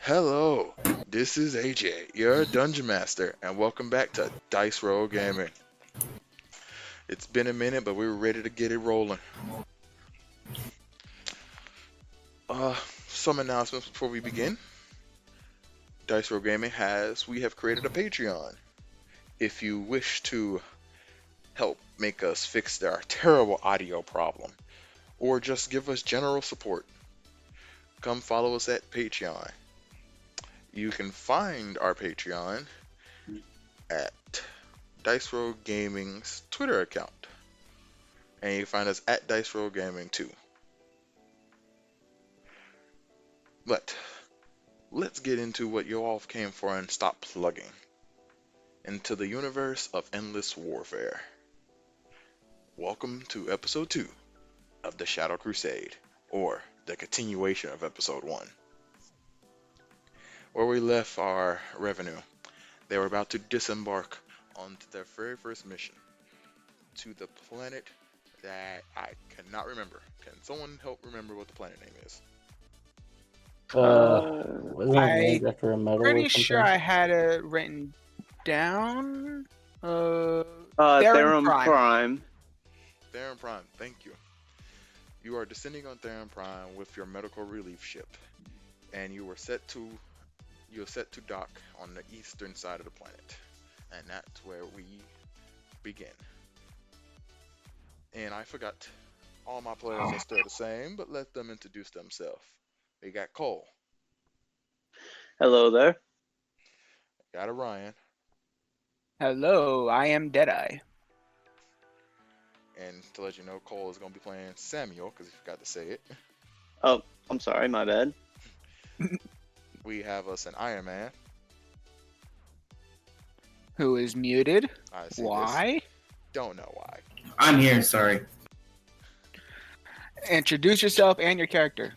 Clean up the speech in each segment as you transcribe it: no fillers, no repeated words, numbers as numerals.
Hello, this is AJ, your Dungeon Master, and welcome back to Dice Roll Gaming. It's been a minute, but we're ready to get it rolling. Uh, some announcements before we begin. Dice Roll Gaming we have created a Patreon. If you wish to help make us fix our terrible audio problem, or just give us general support, come follow us at Patreon. You can find our Patreon at Dice Roll Gaming's Twitter account. And you can find us at Dice Roll Gaming too. But let's get into what you all came for and stop plugging. Into the universe of endless warfare. Welcome to episode 2 of the Shadow Crusade, or the continuation of episode 1. Where we left our revenue, they were about to disembark onto their very first mission to the planet that I cannot remember. Can someone help remember what the planet name is? Wasn't it named after a medal or Pretty something? sure I had it written down. Theron Prime. Theron Prime, thank you. You are descending on Theron Prime with your medical relief ship, and you're set to dock on the eastern side of the planet, and that's where we begin. And I forgot, all my players are still the same, but let them introduce themselves. We got Cole. Hello there. Got Orion. Hello, I am Deadeye. And to let you know, Cole is going to be playing Samuel, because he forgot to say it. Oh, I'm sorry, my bad. We have us an Iron Man. Who is muted? I see Why? this. Don't know why. I'm here, sorry. Introduce yourself and your character.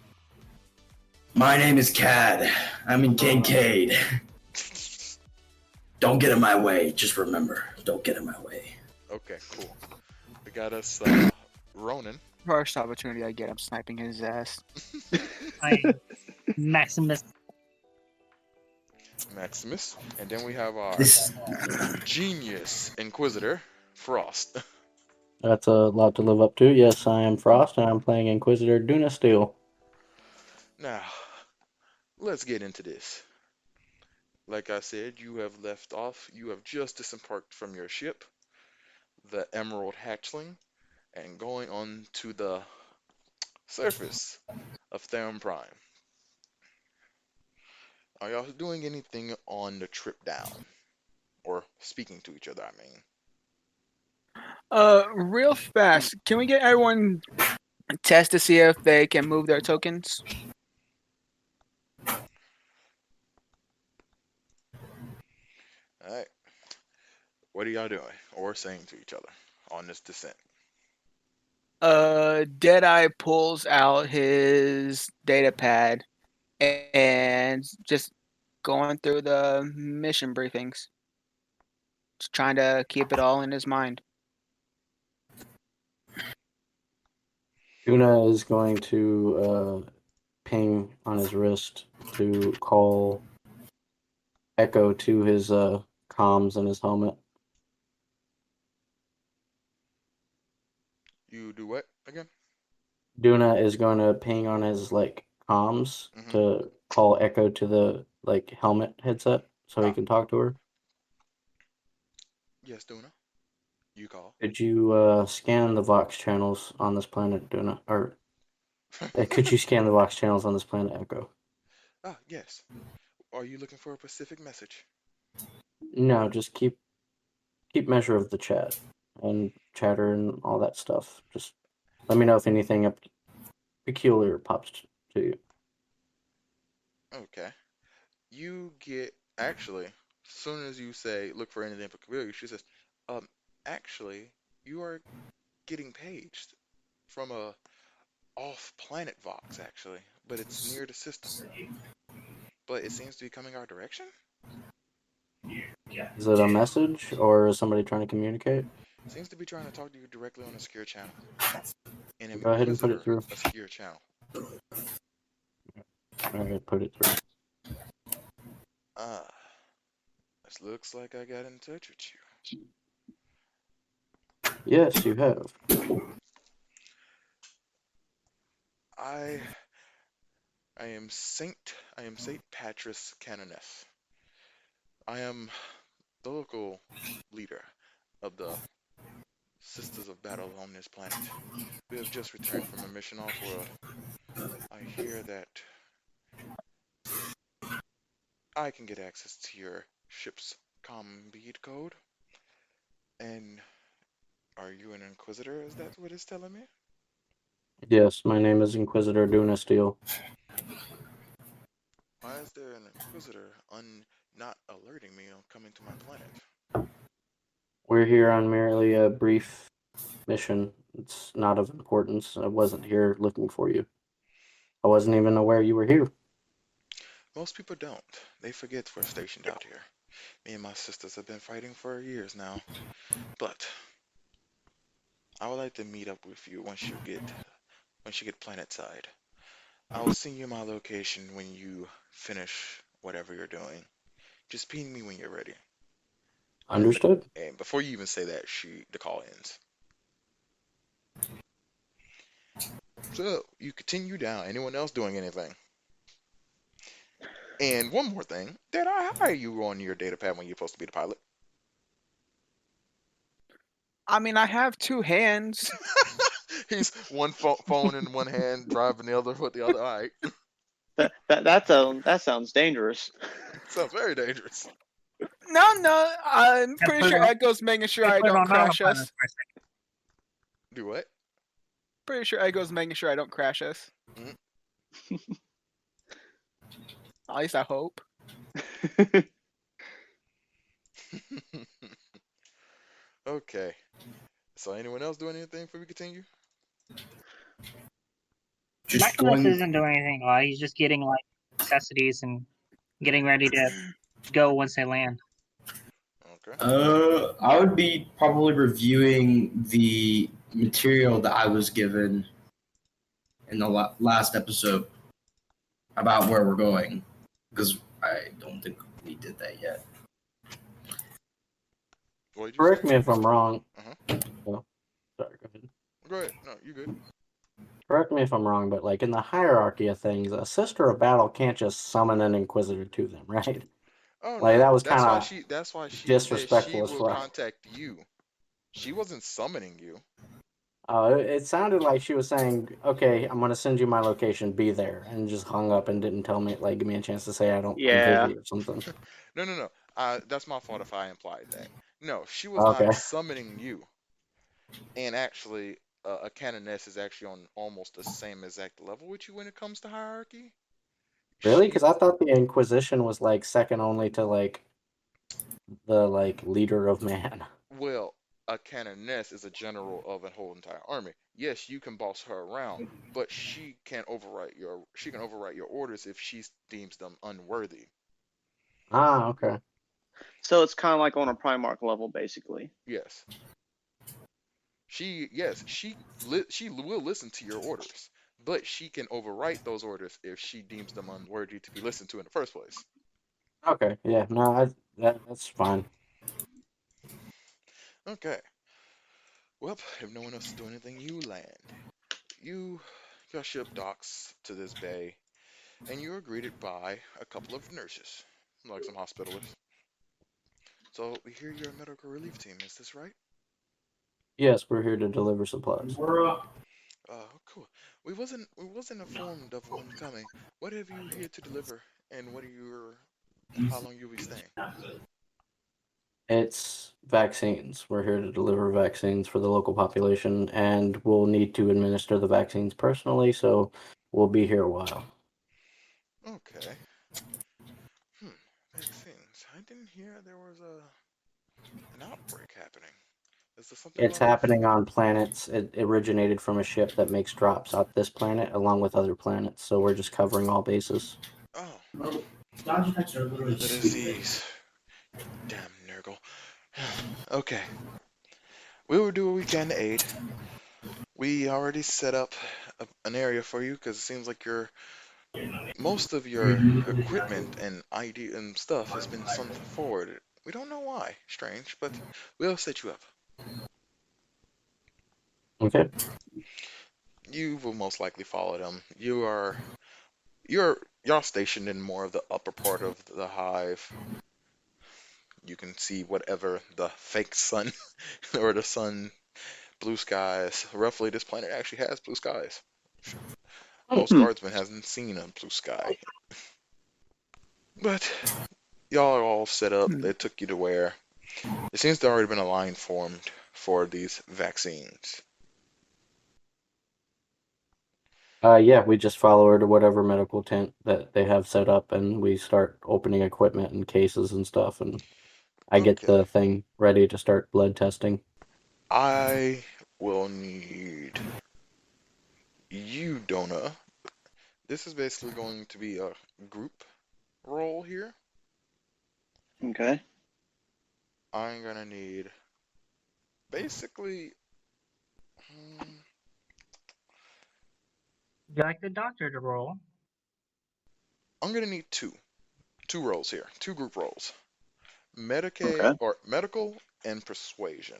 My name is Cad. I'm in Kincaid. Don't get in my way. Just remember, don't get in my way. Okay, cool. We got us Ronan. First opportunity I get, I'm sniping his ass. I Maximus. Maximus. And then we have our This genius Inquisitor, Frost. That's a lot to live up to. Yes, I am Frost, and I'm playing Inquisitor Duna Steel. Now, let's get into this. Like I said, you have just disembarked from your ship, the Emerald Hatchling, and going on to the surface of Theron Prime. Are y'all doing anything on the trip down? Or speaking to each other, I mean. Real fast, can we get everyone test to see if they can move their tokens? Alright. What are y'all doing or saying to each other on this descent? Deadeye pulls out his data pad and just going through the mission briefings. Just trying to keep it all in his mind. Duna is going to ping on his wrist to call Echo to his comms in his helmet. You do what again? Duna is going to ping on his comms to call Echo to the helmet headset so he can talk to her. Yes, Duna. You call. Could you scan the Vox channels on this planet, Duna? Or could you scan the Vox channels on this planet, Echo? Ah, yes. Are you looking for a specific message? No, just keep measure of the chat and chatter and all that stuff. Just let me know if anything peculiar pops to you. Okay. You get, actually, as soon as you say, look for anything peculiar, she says, actually, you are getting paged from a off-planet Vox, actually, but it's near the system. But it seems to be coming our direction? Is it a message or is somebody trying to communicate? Seems to be trying to talk to you directly on a secure channel. An Go ahead and put it through. A secure channel. Alright, put it through. Ah, it looks like I got in touch with you. Yes, you have. I am Saint Patris Canoness. I am the local leader of the Sisters of Battle on this planet. We have just returned from a mission off-world. I hear that I can get access to your ship's bead code. And are you an Inquisitor? Is that what it's telling me? Yes, my name is Inquisitor Dunasteel. Why is there an Inquisitor not alerting me on coming to my planet? We're here on merely a brief mission. It's not of importance. I wasn't here looking for you. I wasn't even aware you were here. Most people don't. They forget we're stationed out here. Me and my sisters have been fighting for years now. But I would like to meet up with you once you get planet side. I will send you my location when you finish whatever you're doing. Just ping me when you're ready. Understood. And before you even say that, the call ends. So you continue down. Anyone else doing anything? And one more thing, did I hire you on your data pad when you're supposed to be the pilot? I mean, I have two hands. He's one phone in one hand, driving the other with the other. All right. That sounds dangerous. Sounds very dangerous. No, I'm Yeah, pretty put sure it on- Echo's making sure Yeah, I put it don't on crash autopilot us. for a second. Do what? Pretty sure Echo's making sure I don't crash us. At least I hope. Okay. So anyone else doing anything before we continue? Just Maximus going. isn't doing anything. He's just getting like necessities and getting ready to go once they land. Okay. I would be probably reviewing the material that I was given in the last episode about where we're going, because I don't think we did that yet. What did you Correct say? me if I'm wrong. Uh-huh. Oh, sorry, go ahead. Go ahead. No, you good. Correct me if I'm wrong, but like in the hierarchy of things, a Sister of Battle can't just summon an Inquisitor to them, right? Oh Like no. that was That's kind why of she said she disrespectful as will fuck. contact you. She wasn't summoning you. It sounded like she was saying, "Okay, I'm gonna send you my location. Be there," and just hung up and didn't tell me, like, give me a chance to say I'm Yeah. busy or something. No. That's my fault if I implied that. No, she was Okay. not summoning you. And actually, a canoness is actually on almost the same exact level with you when it comes to hierarchy. Really? She, Because I thought the Inquisition was like second only to like the like leader of man. well, a canoness is a general of a whole entire army. Yes, you can boss her around, but she can overwrite your orders if she deems them unworthy. Ah, okay. So it's kind of like on a Primarch level, basically. Yes. She will listen to your orders, but she can overwrite those orders if she deems them unworthy to be listened to in the first place. Okay, yeah, no, that's fine. Okay. Well, if no one else is doing anything, you land. Your ship docks to this bay, and you are greeted by a couple of nurses, like some hospitalists. So we hear you're a medical relief team. Is this right? Yes, we're here to deliver supplies. Cool. We wasn't informed of one coming. What have you here to deliver, and how long you'll be staying? It's vaccines. We're here to deliver vaccines for the local population, and we'll need to administer the vaccines personally, so we'll be here a while. Okay. Vaccines. I didn't hear there was an outbreak happening. Is there something It's wrong with? happening on planets. It originated from a ship that makes drops on this planet along with other planets, so we're just covering all bases. Oh, The the disease. Damn Nurgle. Okay. We will do what we can to aid. We already set up an area for you because it seems like you're most of your equipment and ID and stuff has been sent forward. We don't know why. Strange, but we'll set you up. Okay. You will most likely follow them. Y'all stationed in more of the upper part of the hive. You can see whatever the fake sun or the sun, blue skies. Roughly, this planet actually has blue skies. Most guardsmen hasn't seen a blue sky. But y'all are all set up. They took you to where it seems to already been a line formed for these vaccines. Yeah, we just follow her to whatever medical tent that they have set up, and we start opening equipment and cases and stuff, and I get Okay. the thing ready to start blood testing. I will need you, Donna. This is basically going to be a group role here. Okay. I'm gonna need basically. Would you like the doctor to roll? I'm gonna need two roles here, two group roles, Okay. medical and persuasion.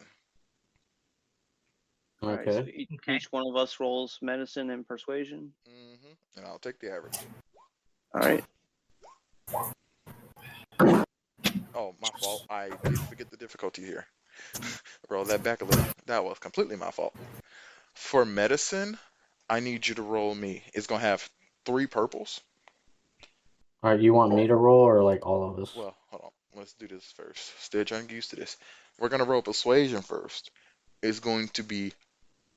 All right. So Okay. each one of us rolls medicine and persuasion. And I'll take the average. All right. Oh, my fault. I did forget the difficulty here. Roll that back a little. That was completely my fault. For medicine, I need you to roll me. It's gonna have 3 purples. All right, you want me to roll or like all of us? Well, hold on. Let's do this first. Still trying to get used to this. We're gonna roll persuasion first. It's going to be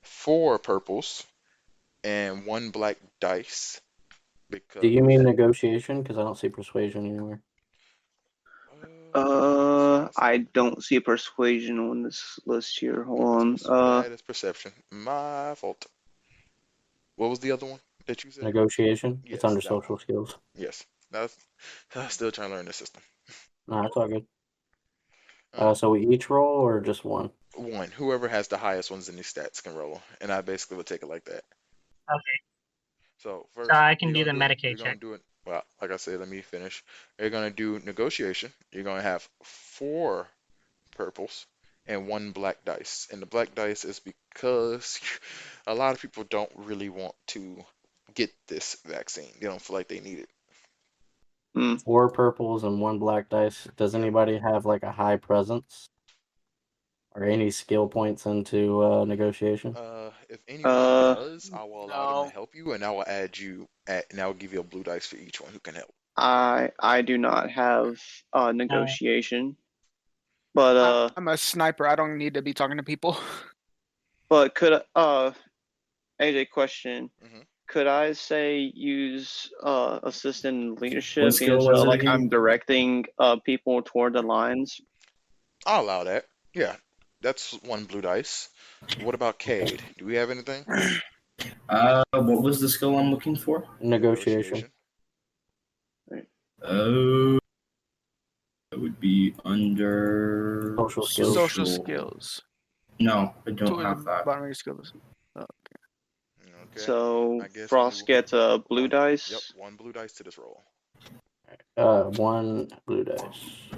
4 purples and 1 black dice. Because Do you mean negotiation? Because I don't see persuasion anywhere. I don't see persuasion on this list here. Hold on. That is perception. My fault. What was the other one that you said? Negotiation? Yes, It's under that one. social skills. Yes. I'm still trying to learn the system. No, it's all good. So we each roll or just one? One. Whoever has the highest ones in these stats can roll, and I basically would take it like that. Okay. So first, So I can you're do the gonna Medicaid you're gonna check. do it. Well, like I said, let me finish. You're gonna do negotiation. You're gonna have 4 purples and 1 black dice, and the black dice is because a lot of people don't really want to get this vaccine. They don't feel like they need it. 4 purples and 1 black dice. Does anybody have like a high presence or any skill points into negotiation? If anyone does, I will allow them No. to help you, and I will add you and I will give you a blue dice for each one who can help. I do not have negotiation, but I'm a sniper. I don't need to be talking to people. but could AJ question? Mhm. Could I say use assistant leadership? What skill was it Like again? I'm directing people toward the lines. I'll allow that. Yeah, that's 1 blue dice. What about Cade? Do we have anything? What was the skill I'm looking for? Negotiation. Oh, it would be under Social skills. Social skills. No, I don't Towards have the that. bottom of your skills. Okay. So I guess Frost gets a blue dice. Yep, 1 blue dice to this roll. 1 blue dice.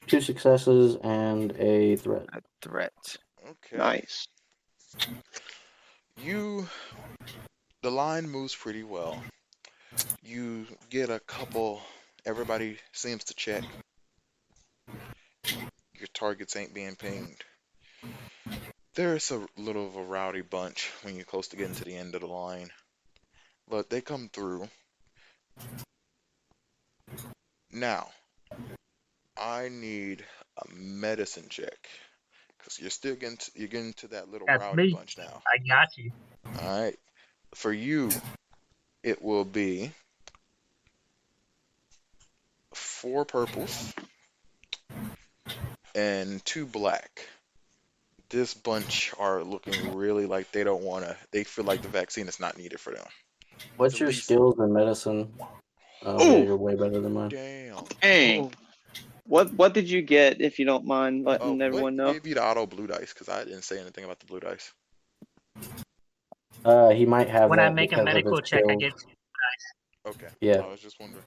2 successes and a threat. A threat. Okay. Nice. The line moves pretty well. You get a couple. Everybody seems to check. Your targets ain't being pinged. There's a little of a rowdy bunch when you're close to getting to the end of the line, but they come through. Now, I need a medicine check because you're getting to that little That's rowdy me. bunch now. I got you. All right, for you, it will be 4 purples and 2 black. This bunch are looking really like they don't want to. They feel like the vaccine is not needed for them. What's At your least- skills in medicine? Oh, yeah, you're way better than mine. Damn. Dang. What did you get, if you don't mind letting everyone know? What gave you the auto blue dice? Because I didn't say anything about the blue dice. He might have When that I make a because of medical his check, I skills. get 2 dice. Okay. Yeah. I was just wondering.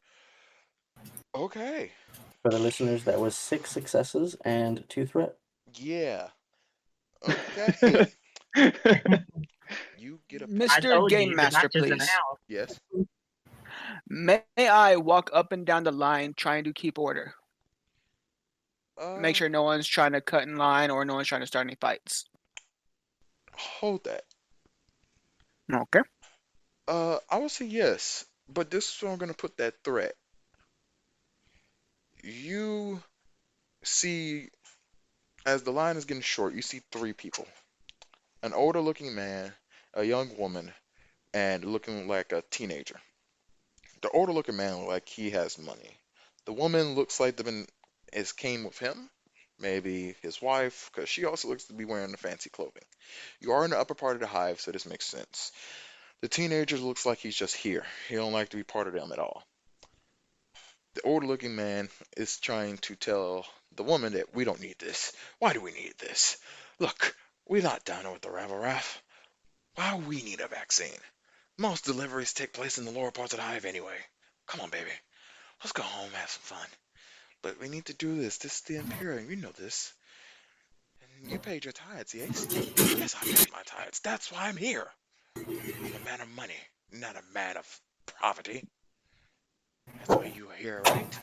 Okay. For the listeners, that was 6 successes and 2 threat. Yeah. Okay. You get a I ping. Mr. told Game you the Master, match is in the please. house. Yes. May I walk up and down the line trying to keep order? Make Uh, sure no one's trying to cut in line or no one's trying to start any fights. hold that. Okay. I would say yes, but this is where I'm gonna put that threat. You see, as the line is getting short, you see 3 people: an older-looking man, a young woman, and looking like a teenager. The older-looking man looks like he has money. The woman looks like came with him, maybe his wife, because she also looks to be wearing the fancy clothing. You are in the upper part of the hive, so this makes sense. The teenager looks like he's just here. He don't like to be part of them at all. The older looking man is trying to tell the woman that we don't need this. Why do we need this? Look, we're not done with the rabble-raff. Why do we need a vaccine? Most deliveries take place in the lower parts of the hive anyway. Come on, baby. Let's go home and have some fun. But we need to do this. This is the Imperium. You know this. And you paid your tithes, yes? Yes, I paid my tithes. That's why I'm here. I'm a man of money, not a man of poverty. That's why you are here, right?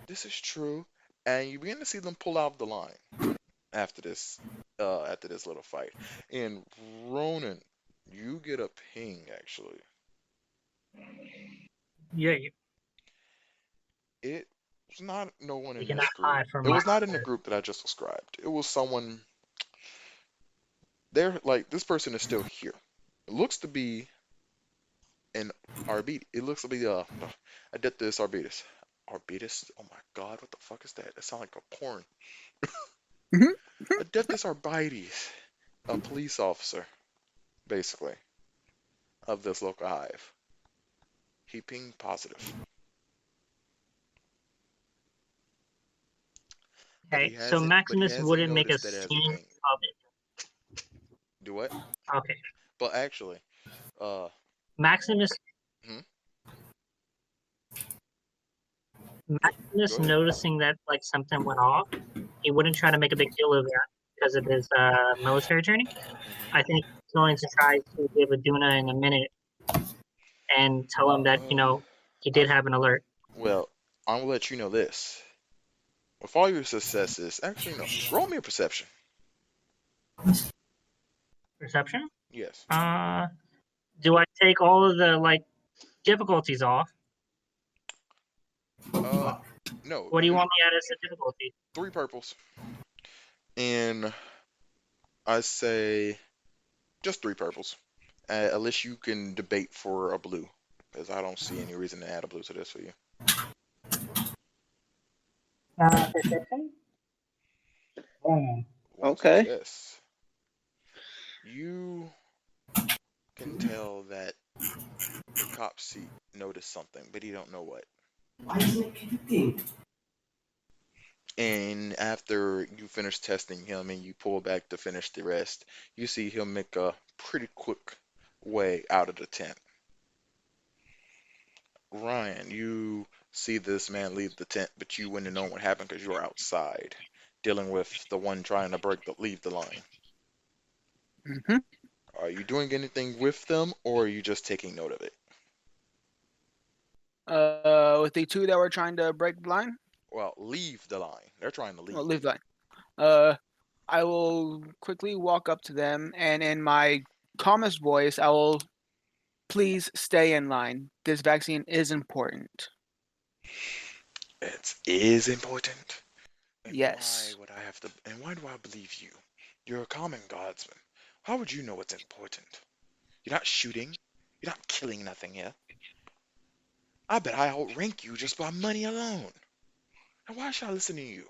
This is true. And you begin to see them pull out the line after this little fight. And Ronan, you get a ping actually. Yeah, It was not no one you in cannot this group. hide from It my was not in the eyes. group that I just described. It was someone there, like this person is still here. It looks to be an Arbites. It looks to be Adeptus Arbites. Arbites? Oh my god, what the fuck is that? It sounds like a porn. Mhm. Adeptus Arbites, a police officer, basically, of this local hive. He pinged positive. But Okay, so he Maximus hasn't wouldn't make a noticed that it has a scene ping. of it. Do what? Okay, But actually, uh, Maximus hmm? Go Maximus ahead. noticing that like something went off, he wouldn't try to make a big deal of that because of his military training. Hmm. I think he's going to try to give Aduna in a minute and tell him that he I, did have an alert. well, I'm gonna let you know this. With all your successes, actually no, roll me a perception. Perception. Yes. Do I take all of the like difficulties off? No, What do you want me at as a difficulty? 3 purples. And I say just 3 purples. Unless you can debate for a blue, because I don't see any reason to add a blue to this for you. Perception. One Okay. success. You can tell that the cop seat noticed something, but he don't know what. Why isn't it connecting? And after you finish testing him and you pull back to finish the rest, you see him make a pretty quick way out of the tent. Ryan, you see this man leave the tent, but you wouldn't have known what happened because you were outside dealing with the one trying to leave the line. Hmm. Are you doing anything with them, or are you just taking note of it? With the 2 that were trying to break the line, Well, leave the line. They're trying to leave. well, leave the line. I will quickly walk up to them and in my calmest voice, I will please stay in line. This vaccine is important. It is important. And Yes. why do I believe you? You're a common guardsman. How would you know what's important? You're not shooting. You're not killing nothing here. I bet I outrank you just by money alone. Now why should I listen to you?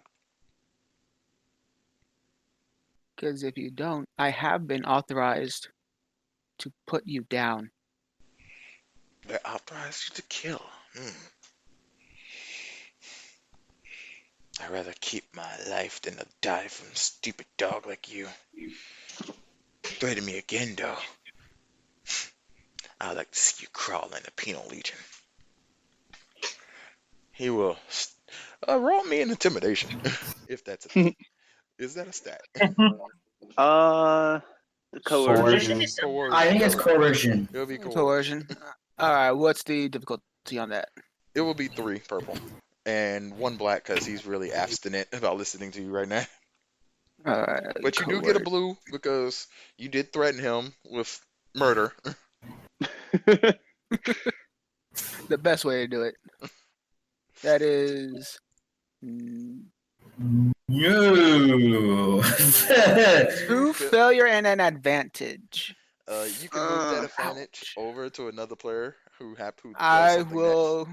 Because if you don't, I have been authorized to put you down. They authorized you to kill. I'd rather keep my life than to die from a stupid dog like you. Threaten me again, though. I'd like to see you crawl in the penal legion. He will roll me an intimidation, if that's a thing. Is that a stat? The coercion. Coercion. I think it's coercion. It'll be Coercion. All right. What's the difficulty on that? It will be 3 purple and 1 black because he's really abstinent about listening to you right now. All right. But you do get a blue because you did threaten him with murder. The best way to do it. That is. No. 2 failure and an advantage. You can move that advantage over to another player who does I something will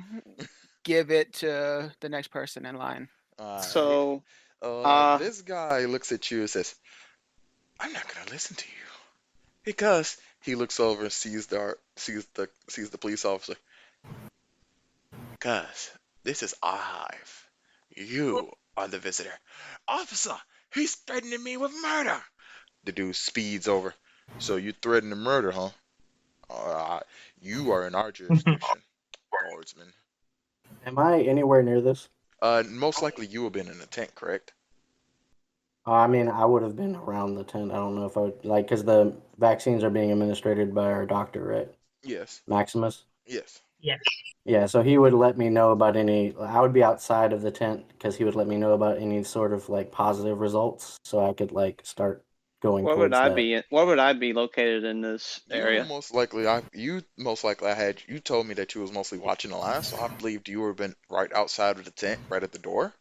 give it to the next person in line. next. So, This guy looks at you and says, "I'm not gonna listen to you," because he looks over and sees the police officer. Because this is our hive. You are the visitor. Officer, he's threatening me with murder. The dude speeds over. So you threaten to murder, huh? You are in our jurisdiction, guardsman. Am I anywhere near this? Most likely you have been in a tent, correct? I mean, I would have been around the tent. I don't know if I would, like, because the vaccines are being administered by our doctor, right? Yes. Maximus? Yes. Yeah, so he would let me know about I would be outside of the tent because he would let me know about any sort of, like, positive results so I could, like, start going where would towards I that. be? Where would I be located in this area? You most likely you told me that you was mostly watching the line, so I believed you would have been right outside of the tent, right at the door.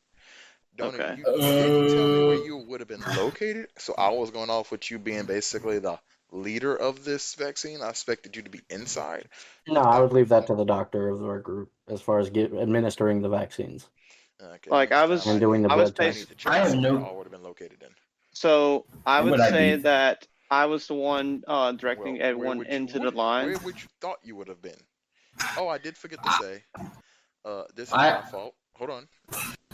Okay. You didn't tell me where you would have been located, so I was going off with you being basically the leader of this vaccine. I expected you to be inside. No, I would leave that to the doctor of our group as far as administering the vaccines Okay, Like, I was- and doing the I was blood I tests. need to check I to have see where no- y'all would have been located in. So I Where would would I say be? that I was the one directing Well, everyone into the line. Where would you thought you would have been? Oh, I did forget to say. This is I- my fault. Hold on.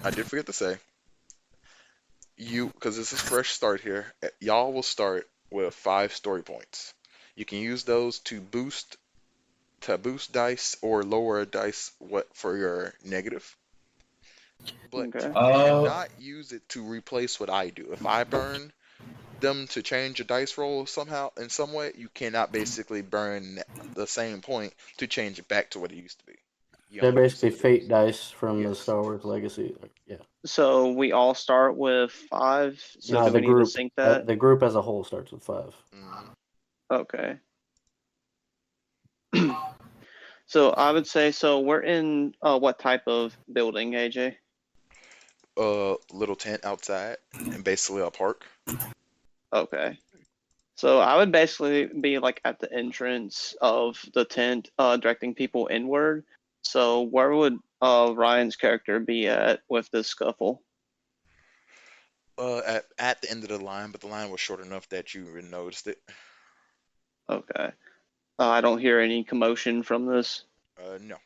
I did forget to say. Because this is fresh start here. Y'all will start with 5 story points. You can use those to boost dice or lower dice for your negative. But Okay. you cannot use it to replace what I do. If I burn them to change a dice roll somehow in some way, you cannot basically burn the same point to change it back to what it used to be. You They're only use basically those. fate dice from the Yes. Star Wars Legacy. Yeah. So we all start with 5. So No, do we need to sync that? the group as a whole starts with 5. Mhm. Okay. So I would say, so we're in what type of building, AJ? Little tent outside and basically a park. Okay. So I would basically be like at the entrance of the tent, directing people inward. So where would Ryan's character be at with this scuffle? At the end of the line, but the line was short enough that you even noticed it. Okay. I don't hear any commotion from this. No.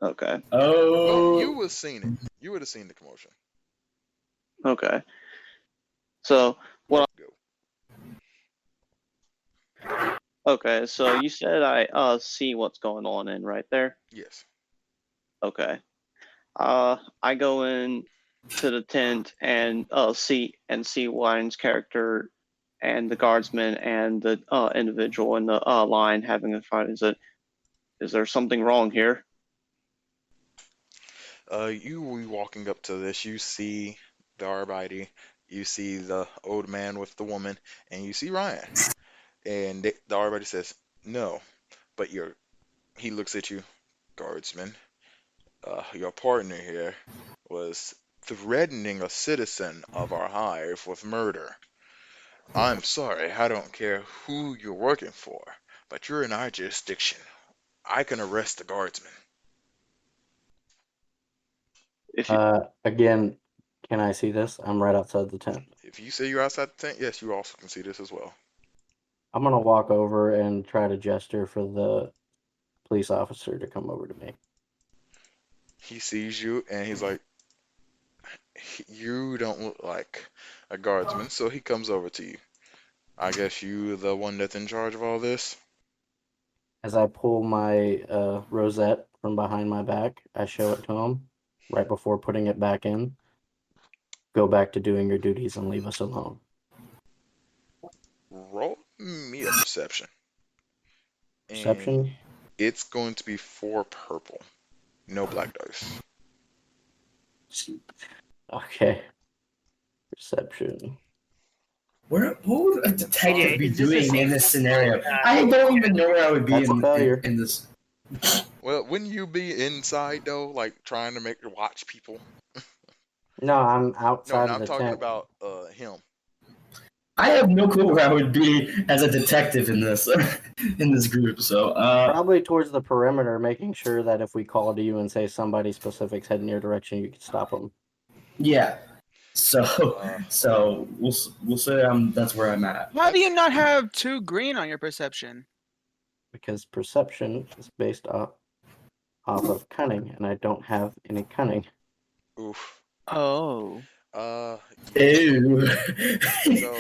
Okay. Oh. Well, you would have seen it. You would have seen the commotion. Okay. So Go. okay. So you said I see what's going on in right there. Yes. Okay. I go in to the tent and see Ryan's character and the guardsman and the individual in the line having a fight. Is there something wrong here? You walking up to this, you see the Arbiter, you see the old man with the woman, and you see Ryan. And the Arbiter says, "No, but he looks at you, guardsman. Your partner here was threatening a citizen of our hive with murder. I'm sorry, I don't care who you're working for, but you're in our jurisdiction. I can arrest the guardsman." If you, Again, can I see this? I'm right outside the tent. If you say you're outside the tent, yes, you also can see this as well. I'm gonna walk over and try to gesture for the police officer to come over to me. He sees you and he's like, "You don't look like a guardsman," so he comes over to you. "I guess you the one that's in charge of all this?" As I pull my rosette from behind my back, I show it to him right before putting it back in. Go back to doing your duties and leave us alone. Roll me a perception. And Perception? it's going to be 4 purple. No black dice. Okay. Perception. What would a detective AJ, be is this the doing same in this one? scenario? I don't even know where I would be That's a failure. in this. Well, wouldn't you be inside though, like trying to watch people? No, I'm No, outside no, of I'm the talking tent. about him. I have no clue where I would be as a detective in this in this group. So Probably towards the perimeter, making sure that if we call to you and say somebody specific's heading your direction, you can stop them. yeah. So Well, we'll say that's where I'm at. Why do you not have 2 green on your perception? Because perception is based off of cunning, and I don't have any cunning. oof. Oh. Ew. So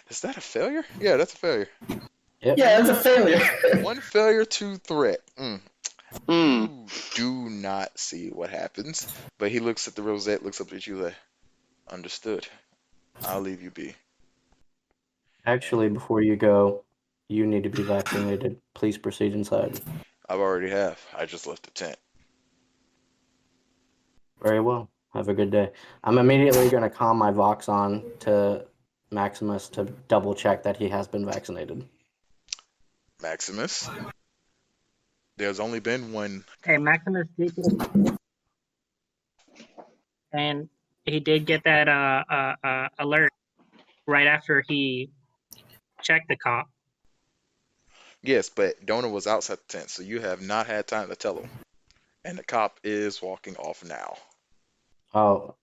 is that a failure? Yeah, that's a failure. Yep. Yeah, that's a failure. 1 failure, 2 threat. Mm. You do not see what happens, but he looks at the rosette, looks up at you like, understood. I'll leave you be. Actually, before you go, you need to be vaccinated. Please proceed inside. I already have. I just left the tent. Very well. Have a good day. I'm immediately going to calm my Vox on to Maximus to double check that he has been vaccinated. Maximus, there's only been one. Hey, Maximus did get, and he did get that alert right after he checked the cop. Yes, but Dona was outside the tent, so you have not had time to tell him. And the cop is walking off now. Oh,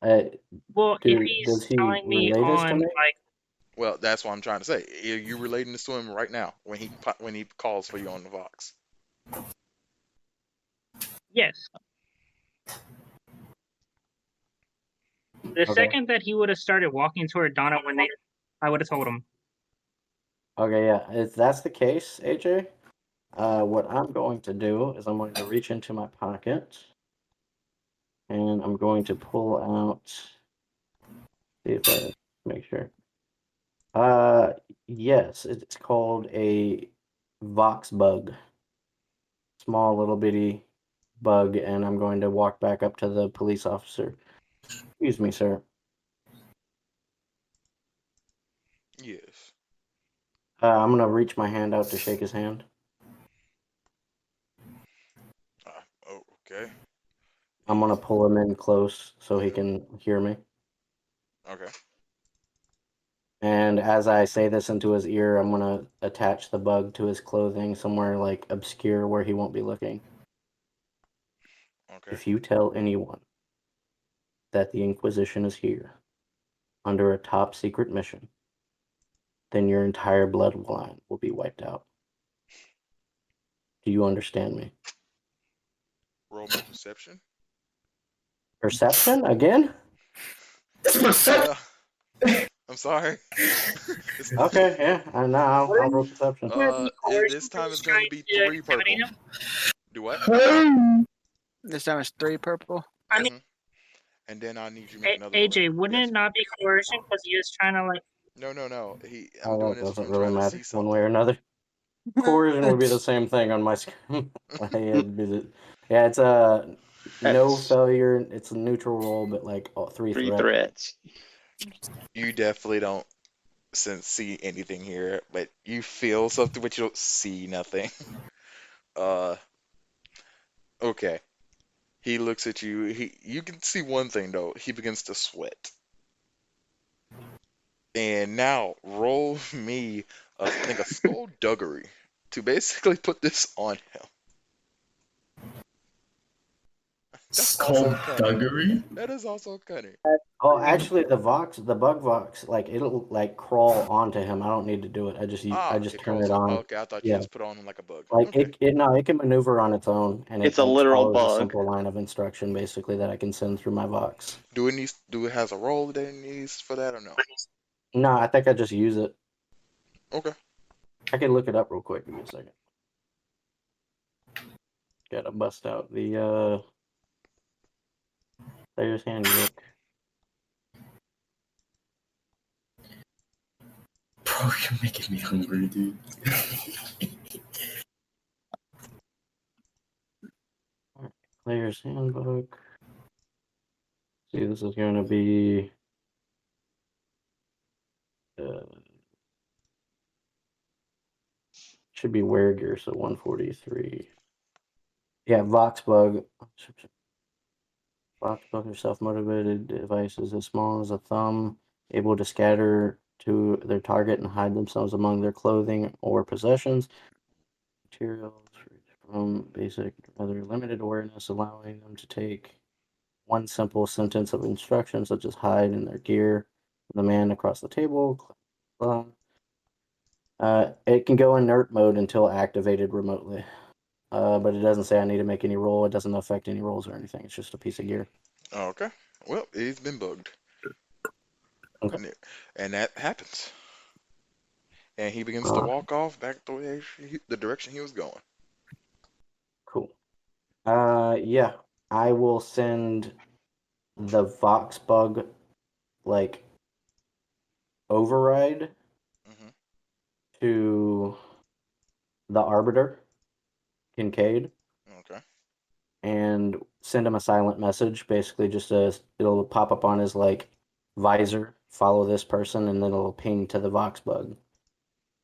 Well, dude, if he's does he telling me relay this to on me? like, Well, that's what I'm trying to say. Are you relating this to him right now when he calls for you on the Vox? yes, the Okay. second that he would have started walking toward Donna I would have told him. Okay, yeah. If that's the case, AJ, what I'm going to do is I'm going to reach into my pocket and I'm going to pull out. See if I make sure. Yes, it's called a Vox bug. Small little bitty bug, and I'm going to walk back up to the police officer. Excuse me, sir. Yes. I'm gonna reach my hand out to shake his hand. Oh, okay. I'm gonna pull him in close so he can hear me. Okay. And as I say this into his ear, I'm gonna attach the bug to his clothing somewhere like obscure where he won't be looking. Okay. If you tell anyone that the Inquisition is here under a top secret mission, then your entire bloodline will be wiped out. Do you understand me? Roll me perception. Perception again? I'm sorry. Okay, yeah, I know. I'll roll perception. This time it's going to be 3 purple. Do what? This time it's 3 purple. I mean, And then I need you to make another. AJ, wouldn't Yes. it not be coercion because he was trying to like? No. I'm Oh, doing that this doesn't from really trying to matter see one something. way or another. Coercion would be the same thing on my screen. Yeah, it's a no failure. It's a neutral roll, but like 3 3 threat. threats. You definitely don't see anything here, but you feel something, but you don't see nothing. Okay. He looks at you. You can see one thing though. He begins to sweat. And now roll me, I think a skullduggery to basically put this on him. That's also cunning. Skullduggery? That is also cunning. Oh, actually, the bug Vox, like it'll like crawl onto him. I don't need to do it. I just It turn crawls it up. on. Okay, I thought you Yeah. just put on like a bug. Like Okay. it can maneuver on its own, and It's it a like, literal follows a bug. simple line of instruction basically that I can send through my Vox. Do it has a role that it needs for that or no? No, I think I just use it. Okay. I can look it up real quick. Give me a second. Gotta bust out the player's handbook. Bro, you're making me hungry, dude. Player's handbook. See, this is going to be should be wear gear, so 143. Yeah, Voxbug. Voxbug are self-motivated devices as small as a thumb, able to scatter to their target and hide themselves among their clothing or possessions. Materials from basic, rather limited awareness, allowing them to take one simple sentence of instruction, such as hide in their gear. The man across the table. It can go inert mode until activated remotely. But it doesn't say I need to make any roll. It doesn't affect any rolls or anything. It's just a piece of gear. Okay. Well, he's been bugged. Okay. And that happens. And he begins to walk off back the direction he was going. Cool. Yeah. I will send the Voxbug, like, override to the Arbiter, Kincaid. Okay. And send him a silent message, basically just it'll pop up on his like visor, follow this person, and then it'll ping to the Voxbug,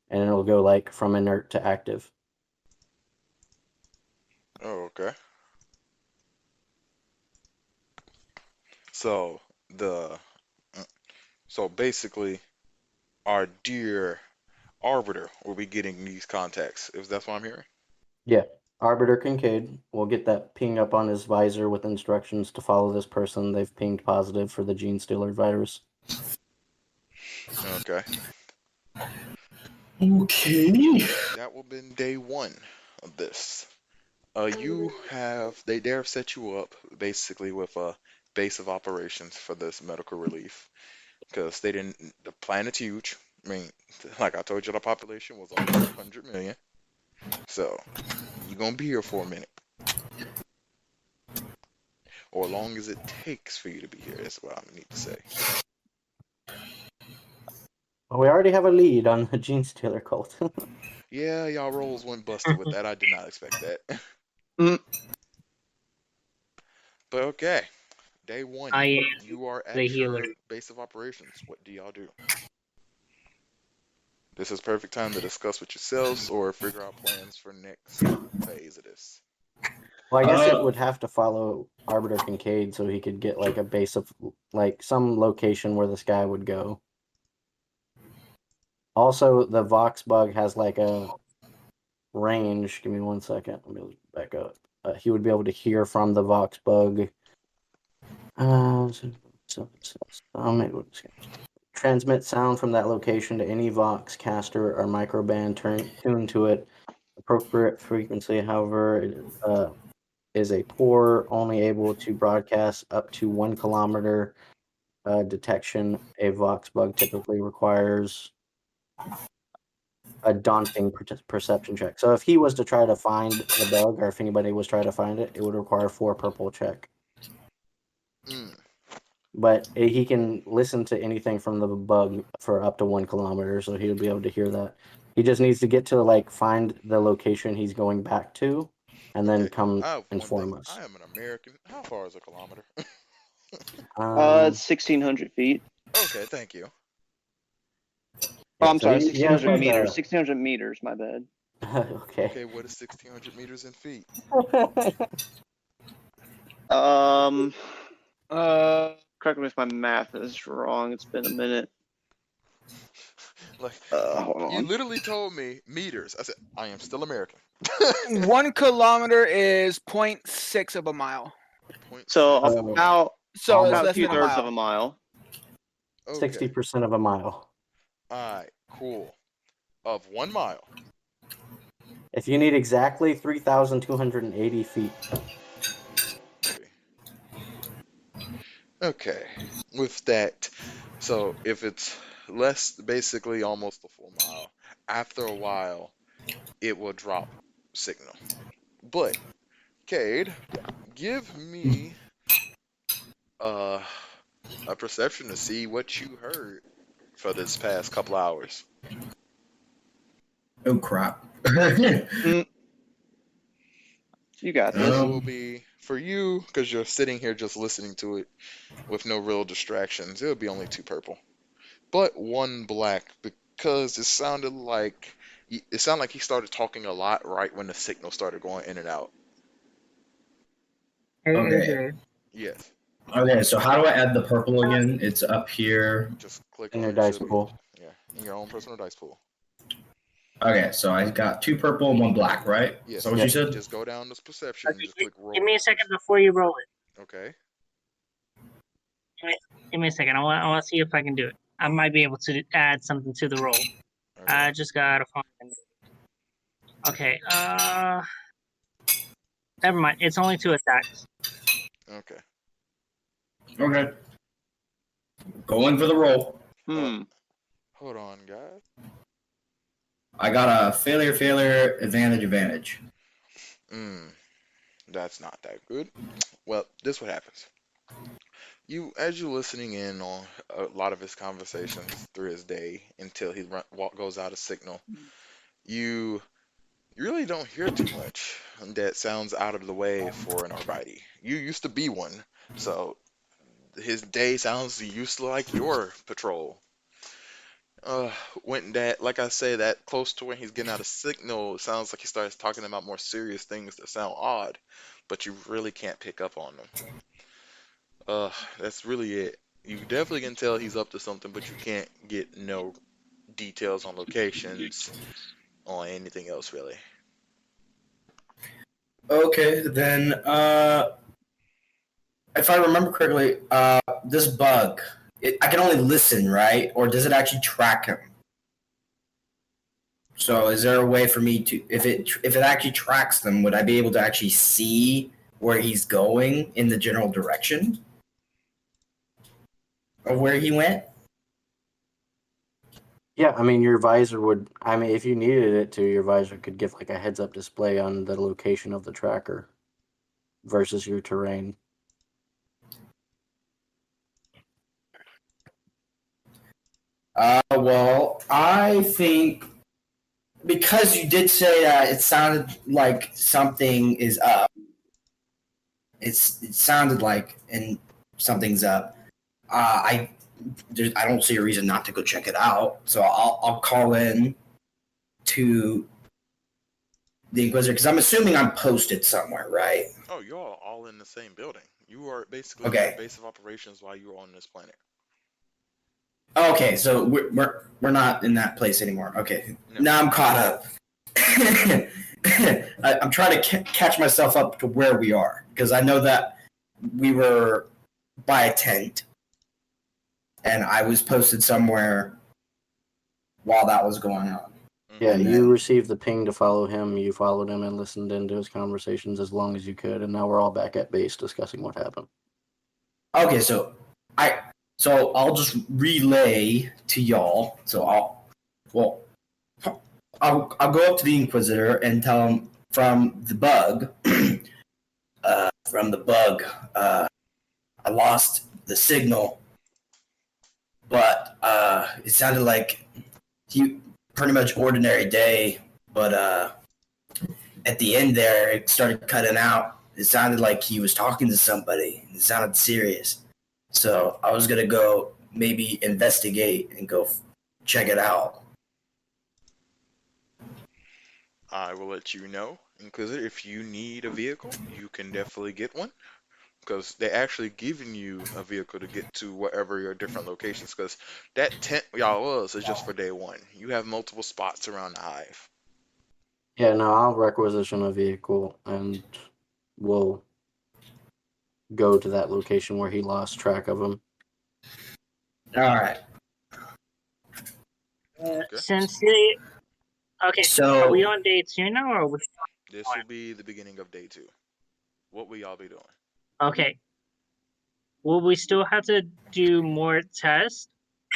and it'll go like from inert to active. Oh, okay. So basically, our dear Arbiter will be getting these contacts. If that's what I'm hearing. Yeah, Arbiter Kincaid will get that ping up on his visor with instructions to follow this person. They've pinged positive for the gene stealer virus. Okay. Okay. That will be day 1 of this. They have set you up basically with a base of operations for this medical relief because the planet's huge. I mean, like I told you, the population was only 100 million. So you're gonna be here for a minute, or as long as it takes for you to be here. That's what I need to say. Well, we already have a lead on the gene stealer cult. Yeah, y'all rolls went busted with that. I did not expect that. But okay, day 1, I am you are at the your healer. base of operations. What do y'all do? This is perfect time to discuss with yourselves or figure out plans for next phase of this. Well, I guess it would have to follow Arbiter Kincaid so he could get like a base of like some location where this guy would go. Also, the Voxbug has like a range. Give me 1 second. Let me back up. He would be able to hear from the Voxbug. Transmit sound from that location to any Vox caster or microband tuned to it. Appropriate frequency, however, it is a poor, only able to broadcast up to 1 kilometer detection. A Voxbug typically requires a daunting perception check. So if he was to try to find the bug, or if anybody was trying to find it, it would require 4 purple check. But he can listen to anything from the bug for up to 1 kilometer, so he would be able to hear that. He just needs to get to like find the location he's going back to, and then come inform us. I am an American. How far is a kilometer? It's 1,600 feet. Okay, thank you. Oh, I'm sorry, you 1,600 have, meters. 1,600 meters, my bad. Okay. Okay, what is 1,600 meters in feet? Correct me if my math is wrong. It's been a minute. Like, Hold you on. literally told me meters. I said, I am still American. 1 kilometer is 0.6 of a mile. So about So it's about less than a 2/3 mile. of a mile. Okay. 60% of a mile. Alright, cool. Of 1 mile. If you need exactly 3,280 feet. Okay. With that, so if it's less, basically almost a full mile, after a while, it will drop signal. But, Cade, give me a perception to see what you heard for this past couple hours. Oh crap. You got This this. will be for you because you're sitting here just listening to it with no real distractions. It'll be only 2 purple, but 1 black because it sounded like he started talking a lot right when the signal started going in and out. Hey, Okay. AJ. Yes, Okay, so how do I add the purple again? It's up here. just click In on your it. dice Should be- pool. Yeah, in your own personal dice pool. Okay, so I got 2 purple and 1 black, right? Yes, Is that what you said? just go down to perception and Okay, just click roll. give me a second before you roll it. Okay. Give me a second. I want to see if I can do it. I might be able to add something to the roll. I Okay. just gotta find it. Okay, never mind. It's only 2 attacks. Okay. Okay. Going for the roll. Hold on, guys. I got a failure, advantage. That's not that good. Well, this what happens. As you're listening in on a lot of his conversations through his day until he goes out of signal, you really don't hear too much that sounds out of the way for an Arbite. You used to be one, so his day sounds used to like your patrol. When that, like I say, that close to when he's getting out of signal, it sounds like he starts talking about more serious things that sound odd, but you really can't pick up on them. That's really it. You definitely can tell he's up to something, but you can't get no details on locations or anything else really. Okay, then if I remember correctly, this bug, I can only listen, right? Or does it actually track him? So is there a way for me to, if it actually tracks them, would I be able to actually see where he's going in the general direction of where he went? Yeah, I mean, your visor would. I mean, if you needed it to, your visor could give like a heads-up display on the location of the tracker versus your terrain. Well, I think because you did say that it sounded like something is up. It sounded like and something's up. I don't see a reason not to go check it out. So I'll call in to the Inquisitor because I'm assuming I'm posted somewhere, right? Oh, you're all in the same building. You are basically Okay. in the base of operations while you're on this planet. Okay, so we're not in that place anymore. Okay, No. now I'm caught up. I'm trying to catch myself up to where we are because I know that we were by a tent, and I was posted somewhere while that was going on. Yeah, And you then- received the ping to follow him. You followed him and listened into his conversations as long as you could, and now we're all back at base discussing what happened. Okay, so I'll just relay to y'all. So I'll go up to the Inquisitor and tell him from the bug. I lost the signal, but it sounded like he pretty much ordinary day. But at the end there, it started cutting out. It sounded like he was talking to somebody. It sounded serious. So I was gonna go maybe investigate and go check it out. I will let you know, Inquisitor, if you need a vehicle, you can definitely get one. Because they're actually giving you a vehicle to get to wherever your different locations. Because that tent y'all was is just for day one. You have multiple spots around the hive. Yeah, no, I'll requisition a vehicle and we'll go to that location where he lost track of him. All right. Since the okay, So are we on day 2 now, or are we? This will be the beginning of day 2. What will y'all be doing? Okay. Will we still have to do more tests,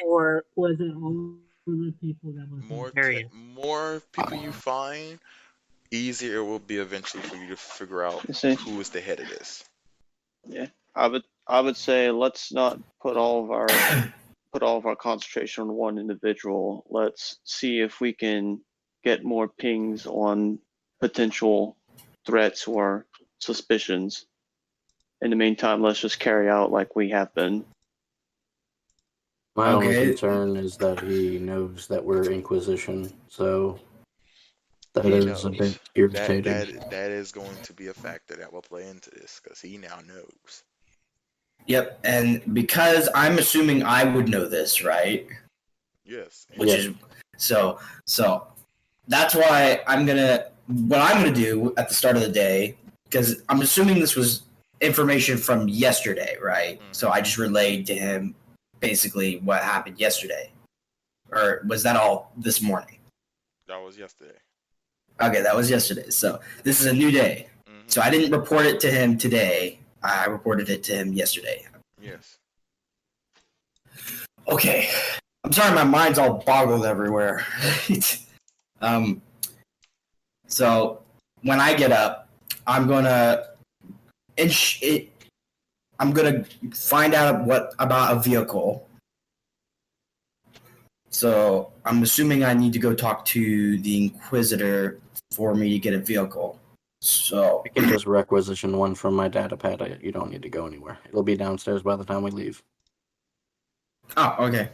or was it the people that was More Imperium. more people you find, easier it will be eventually for you to figure out You see? who is the head of this. Yeah, I would say let's not put all of our concentration on one individual. Let's see if we can get more pings on potential threats or suspicions. In the meantime, let's just carry out like we have been. My only Okay. concern is that he knows that we're Inquisition, so that He is a bit knows. irritating. That is going to be a factor that will play into this because he now knows. Yep, and because I'm assuming I would know this, right? Yes. Which Yeah. is so that's why what I'm gonna do at the start of the day, because I'm assuming this was information from yesterday, right? Mhm. So I just relayed to him basically what happened yesterday. Or was that all this morning? That was yesterday. Okay, that was yesterday. So this is a new day. Mhm. So I didn't report it to him today. I reported it to him yesterday. Yes. Okay. I'm sorry, my mind's all boggled everywhere. So when I get up, I'm gonna find out what about a vehicle. So I'm assuming I need to go talk to the Inquisitor for me to get a vehicle. So I can just requisition one from my data pad. You don't need to go anywhere. It'll be downstairs by the time we leave. oh, okay.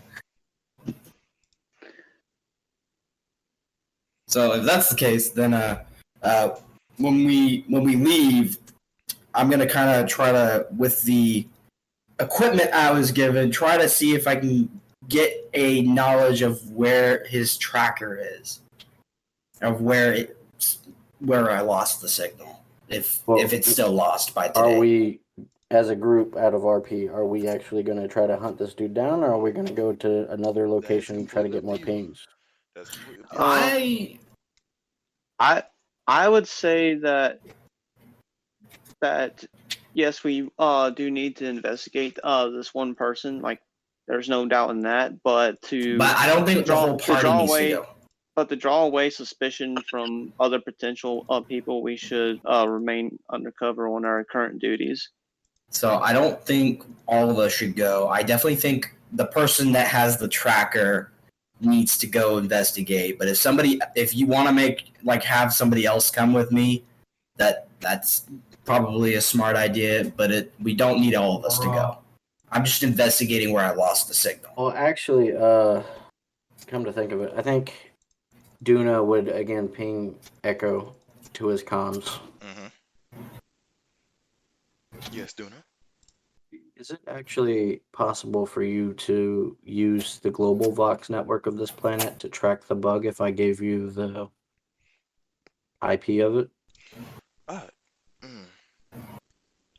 So if that's the case, then when we leave, I'm gonna kind of try to, with the equipment I was given, try to see if I can get a knowledge of where his tracker is, of where I lost the signal, if it's still lost by today. Are we, as a group out of RP, are we actually going to try to hunt this dude down, or are we going to go to another location and try to get more pings? That's completely up to you. I would say that yes, we do need to investigate this one person. Like, there's no doubt in that. But I don't think the whole party needs away, to go. But to draw away suspicion from other potential people, we should remain undercover on our current duties. So I don't think all of us should go. I definitely think the person that has the tracker needs to go investigate. But if you want to have somebody else come with me, that's probably a smart idea. But we don't need all of us to go. I'm just investigating where I lost the signal. Well, actually, come to think of it, I think Duna would again ping Echo to his comms. Mm-hmm. Yes, Duna. Is it actually possible for you to use the global Vox network of this planet to track the bug if I gave you the IP of it?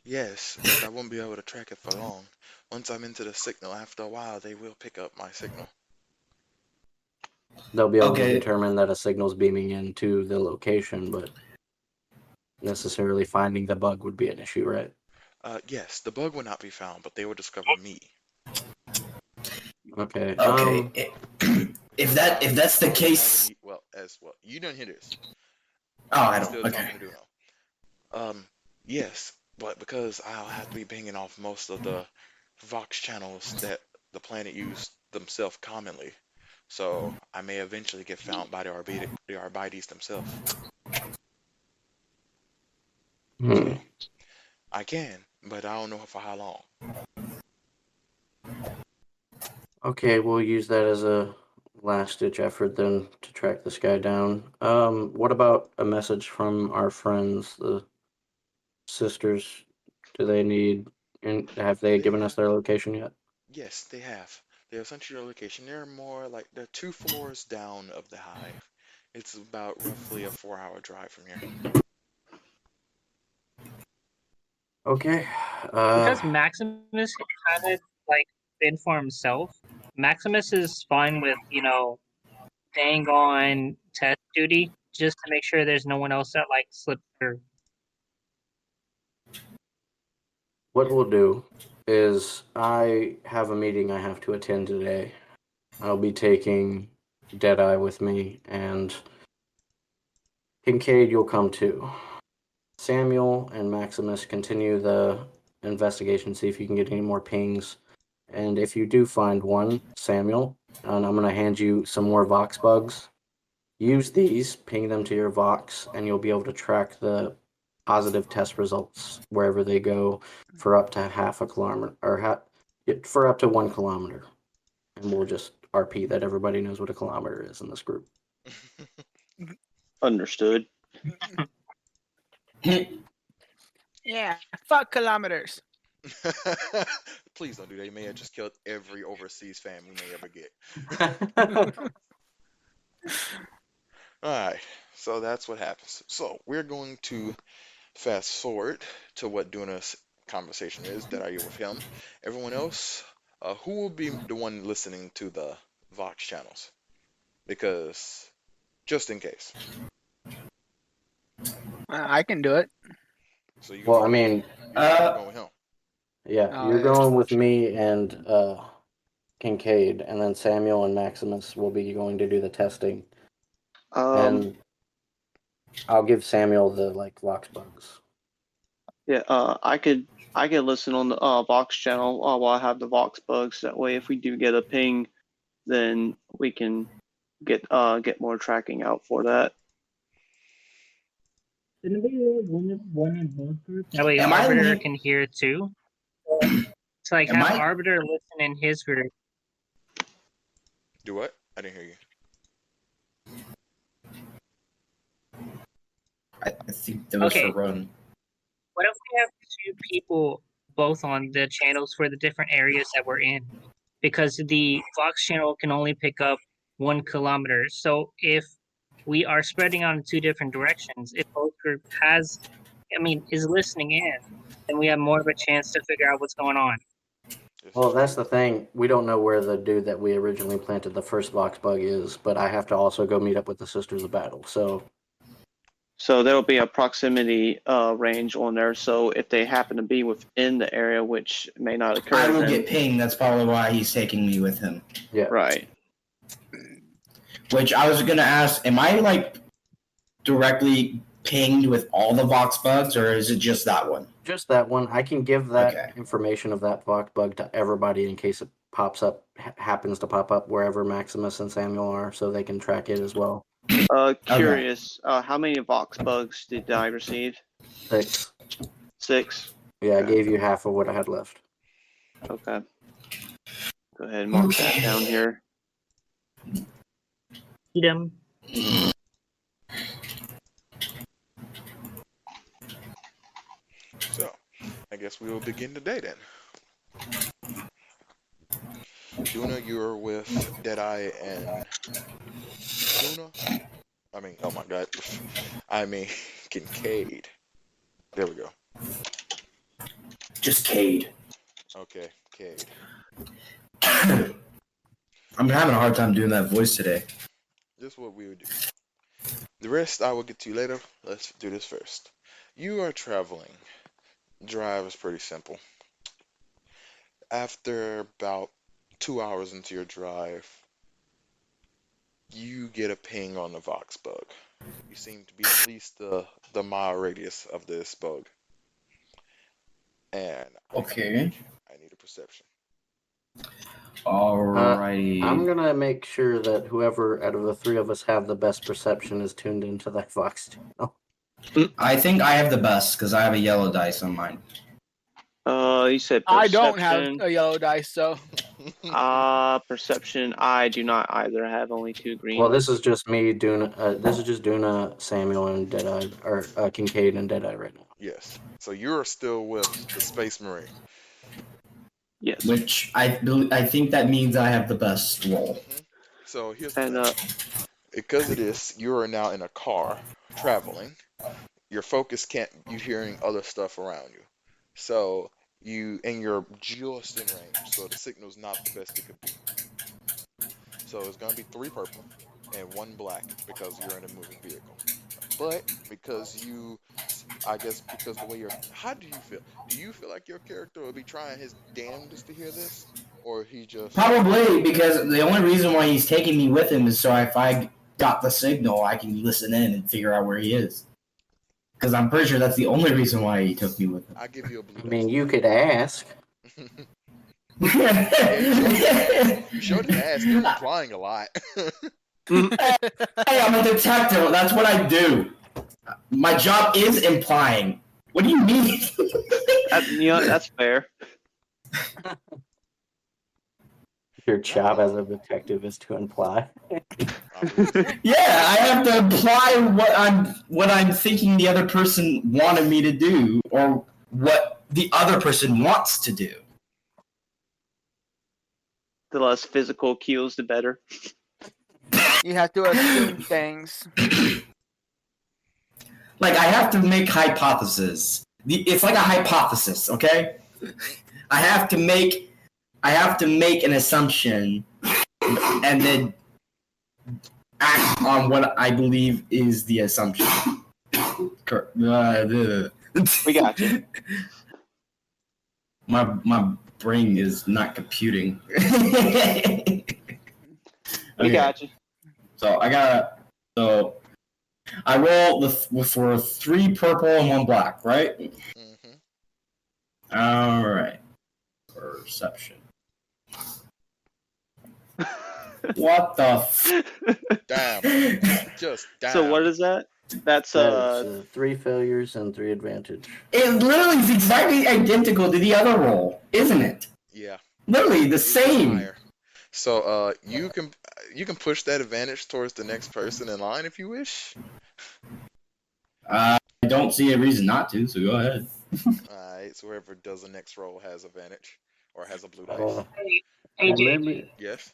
Yes, but I won't be able to track it for long. Once I'm into the signal, after a while, they will pick up my signal. They'll be able to Okay. determine that a signal's beaming into the location, but necessarily finding the bug would be an issue, right? Yes, the bug will not be found, but they will discover me. Okay. Okay. If that's the case, You don't hear this. oh, I don't. Still Okay. talking to Duno. Yes, but because I'll have to be pinging off most of the Vox channels that the planet used themselves commonly, so I may eventually get found by the Arbites themselves. So I can, but I don't know for how long. Okay, we'll use that as a last-ditch effort then to track this guy down. What about a message from our friends, the sisters? Do they need, and have they given us their location yet? Yes, they have. They have sent you your location. They're 2 floors down of the hive. It's about roughly a 4-hour drive from here. Okay. Because Maximus kind of like been for himself, Maximus is fine with, staying on test duty just to make sure there's no one else that slips through. What we'll do is I have a meeting I have to attend today. I'll be taking Deadeye with me, and Kincaid, you'll come too. Samuel and Maximus continue the investigation, see if you can get any more pings. And if you do find one, Samuel, and I'm going to hand you some more Vox bugs. Use these, ping them to your Vox, and you'll be able to track the positive test results wherever they go for up to half a kilometer, or for up to 1 kilometer. And we'll just RP that everybody knows what a kilometer is in this group. Understood. Yeah, fuck kilometers. Please don't do that. You may have just killed every overseas fan we may ever get. Alright, so that's what happens. So we're going to fast forward to what Duna's conversation is, that are you with him. Everyone else, who will be the one listening to the Vox channels? Because, just in case. I can do it. So you Well, I mean, you're going with him. yeah, Oh, you're yeah. going with me and Kincaid, and then Samuel and Maximus will be going to do the testing. And I'll give Samuel the Vox bugs. Yeah, I could listen on the Vox channel while I have the Vox bugs. That way, if we do get a ping, then we can get more tracking out for that. Shouldn't we have one in both groups? That way, Am I Arbiter link- can hear too. It's like Am have I- Arbiter listen in his group. Do what? I didn't hear you. I think there was Okay. a run. What if we have 2 people both on the channels for the different areas that we're in? Because the Vox channel can only pick up 1 kilometer. So if we are spreading out in 2 different directions, if both group is listening in, then we have more of a chance to figure out what's going on. Well, that's the thing. We don't know where the dude that we originally planted the first Vox bug is, but I have to also go meet up with the Sisters of Battle. So there will be a proximity range on there. So if they happen to be within the area, which may not occur, I will then- get pinged. That's probably why he's taking me with him. yeah. right. Which I was gonna ask, am I directly pinged with all the Vox bugs, or is it just that one? Just that one. I can give that Okay. information of that Vox bug to everybody in case it pops up, happens to pop up wherever Maximus and Samuel are, so they can track it as well. Curious, how many Vox bugs did I receive? 6. 6. Yeah, I Okay. gave you half of what I had left. Okay. Go ahead and mark that down here. Eat 'em. So, I guess we will begin today then. Duna, you're with Deadeye and Duna? Oh my god. Kincaid. There we go. Just Cade. Okay, Cade. I'm having a hard time doing that voice today. This is what we would do. The rest I will get to later. Let's do this first. You are traveling. Drive is pretty simple. After about 2 hours into your drive, you get a ping on the Vox bug. You seem to be at least the mile radius of this bug. And Okay. I need a perception. Alrighty. I'm gonna make sure that whoever out of the 3 of us have the best perception is tuned into that Vox channel. I think I have the best because I have a yellow dice on mine. You said perception. I don't have a yellow dice, so Perception. I do not either. I have only 2 green. Well, this is just me doing. This is just Duna, Samuel, and Deadeye, or Kincaid and Deadeye right now. Yes. So you're still with the Space Marine. Yes. Which I think that means I have the best roll. So here's the And thing. Because of this, you are now in a car traveling. Your focus you're hearing other stuff around you. So you're just in range. So the signal's not the best it could be. So it's gonna be 3 purple and 1 black because you're in a moving vehicle. But because the way how do you feel? Do you feel like your character will be trying his damnedest to hear this? or he just Probably because the only reason why he's taking me with him is so if I got the signal, I can listen in and figure out where he is. Because I'm pretty sure that's the only reason why he took me with him. I give you a blue I mean, dice. you could ask. You showed an ass. You're implying a lot. Hey, I'm a detective. That's what I do. My job is implying. What do you mean? That's fair. Your job as a detective is to imply. I believe so. Yeah, I have to imply what I'm thinking the other person wanted me to do, or what the other person wants to do. The less physical cues, the better. You have to assume things. Like I have to make hypotheses. It's like a hypothesis, okay? I have to make an assumption, and then act on what I believe is the assumption. We got you. My brain is not computing. We got you. So I roll for 3 purple and 1 black, right? Mhm. All right. Perception. What the? Damn. Just damn. So what is that? That's That's 3 failures and 3 advantage. It literally is exactly identical to the other roll, isn't it? Yeah. Literally the It's same. higher. So you can push that advantage towards the next person in line if you wish. I don't see a reason not to, so go ahead. Alright, so whoever does the next roll has advantage or has a blue dice. Hey, AJ, maybe Yes.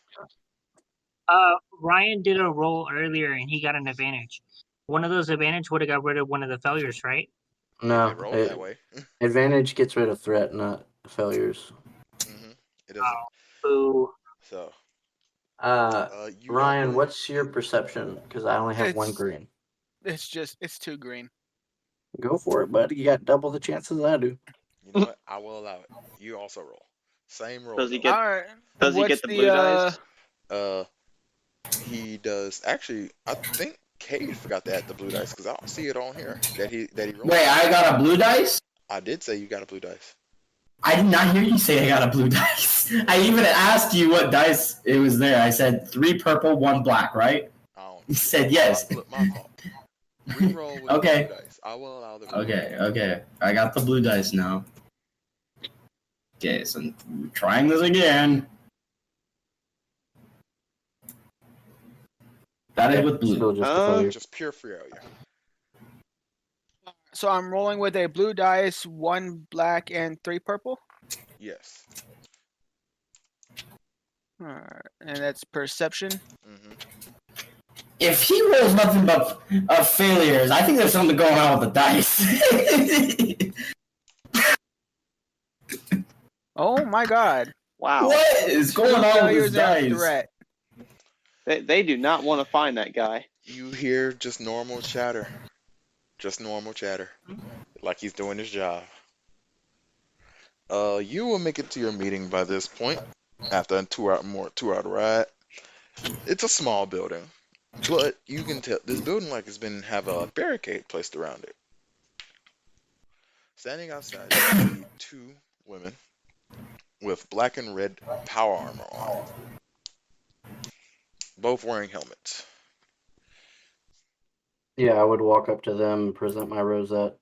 Ryan did a roll earlier and he got an advantage. One of those advantage would have got rid of one of the failures, right? no. It rolled that way. Advantage gets rid of threat, not failures. It doesn't. Boo. So. You Ryan, don't what's your perception? Because I only have 1 It's- green. It's 2 green. Go for it, buddy. You got double the chances I do. You know what? I will allow it. You also roll. Same roll. Does he though. get- All right. Does he What's get the blue dice? He does. Actually, I think Cade forgot to add the blue dice because I don't see it on here that he rolled. Wait, I got a blue dice? I did say you got a blue dice. I did not hear you say I got a blue dice. I even asked you what dice it was there. I said 3 purple, 1 black, right? You said yes. My fault. Reroll with Okay. the blue dice. I will allow the. Okay. I got the blue dice now. Okay, so I'm trying this again. That is with blue. Still just a failure. Just pure failure. So I'm rolling with a blue dice, 1 black, and 3 purple. Yes. All right, and that's perception. If he rolls nothing but failures, I think there's something going on with the dice. Oh my God! Wow. What is going 2 on with failures this and a dice? threat. They do not want to find that guy. You hear just normal chatter. Just normal chatter. Like he's doing his job. You will make it to your meeting by this point after a 2-hour ride. It's a small building, but you can tell this building have a barricade placed around it. Standing outside, you see 2 women with black and red power armor on, both wearing helmets. Yeah, I would walk up to them, present my rosette,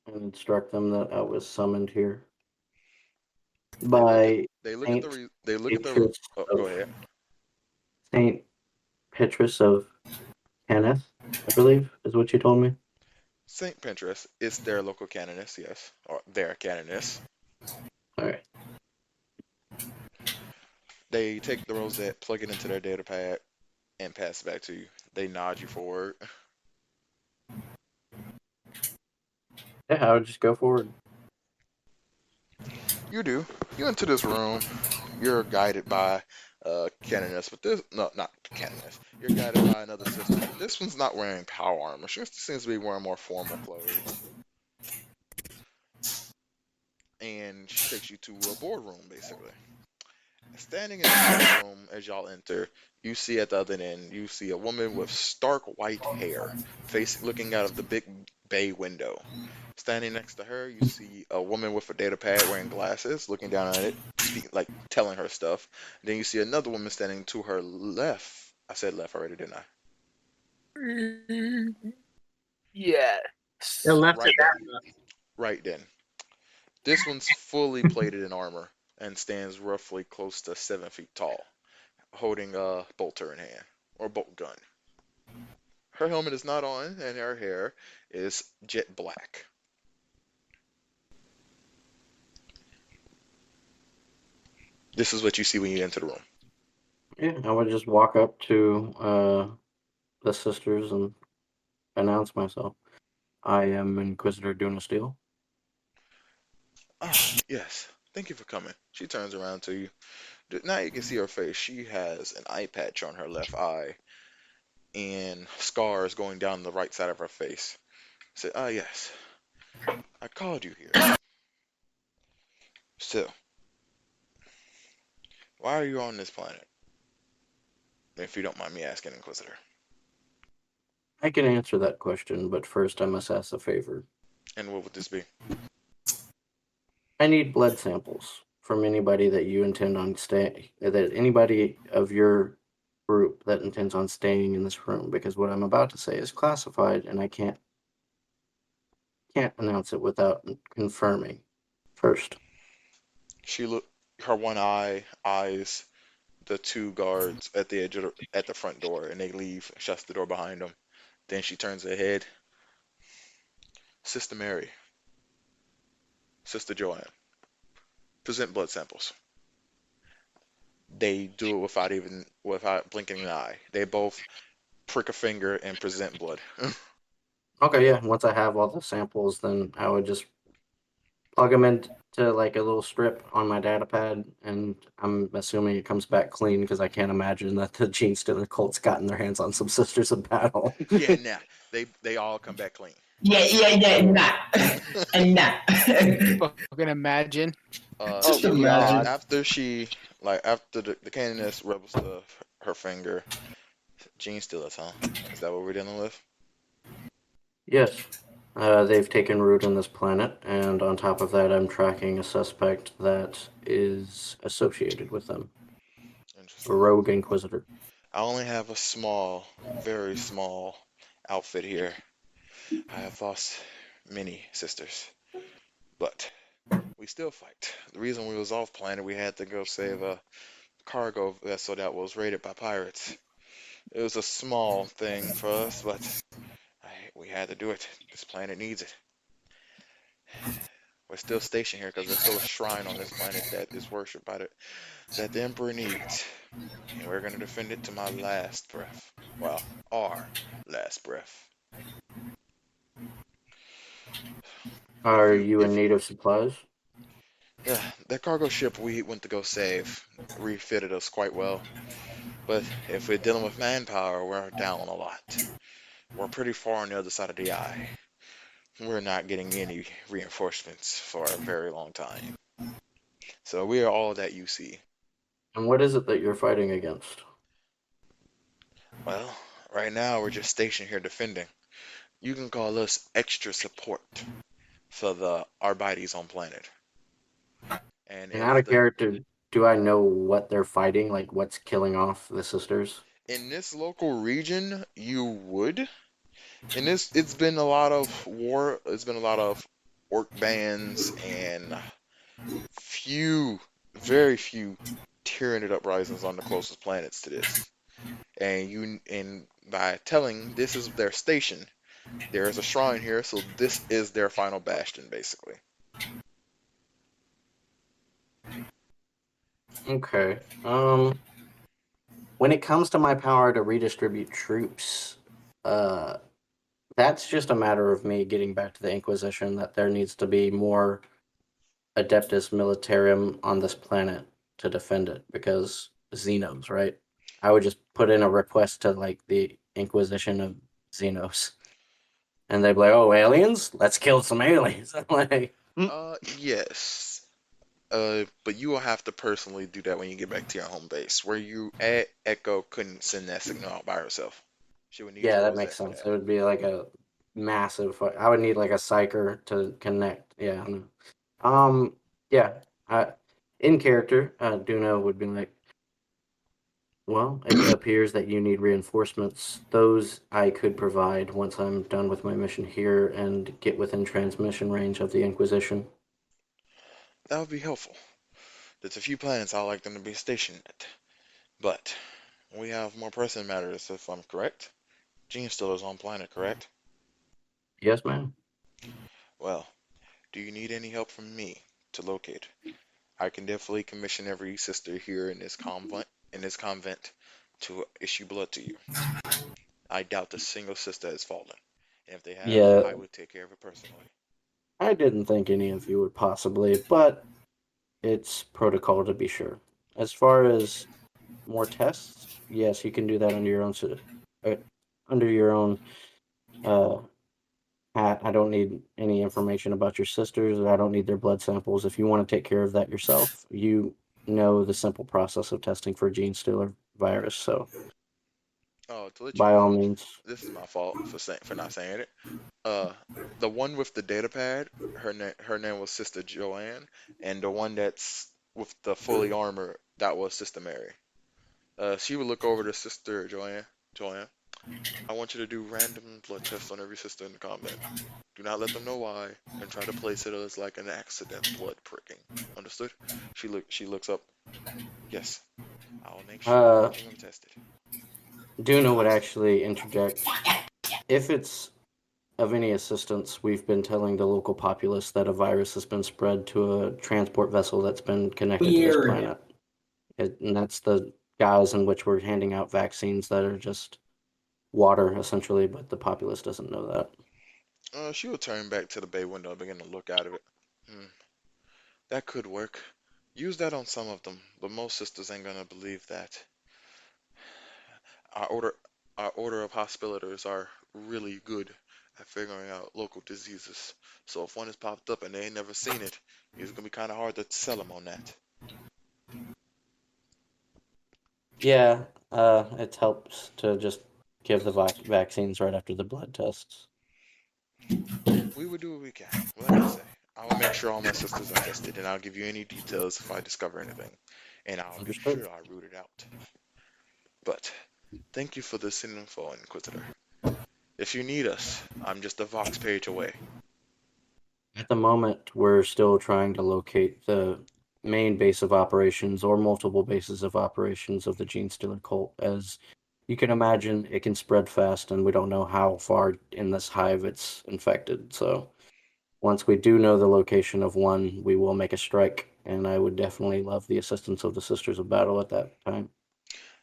and instruct them that I was summoned here by They look at the. Petrus Oh, of- go ahead. Saint Petrus of Kenneth, I believe, is what you told me. Saint Pinterest is their local canoness, yes, or their canoness. All right. They take the rosette, plug it into their data pad, and pass it back to you. They nod you forward. Yeah, I would just go forward. You do. You enter this room. You're guided by canoness, but not canoness. You're guided by another sister. This one's not wearing power armor. She seems to be wearing more formal clothes. And she takes you to a boardroom, basically. Standing in the front room as y'all enter, you see at the other end, you see a woman with stark white hair, looking out of the big bay window. Standing next to her, you see a woman with a data pad wearing glasses, looking down at it, speaking like telling her stuff. Then you see another woman standing to her left. I said left already, didn't I? Yes. The left Right of that. Right then. This one's fully plated in armor and stands roughly close to 7 feet tall, holding a bolter in hand or bolt gun. Her helmet is not on, and her hair is jet black. This is what you see when you enter the room. Yeah, I would just walk up to the sisters and announce myself. I am Inquisitor Duna Steel. Ah, yes. Thank you for coming. She turns around to you. Now you can see her face. She has an eye patch on her left eye and scars going down the right side of her face. I said, yes. I called you here. So, why are you on this planet? If you don't mind me asking, Inquisitor. I can answer that question, but first I must ask a favor. And what would this be? I need blood samples from anybody that you intend on anybody of your group that intends on staying in this room, because what I'm about to say is classified and I can't announce it without confirming first. Her one eyes the two guards at the at the front door, and they leave, shuts the door behind them. Then she turns her head. Sister Mary, Sister Joanne, present blood samples. They do it without blinking an eye. They both prick a finger and present blood. Okay, yeah. Once I have all the samples, then I would just plug them into like a little strip on my data pad, and I'm assuming it comes back clean because I can't imagine that the Gene Stealer cult's gotten their hands on some Sisters of Battle. Yeah, nah. They all come back clean. Nah. And nah. Fucking imagine. Just Oh, imagine. After the canoness rubs her finger, Gene Stealers, huh? Is that what we're dealing with? Yes. They've taken root on this planet, and on top of that, I'm tracking a suspect that is associated with them. A Interesting. rogue Inquisitor. I only have a small, very small outfit here. I have lost many sisters, but we still fight. The reason we was off planet, we had to go save a cargo vessel that was raided by pirates. It was a small thing for us, but we had to do it. This planet needs it. We're still stationed here because there's still a shrine on this planet that is worshipped that the Emperor needs. And we're going to defend it to my last breath. Well, our last breath. Are you in need of supplies? Yeah, that cargo ship we went to go save refitted us quite well. But if we're dealing with manpower, we're down a lot. We're pretty far on the other side of the eye. We're not getting any reinforcements for a very long time. So we are all that you see. And what is it that you're fighting against? Well, right now we're just stationed here defending. You can call us extra support for the Arbites on planet. And out of character, do I know what they're fighting? Like, what's killing off the sisters? In this local region, you would. It's been a lot of war. It's been a lot of orc bands and very few Tyranid uprisings on the closest planets to this. And by telling this is their station, there is a shrine here, so this is their final bastion, basically. Okay. When it comes to my power to redistribute troops, that's just a matter of me getting back to the Inquisition that there needs to be more Adeptus Militarum on this planet to defend it, because xenos, right? I would just put in a request to like the Inquisition of xenos, and they'd be like, "Oh, aliens? Let's kill some aliens." I'm like, Yes. But you will have to personally do that when you get back to your home base. Where you at, Echo couldn't send that signal out by herself. She would need Yeah, your that makes Rosette for sense. that. It would be like a massive. I would need like a psyker to connect. Yeah. I know. Yeah. In character, Duno would be like, well, it appears that you need reinforcements. Those I could provide once I'm done with my mission here and get within transmission range of the Inquisition. That would be helpful. There's a few planets I'd like them to be stationed at. But we have more pressing matters, if I'm correct. Gene still is on planet, correct? Yes, ma'am. Well, do you need any help from me to locate? I can definitely commission every sister here in this convent to issue blood to you. I doubt a single sister has fallen. And if they have, Yeah, I would take care of it personally. I didn't think any of you would possibly, but it's protocol to be sure. As far as more tests, yes, you can do that under your own uh, under your own uh, hat. I don't need any information about your sisters. I don't need their blood samples. If you want to take care of that yourself, you know the simple process of testing for gene stealer virus. So Oh, to let you by all know, means, this is my fault for not saying it. Uh, the one with the data pad, her name was Sister Joanne, and the one that's with the fully armor, that was Sister Mary. She would look over to Sister Joanne. Joanne, I want you to do random blood tests on every sister in the convent. Do not let them know why, and try to place it as like an accident blood pricking. Understood? She looks up. Yes, I'll make sure uh, everything I'm tested. Duna would actually interject. If it's of any assistance, we've been telling the local populace that a virus has been spread to a transport vessel that's been connected to this Weird. planet. And that's the guise in which we're handing out vaccines that are just water, essentially, but the populace doesn't know that. She will turn back to the bay window and begin to look out of it. Hmm, that could work. Use that on some of them, but most sisters ain't gonna believe that. Our order, our order of hospitators are really good at figuring out local diseases. So if one has popped up and they ain't never seen it, it's gonna be kind of hard to sell them on that. Yeah, it helps to just give the vaccines right after the blood tests. We will do what we can. Well, like I say, I will make sure all my sisters are tested, and I'll give you any details if I discover anything, and I'll be Understood. sure I root it out. But thank you for this info, Inquisitor. If you need us, I'm just a Vox page away. At the moment, we're still trying to locate the main base of operations or multiple bases of operations of the Gene Stealer cult. As you can imagine, it can spread fast, and we don't know how far in this hive it's infected. So once we do know the location of one, we will make a strike, and I would definitely love the assistance of the Sisters of Battle at that time.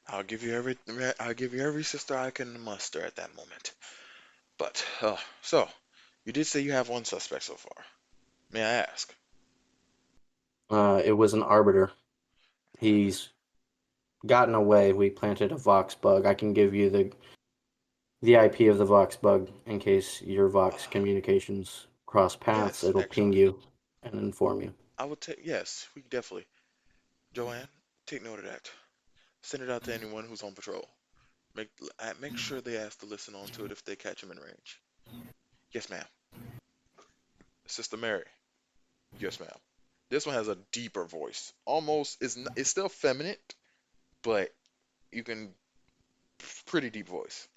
I'll give you every sister I can muster at that moment. But so you did say you have one suspect so far. May I ask? It was an arbiter. He's gotten away. We planted a Vox bug. I can give you the IP of the Vox bug in case your Vox communications cross paths. Yes, It'll ping actually, you and inform you. I would take. Yes, we definitely. Joanne, take note of that. Send it out to anyone who's on patrol. Make sure they ask to listen on to it if they catch him in range. Yes, ma'am. Sister Mary. Yes, ma'am. This one has a deeper voice. Almost it's still feminine, but you can pretty deep voice.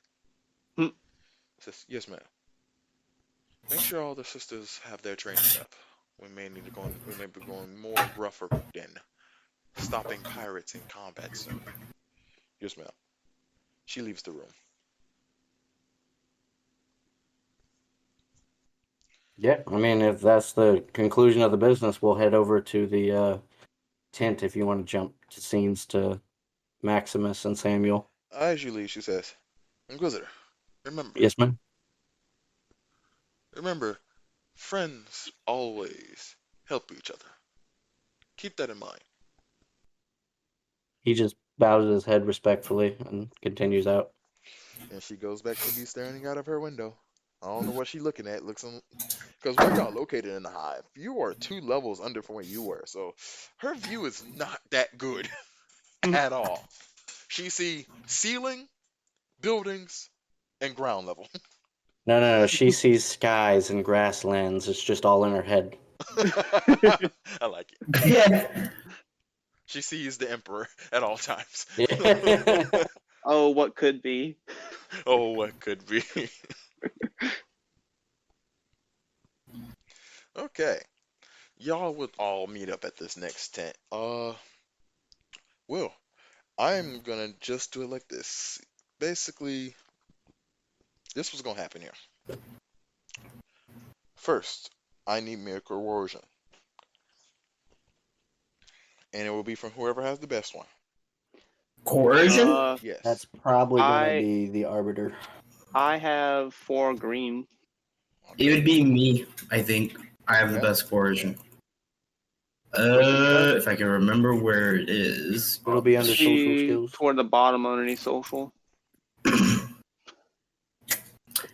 Hmm. Says, yes, ma'am. Make sure all the sisters have their training up. We may be going more rougher than stopping pirates in combat soon. Yes, ma'am. She leaves the room. Yeah, I mean, if that's the conclusion of the business, we'll head over to the tent if you want to jump to scenes to Maximus and Samuel. As you leave, she says, Inquisitor, remember, Yes, ma'am. remember, friends always help each other. Keep that in mind. He just bows his head respectfully and continues out. And she goes back to be staring out of her window. I don't know what she's looking at. Because where y'all located in the hive, you are 2 levels under from where you were, so her view is not that good at all. She see ceiling, buildings, and ground level. No. She sees skies and grasslands. It's just all in her head. I like it. Yeah. She sees the emperor at all times. Yeah. Oh, what could be? Oh, what could be. Okay. Y'all would all meet up at this next tent. Well, I'm gonna just do it like this. Basically, this was gonna happen here. First, I need me a coercion. And it will be from whoever has the best one. Coercion? Yes. That's probably gonna I- be the arbiter. I have 4 green. It would be me, I think. I have the Okay. best coercion. What If I can remember where it is. It'll be under social See skills. toward the bottom underneath social.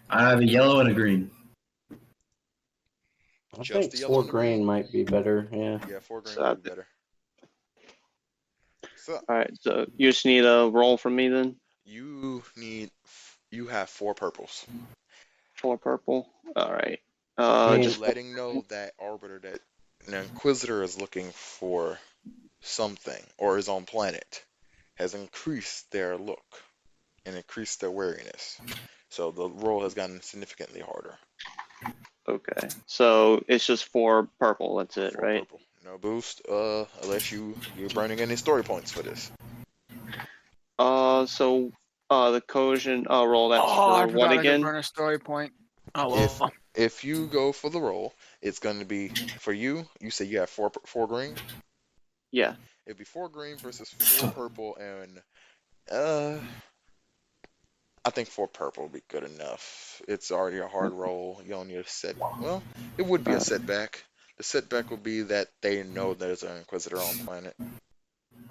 I have a yellow and a green. I Just think the yellow 4 and the green green? might be better. Yeah. Yeah, 4 green So- would be better. So, Alright, so you just need a roll from me then? you have 4 purples. 4 purple. Alright. mean- Just Letting know that arbiter that an inquisitor is looking for something or his own planet has increased their look and increased their wariness. So the roll has gotten significantly harder. okay. So it's just 4 purple, that's it, 4 right? purple. No boost, unless you're burning any story points for this. So the cohesion roll that's Oh, I for forgot what I could again? burn a story point. Oh If well. if you go for the roll, it's going to be for you. You say you have 4 green. Yeah. It'd be 4 green versus 4 purple, and I think 4 purple would be good enough. It's already a hard roll. You don't need a set. Well, it would be a setback. The setback would be that they know there's an inquisitor on planet.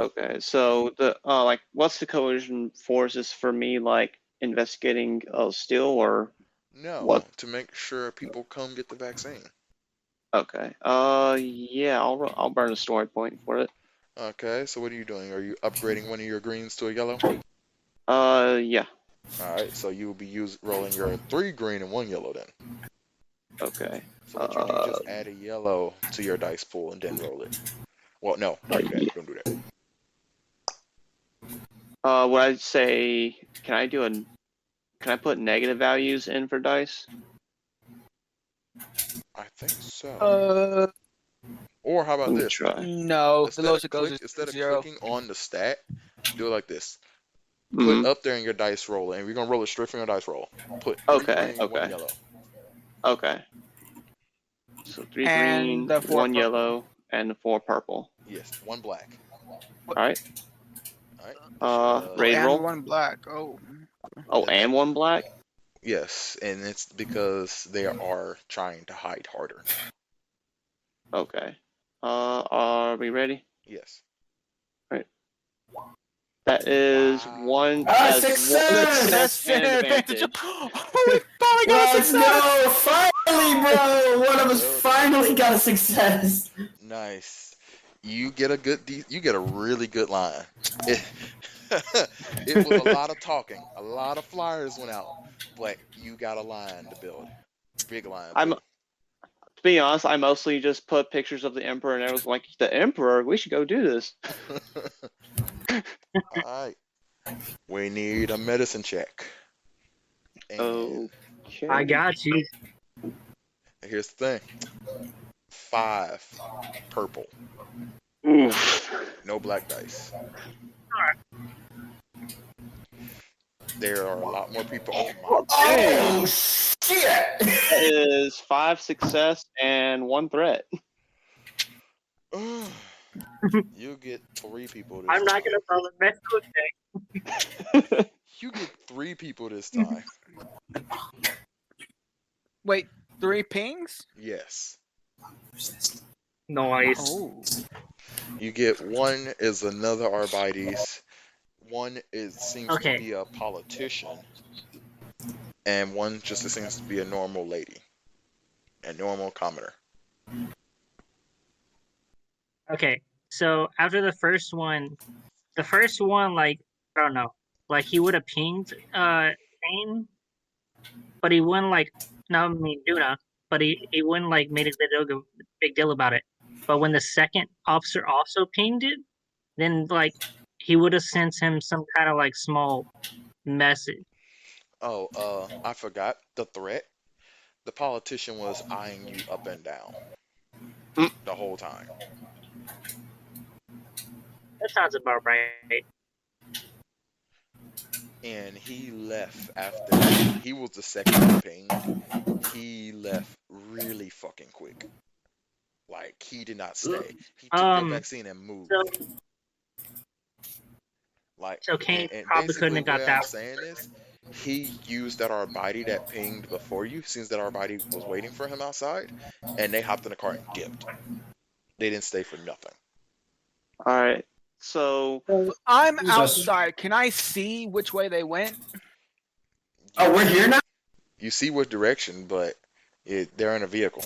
Okay. So the like what's the cohesion forces for me, like investigating steel or No, what? to make sure people come get the vaccine. Okay. Yeah, I'll burn a story point for it. Okay, so what are you doing? Are you upgrading one of your greens to a yellow? Yeah. Alright, so you will be rolling your 3 green and 1 yellow then. Okay. So what you do, just add a yellow to your dice pool and then roll it. Well, no, don't do that. Don't do that. What I'd say, can I put negative values in for dice? I think so. Or how about Let me this? try. No, the lowest it goes is Instead of 0. clicking on the stat, do it like this. Mhm. Put up there in your dice roll, and we're gonna roll it straight from your dice roll. Put 3 Okay, green, 1 okay. yellow. Okay. So 3 And green, the 4 1 purple. yellow, and 4 purple. Yes, 1 black. Alright. Alright. Raid And roll? 1 black. Oh. Oh, and 1 black? Yes, and it's because they are trying to hide harder. Okay. Are we ready? Yes. That is Wow. 1. Ah, That's success! and advantage. Oh, we finally got a Let's success! go! Finally, bro! One of us Well done. finally got a success. Nice. You get a really good line. It was a lot of talking. A lot of flyers went out, but you got a line to build. Big line. To be honest, I mostly just put pictures of the Emperor, and I was like, the Emperor? We should go do this. Alright. We need a medicine check. And Okay. I got you. here's the thing. 5 purple. Oof. No black dice. There are a lot more people on my Oh, shit! That is 5 success and 1 threat. You get 3 people this I'm not time. gonna follow Mexico check. You get 3 people this time. Wait, 3 pings? Yes. Nice. Oh. You get 1 is another Arbites. 1 seems Okay. to be a politician. And 1 just seems to be a normal lady. and normal commoner. Okay, so after the first one, like I don't know, like he would have pinged Kane, but he wouldn't like no, I mean Duna, but he wouldn't like made a big deal about it. But when the second officer also pinged it, then like he would have sent him some kind of like small message. Oh, I forgot the threat. The politician was eyeing you up and down the whole time. That sounds about right. And he left after he was the second one pinged. He left really fucking quick. Like he did not stay. He took that vaccine and moved. So Kane and probably couldn't basically have got where that. I'm saying is, he used that Arbiter that pinged before you, since that Arbiter was waiting for him outside, and they hopped in the car and dipped. They didn't stay for nothing. All right. So I'm So- outside. Can I see which way they went? Oh, we're here now? You see what direction, but they're in a vehicle.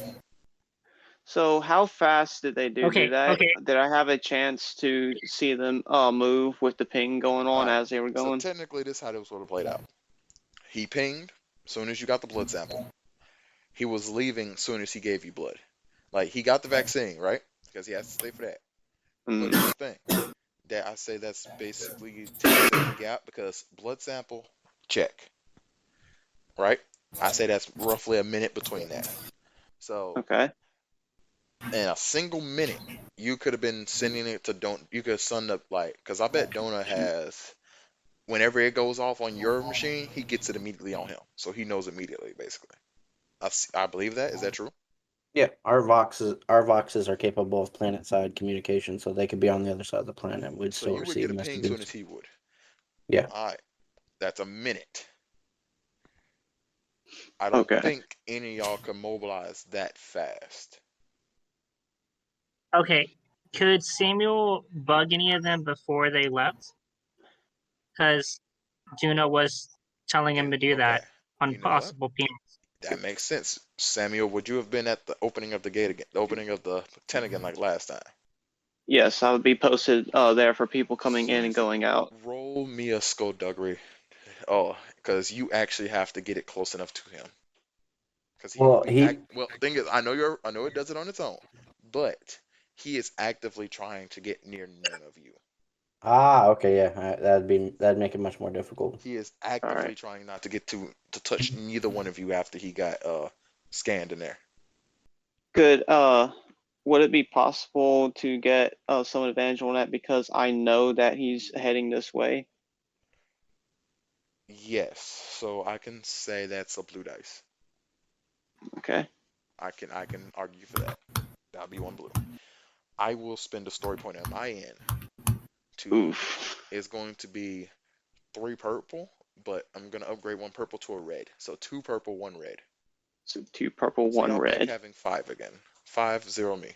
So how fast did they do that? Okay. Did I have a chance to see them move with the ping going on as they were So going? technically, this is how this would have played out. He pinged as soon as you got the blood sample. He was leaving as soon as he gave you blood. Like, he got the vaccine, right? Because he has to stay for that. But here's the thing. That I say that's basically takes the gap, because blood sample, check. Right? I say that's roughly a minute between that. So, Okay. in a single minute, you could have been sending it to Donut. You could have sent up, like, because I bet Donut has, whenever it goes off on your machine, he gets it immediately on him. So he knows immediately, basically. I believe that. Is that true? Yeah, our Voxes are capable of planet-side communication, so they could be on the other side of the planet. We'd So still you would receive get a ping as soon messages. as he would. Yeah. Alright. That's a minute. I don't Okay. think any of y'all can mobilize that fast. Okay, could Samuel bug any of them before they left? Because Juno was telling him to do that on You know what? possible pings. That makes sense. Samuel, would you have been at the opening of the gate again, the opening of the tent again, like last time? Yes, I would be posted there for people coming in and going out. Roll me a skullduggery. Oh, because you actually have to get it close enough to him. Because he will be. Well, thing is, I know it does it on its own, but he is actively trying to get near none of you. Okay, yeah, that'd make it much more difficult. He is actively trying not to get to touch neither one of you after he got scanned in there. Good. Would it be possible to get some advantage on that, because I know that he's heading this way? Yes, so I can say that's a blue dice. Okay. I can argue for that. That'll be one blue. I will spend a story point on my end. It's going to be 3 purple, but I'm gonna upgrade 1 purple to a red. So 2 purple, 1 red. So 2 purple, So 1 y'all red. back having 5 again. 5-0 me.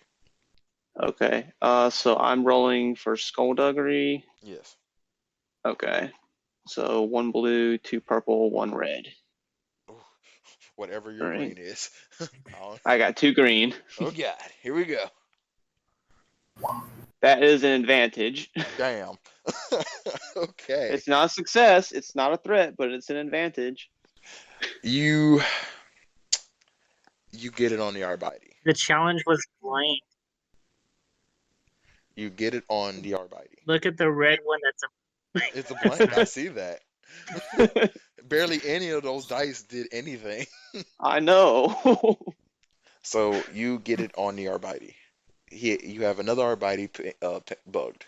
Okay. So I'm rolling for skullduggery. Yes. Okay. So 1 blue, 2 purple, 1 red. Ooh, whatever your green is. I got 2 green. Oh god, here we go. That is an advantage. Damn. Okay. It's not a success. It's not a threat, but it's an advantage. You get it on the Arbiter. The challenge was blank. You get it on the Arbiter. Look at the red one. That's a blank. It's a blank. I see that. Barely any of those dice did anything. I know. So you get it on the Arbiter. You have another Arbiter bugged.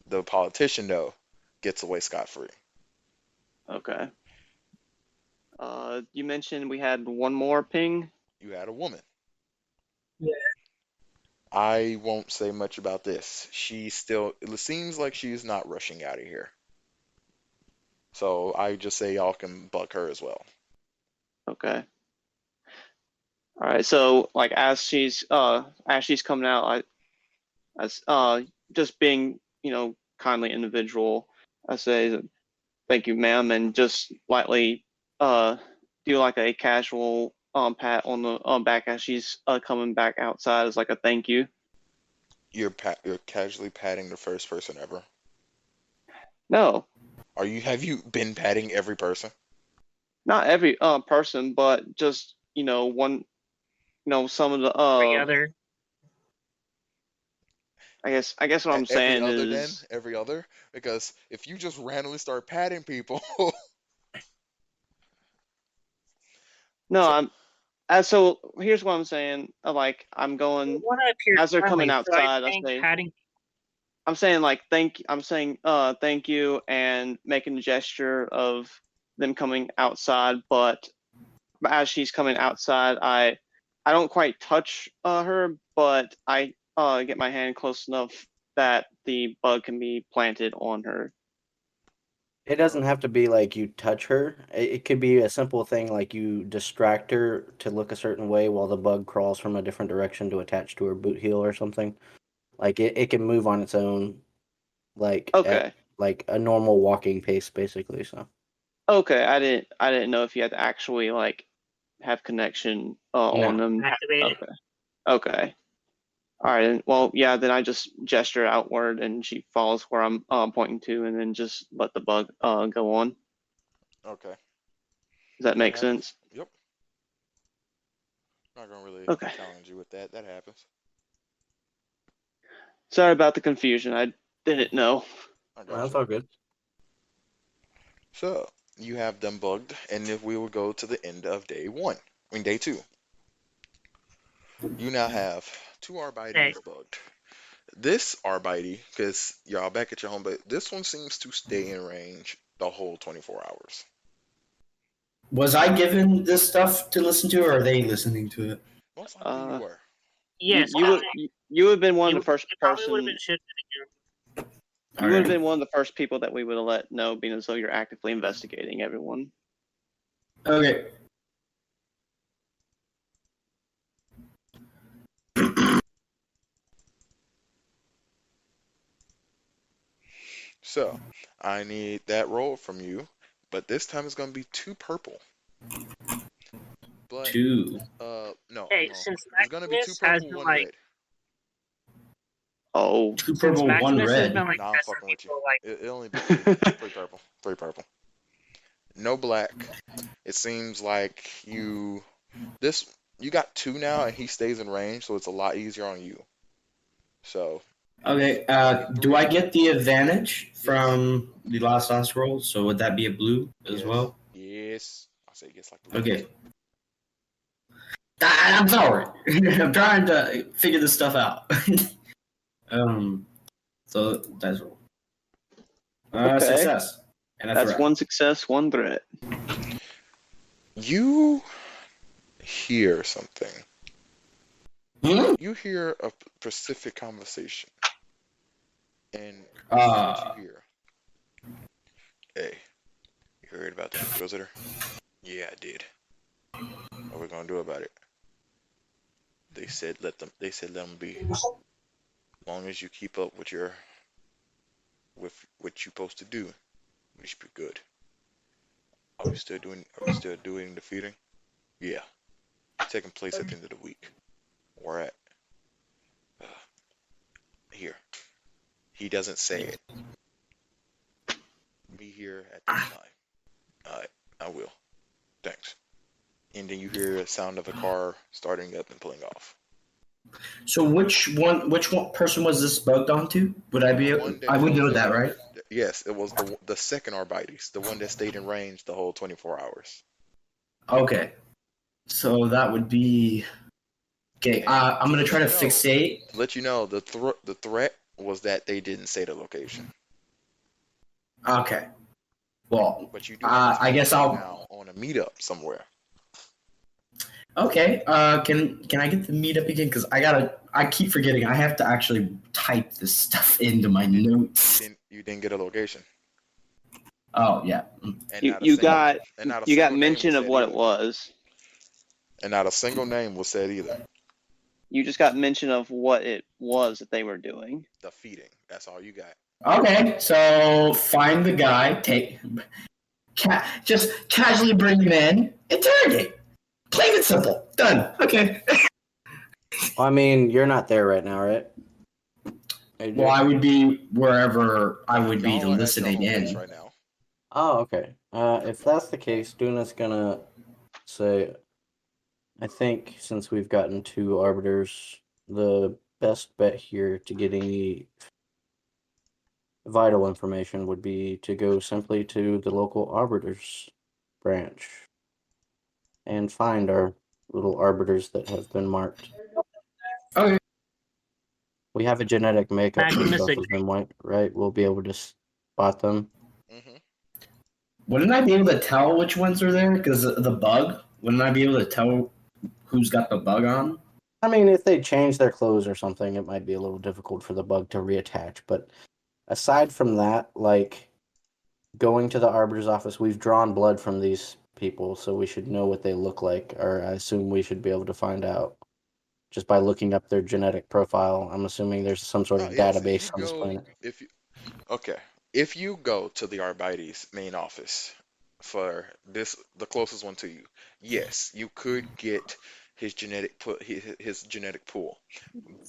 The politician, though, gets away scot-free. Okay. You mentioned we had 1 more ping. You had a woman. Yeah. I won't say much about this. It seems like she's not rushing out of here. So I just say y'all can bug her as well. Okay. All right. So like as she's coming out, just being kindly individual, I say thank you, ma'am, and just lightly do like a casual pat on the back as she's coming back outside as like a thank you. You're casually patting the first person ever. No, Have you been patting every person? not every person, but just one. Some of the Every other. I guess what I'm saying is Every other, because if you just randomly start patting people, no. So here's what I'm saying. Like I'm going as they're coming outside. I'm saying like thank you and making a gesture of them coming outside. But as she's coming outside, I don't quite touch her, but I get my hand close enough that the bug can be planted on her. It doesn't have to be like you touch her. It could be a simple thing like you distract her to look a certain way while the bug crawls from a different direction to attach to her boot heel or something. Like it can move on its own, like Okay. at like a normal walking pace, basically. So. Okay, I didn't know if you had to actually like have connection on them. Activated. Okay. All right. Well, yeah. Then I just gesture outward, and she follows where I'm pointing to, and then just let the bug go on. okay. Does that make sense? Yep. Not gonna really challenge you with that. That happens. Sorry about the confusion. I didn't know. That's all good. So you have them bugged, and if we will go to the end of day 1, day 2, you now have 2 Arbites bugged. This Arbite, because y'all back at your home, but this one seems to stay in range the whole 24 hours. Was I given this stuff to listen to, or are they listening to it? Most likely you were. Yes. You would have been one of the first person. You would have been one of the first people that we would have let know, being as though you're actively investigating everyone. Okay. So I need that roll from you, but this time it's gonna be 2 purple. But 2. no. Hey, since it's gonna be 2 purple, 1 red. Oh, 2 purple, 1 red. Nah, I'm fucking with you. It'll only be 3 purple. 3 purple. No black. It seems like you got 2 now, and he stays in range, so it's a lot easier on you. So. Okay. Do I get the advantage from the last roll? So would that be a blue as well? Yes. I'll say yes, like blue. Okay. I'm sorry. I'm trying to figure this stuff out. So that's roll. Okay. Success. And that's threat. 1 success, 1 threat. You hear something. You hear a specific conversation. And what you hear. Hey, you heard about the Inquisitor? Yeah, I did. What are we gonna do about it? They said let them be. As long as you keep up with what you're supposed to do, we should be good. Are we still doing the feeding? Yeah. It's taking place at the end of the week. Where at? Here. He doesn't say it. Be here at this time. Alright, I will. Thanks. And then you hear a sound of a car starting up and pulling off. So which one person was this bugged onto? Would I be able? I would know that, right? Yes, it was the second Arbites, the one that stayed in range the whole 24 hours. Okay. So that would be okay. I'm gonna try to fixate. Let you know the threat was that they didn't say the location. Okay. Well, but you do I guess I'll now on a meetup somewhere. Okay. Can I get the meetup again? Because I keep forgetting. I have to actually type this stuff into my notes. You didn't get a location. Oh yeah. You got mention of what it was. And not a single name was said either. You just got mention of what it was that they were doing. The feeding. That's all you got. Okay, so find the guy, just casually bring him in, interrogate. Plain and simple. Done. Okay. I mean, you're not there right now, right? AJ? Well, I would be wherever I would be Y'all are at your listening home base in. right now. Oh, okay. If that's the case, Duna's gonna say, I think since we've gotten 2 arbiters, the best bet here to get any vital information would be to go simply to the local arbiters branch and find our little arbiters that have been marked. Okay. We have a genetic makeup for Maximus both of them, right? We'll be able to spot them. Hmm. Wouldn't I be able to tell which ones are there? Because the bug? Wouldn't I be able to tell who's got the bug on? I mean, if they change their clothes or something, it might be a little difficult for the bug to reattach. But aside from that, like going to the arbiter's office, we've drawn blood from these people, so we should know what they look like, or I assume we should be able to find out just by looking up their genetic profile. I'm assuming there's some sort of Yes, database on this planet. If you go to the Arbites main office for the closest one to you, yes, you could get his his genetic pool.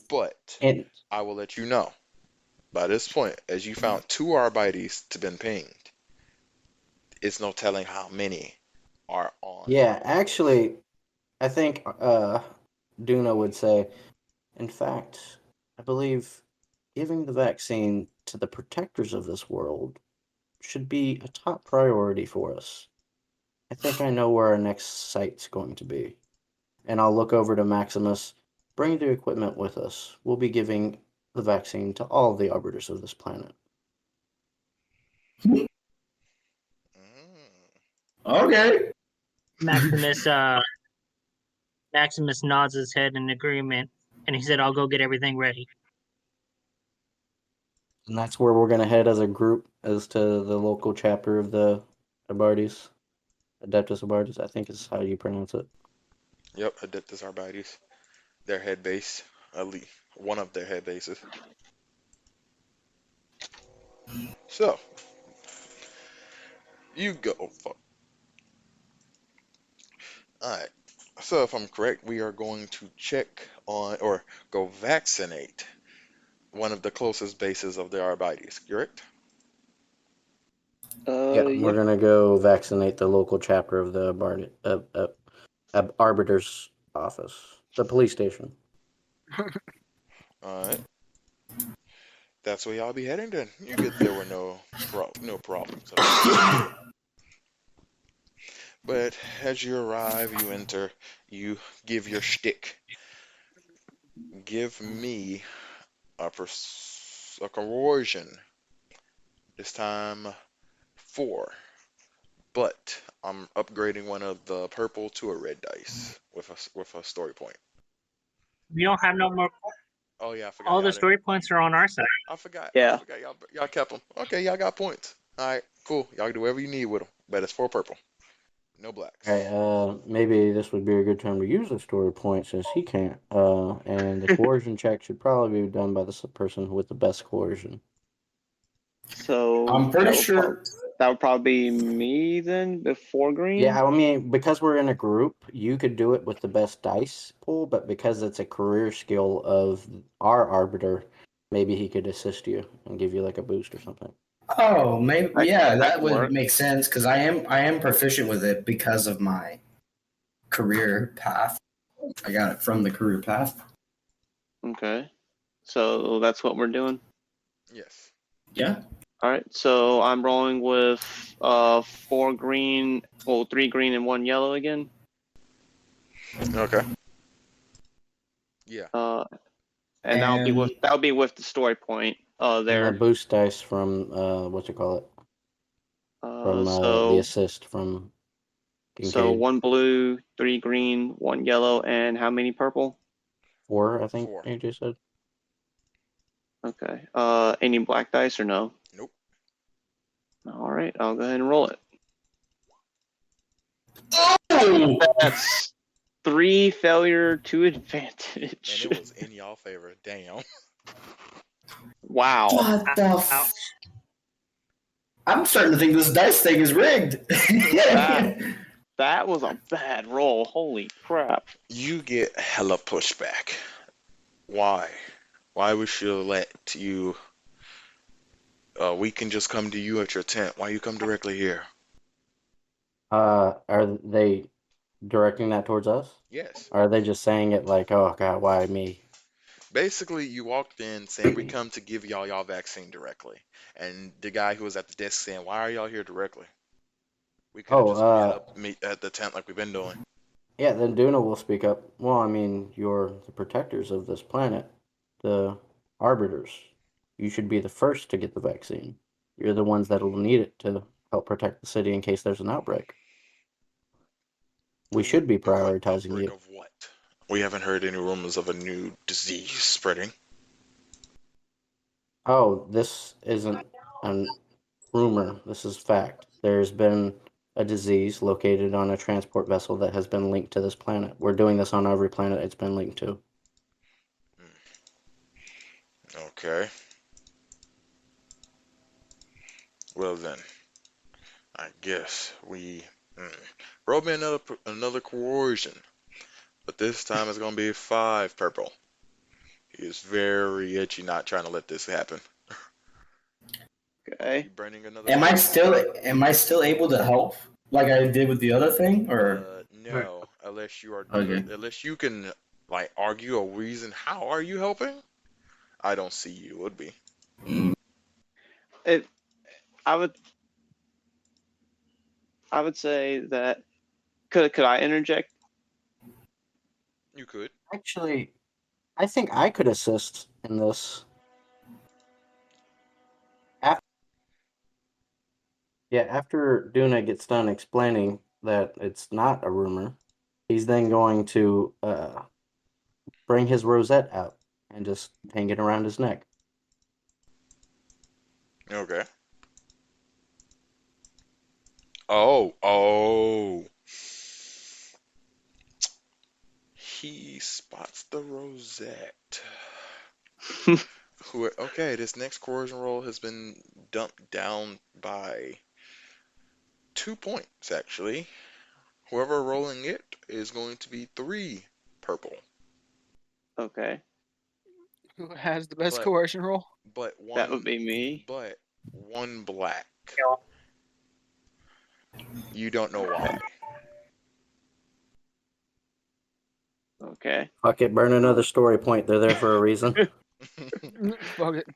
But And I will let you know by this point, as you found 2 Arbites to been pinged, it's no telling how many are on. yeah, actually, I think Duna would say, in fact, I believe giving the vaccine to the protectors of this world should be a top priority for us. I think I know where our next site's going to be. And I'll look over to Maximus. Bring the equipment with us. We'll be giving the vaccine to all the arbiters of this planet. Mm. Okay. Maximus Maximus nods his head in agreement, and he said, "I'll go get everything ready." And that's where we're going to head as a group, as to the local chapter of the Abartes. Adeptus Abartes, I think is how you pronounce it. Yep, Adeptus Arbites. Their head base, at least one of their head bases. So, you go. Alright. So, if I'm correct, we are going to check on, or go vaccinate one of the closest bases of the Arbites, correct? Yeah, Yeah. we're going to go vaccinate the local chapter of the Arbiter's office, the police station. Alright. That's where y'all be heading then. You get there with no problems. But as you arrive, you enter, you give your shtick. Give me a coercion. This time 4. But I'm upgrading one of the purple to a red dice with a story point. We don't have no more. Oh yeah, I forgot. All y'all the story points are on our side. I forgot. Yeah. I forgot y'all kept them. Okay, y'all got points. All right, cool. Y'all do whatever you need with them. But it's 4 purple. No blacks. Okay, maybe this would be a good time to use a story point since he can't. And the coercion check should probably be done by the person with the best coercion. So I'm pretty sure. that would probably be me then before green. Yeah, I mean, because we're in a group, you could do it with the best dice pool, but because it's a career skill of our arbiter, maybe he could assist you and give you like a boost or something. Oh, maybe. Yeah, that could would work. make sense because I am proficient with it because of my career path. I got it from the career path. Okay. So that's what we're doing. Yes. Yeah. All right. So I'm rolling with 4 green, 3 green and 1 yellow again. Okay. Yeah. And that'll be with the story point And the there. boost dice from what's it call it? From So the assist from Kincaid. so 1 blue, 3 green, 1 yellow, and how many purple? 4, I think 4. AJ said. Okay. Any black dice or no? Nope. All right. I'll go ahead and roll it. Oh! That's 3 failure, 2 advantage. And it was in y'all favor. Damn. Wow. What the? Ouch. I'm starting to think this dice thing is rigged. Wow. That was a bad roll. Holy crap. You get hella pushback. Why? Why we should let you? We can just come to you at your tent. Why you come directly here? Are they directing that towards us? Yes. Or are they just saying it like, oh God, why me? Basically, you walked in saying we come to give y'all vaccine directly, and the guy who was at the desk saying, "Why are y'all here directly? We could have just meet at the tent like we've been doing." Yeah, then Duna will speak up. Well, I mean, you're the protectors of this planet, the arbiters. You should be the first to get the vaccine. You're the ones that'll need it to help protect the city in case there's an outbreak. We should be prioritizing Outbreak you. of what? We haven't heard any rumors of a new disease spreading. Oh, this isn't a rumor. This is fact. There's been a disease located on a transport vessel that has been linked to this planet. We're doing this on every planet it's been linked to. Okay. Well then, I guess we roll me another coercion, but this time it's gonna be 5 purple. He is very itchy, not trying to let this happen. Okay. You burning another? Am I still able to help like I did with the other thing, or No, unless you are Okay. unless you can like argue a reason. How are you helping? I don't see you would be. I would say that could I interject? You could. Actually, I think I could assist in this. After Duna gets done explaining that it's not a rumor, he's then going to bring his rosette out and just hang it around his neck. Okay. Oh. He spots the rosette. Okay, this next coercion roll has been dumped down by 2 points, actually. Whoever rolling it is going to be 3 purple. Okay. Who has the best But- coercion roll? But one, That would be me. But 1 black. Yeah. You don't know why. Okay. Fuck it, burn another story point. They're there for a reason. Fuck it.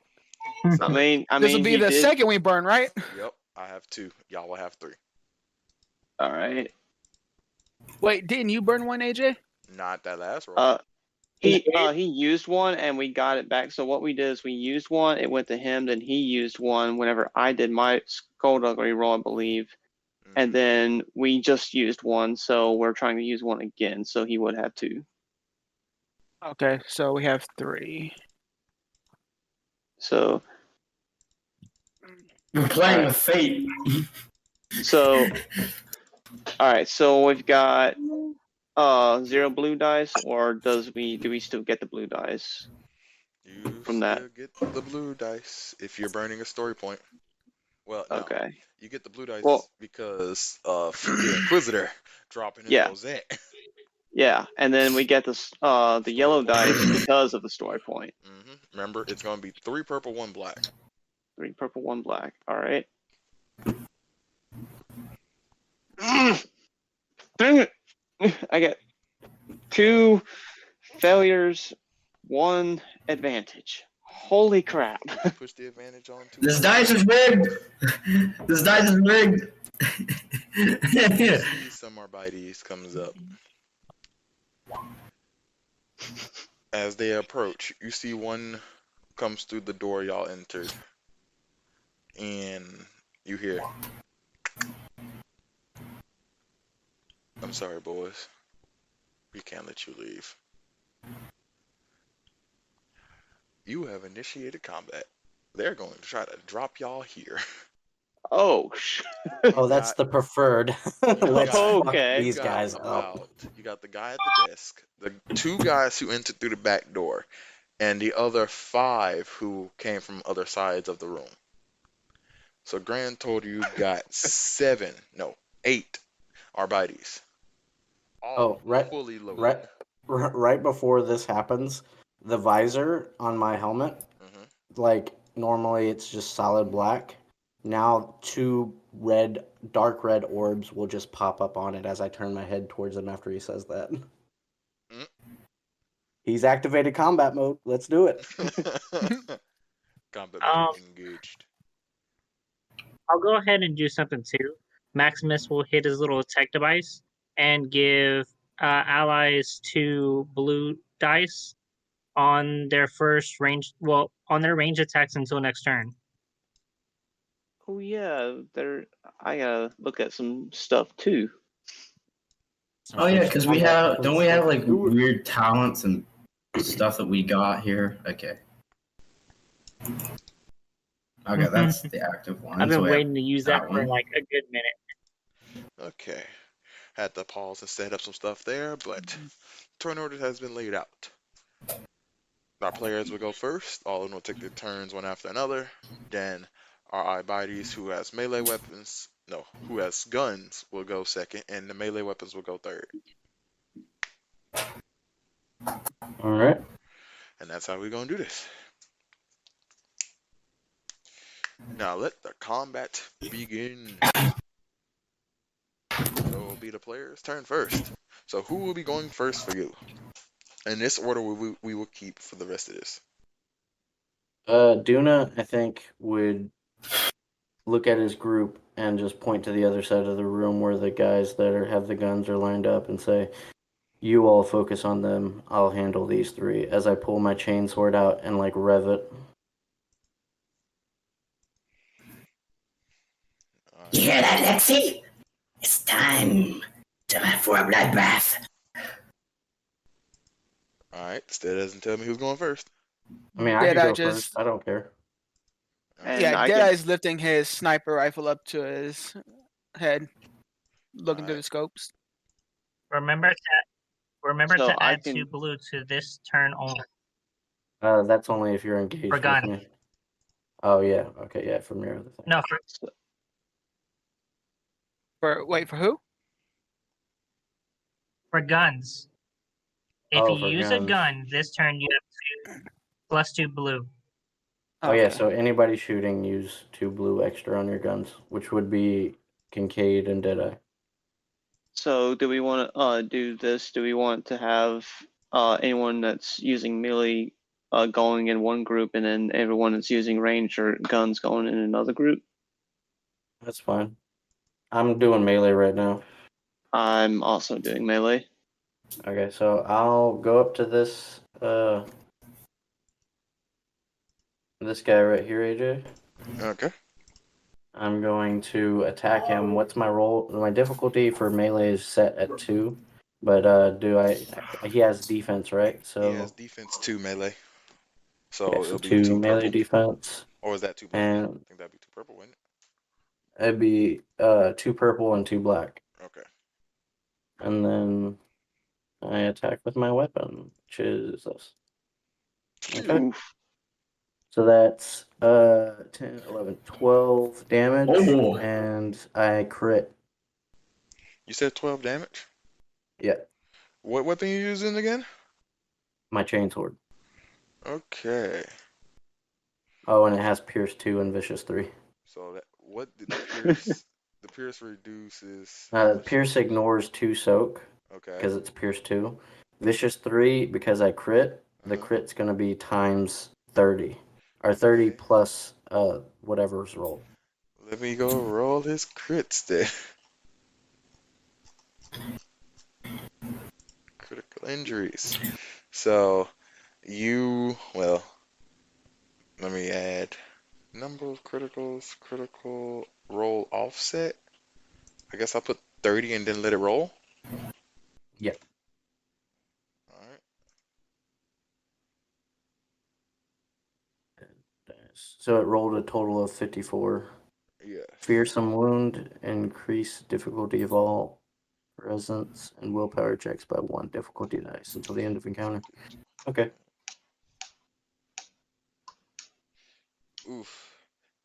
I mean, This will be he the did. second we burn, right? Yep, I have 2. Y'all will have 3. All right. Wait, didn't you burn one, AJ? Not that last roll. He used one and we got it back. So what we did is we used one, it went to him, then he used one whenever I did my skullduggery roll, I believe. And then we just used one, so we're trying to use one again, so he would have 2. Okay, so we have 3. So we're playing with fate? so all right, so we've got 0 blue dice, or do we still get the blue dice? You from still that. get the blue dice if you're burning a story point. Well, no. Okay. You get the blue dice Well- because of the Inquisitor dropping his Yeah. rosette. Yeah, and then we get the yellow dice because of the story point. Remember, it's going to be 3 purple, 1 black. 3 purple, 1 black. All right. Dang it! I got 2 failures, 1 advantage. Holy crap! Push the advantage on to This dice is rigged. This dice is rigged. see some Arbites comes up. As they approach, you see one comes through the door y'all entered, and you hear, "I'm sorry, boys. We can't let you leave. You have initiated combat. They're going to try to drop y'all here." Oh, Oh, that's the preferred. Let's fuck Okay. these guys up. You got the guy at the desk, the 2 guys who entered through the back door, and the other 5 who came from other sides of the room. So grand total, you got 8 Arbites. All Oh, right, fully loaded. right before this happens, the visor on my helmet, like normally it's just solid black. Now 2 dark red orbs will just pop up on it as I turn my head towards him after he says that. Mm. He's activated combat mode. Let's do it. Combat mode engaged. I'll go ahead and do something too. Maximus will hit his little tech device and give allies 2 blue dice on their first range. Well, on their range attacks until next turn. Oh yeah, I gotta look at some stuff too. Oh yeah, because we have don't we have like Do it. weird talents and stuff that we got here? Okay. Okay, that's the active one. I've been so we have waiting to use that for one. like a good minute. Okay. Had to pause and set up some stuff there, but turn order has been laid out. Our players will go first. All of them will take their turns one after another. Then our Ibites, who has melee weapons, no, who has guns, will go second, and the melee weapons will go third. All right. And that's how we're going to do this. Now let the combat begin. So it will be the player's turn first. So who will be going first for you? In this order we will keep for the rest of this. Duna, I think, would look at his group and just point to the other side of the room where the guys that have the guns are lined up and say, "You all focus on them. I'll handle these 3." As I pull my chainsword out and like rev it. You hear that, Lexi? It's time for a bloodbath. Alright, still doesn't tell me who's going first. I mean, I could go first. I don't care. And Yeah, I Deadeye's lifting his sniper rifle up to his head, looking through Alright. the scopes. Remember So to I add can- 2 blue to this turn only. That's only if you're engaged For with gun. me. Oh yeah. Okay. Yeah. From your other thing. No, For who? for guns. If Oh, you for use a guns. gun this turn, you have +2 blue. Oh yeah. Okay. So anybody shooting, use 2 blue extra on your guns, which would be Kincaid and Deadeye. So do we want to do this? Do we want to have anyone that's using melee going in one group, and then everyone that's using range or guns going in another group? That's fine. I'm doing melee right now. I'm also doing melee. Okay, so I'll go up to this this guy right here, AJ. Okay. I'm going to attack him. What's my roll? My difficulty for melee is set at 2, but he has defense, right? So He has defense 2 melee. So okay, so it'll be 2 2 melee purple. defense, Or is that 2 black? and I think that'd be 2 purple, wouldn't it'd be 2 purple and 2 black. it? Okay. And then I attack with my weapon, which is this. Okay. Oof. So that's 10, 11, 12 damage, Oh. and I crit. You said 12 damage? Yeah, What weapon you using again? my chainsword. Okay. Oh, and it has Pierce 2 and Vicious 3. So that what did the Pierce the Pierce reduces Pierce ignores 2 soak Okay. because it's Pierce 2. Vicious 3 because I crit. The crit's gonna be times 30 or 30 Okay. plus whatever's rolled. Let me go roll his crits then. Critical injuries. So let me add number of criticals, critical roll offset. I guess I'll put 30 and then let it roll. Yep. Alright. So it rolled a total of 54. Yes. Fearsome wound, increase difficulty of all presence and willpower checks by 1 difficulty dice until the end of encounter. Okay. Oof.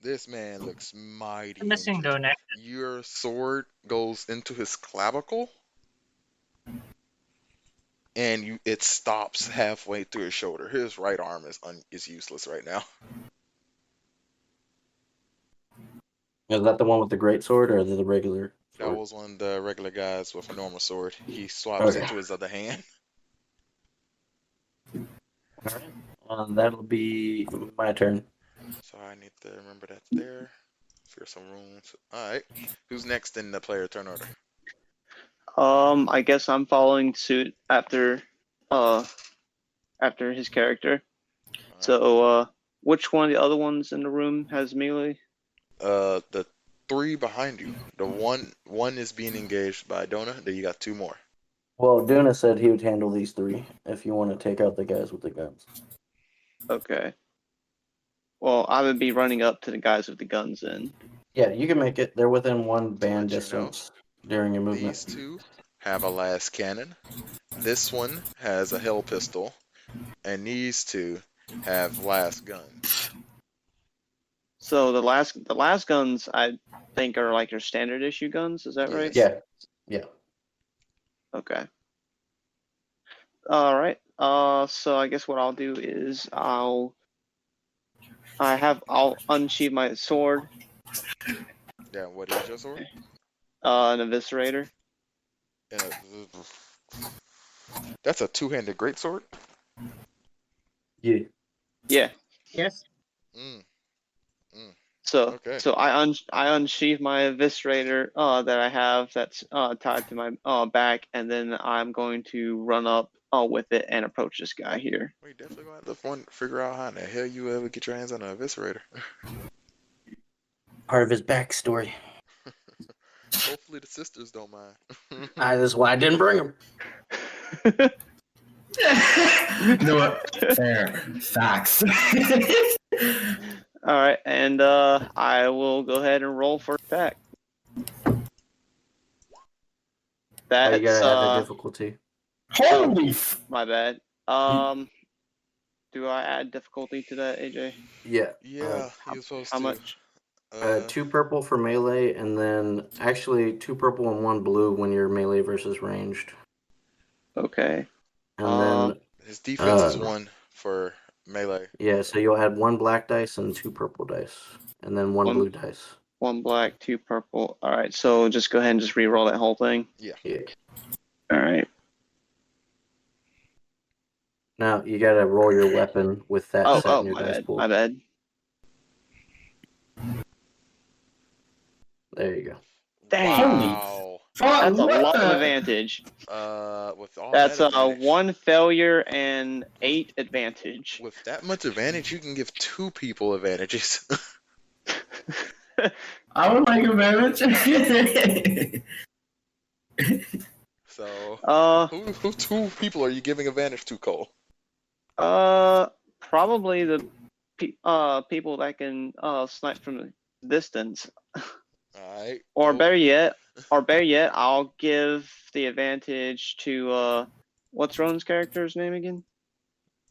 This man looks mighty I'm missing injured. though next. Your sword goes into his clavicle, and it stops halfway through his shoulder. His right arm is useless right now. Is that the one with the great sword, or is it the regular That sword? was one of the regular guys with a normal sword. He swaps it Okay. to his other hand. All right. That'll be my turn. So I need to remember that's there. Clear some rooms. Alright. Who's next in the player turn order? I guess I'm following suit after his character. Alright. So which one of the other ones in the room has melee? The 3 behind you. The one is being engaged by Dona. Then you got 2 more. Well, Duna said he would handle these 3 if you want to take out the guys with the guns. Okay. Well, I would be running up to the guys with the guns then. Yeah, you can make it. They're within 1 band let you know, distance during your movement. These 2 have a las cannon. This one has a hell pistol. And these 2 have las guns. So the last guns I think are like your standard issue guns. Is that right? Yes. Yeah. Okay. All right. So I guess what I'll do is I'll unsheath my sword. Yeah, what is your sword? An eviscerator. That's a 2-handed greatsword? Yeah. Yeah. Yes. So Okay. so I unsheath my eviscerator that I have that's tied to my back, and then I'm going to run up with it and approach this guy here. We definitely gonna have to figure out how in the hell you ever get your hands on an eviscerator. Part of his backstory. Hopefully the sisters don't mind. That's why I didn't bring him. You know what? Fair. Facts. All right, and I will go ahead and roll for attack. Oh, That's you gotta add the difficulty. Holy my bad. Do I add difficulty to that, AJ? Yeah. Yeah, you're supposed How to. much? 2 purple for melee, and then actually 2 purple and 1 blue when you're melee versus ranged. Okay. And then His defense is 1 for melee. yeah, so you'll add 1 black dice and 2 purple dice, and then 1 blue dice. 1 black, 2 purple. All right, so just go ahead and just re-roll that whole thing. Yeah. All right. Now you gotta roll your weapon with that set in your dice pool. My bad. There you go. Dang. Wow. That's a lot of advantage. With all That's that advantage, 1 failure and 8 advantage. with that much advantage, you can give 2 people advantages. I would like advantage. So, who 2 people are you giving advantage to, Cole? Probably the people that can snipe from the distance. All right. Or better yet, I'll give the advantage to what's Ron's character's name again?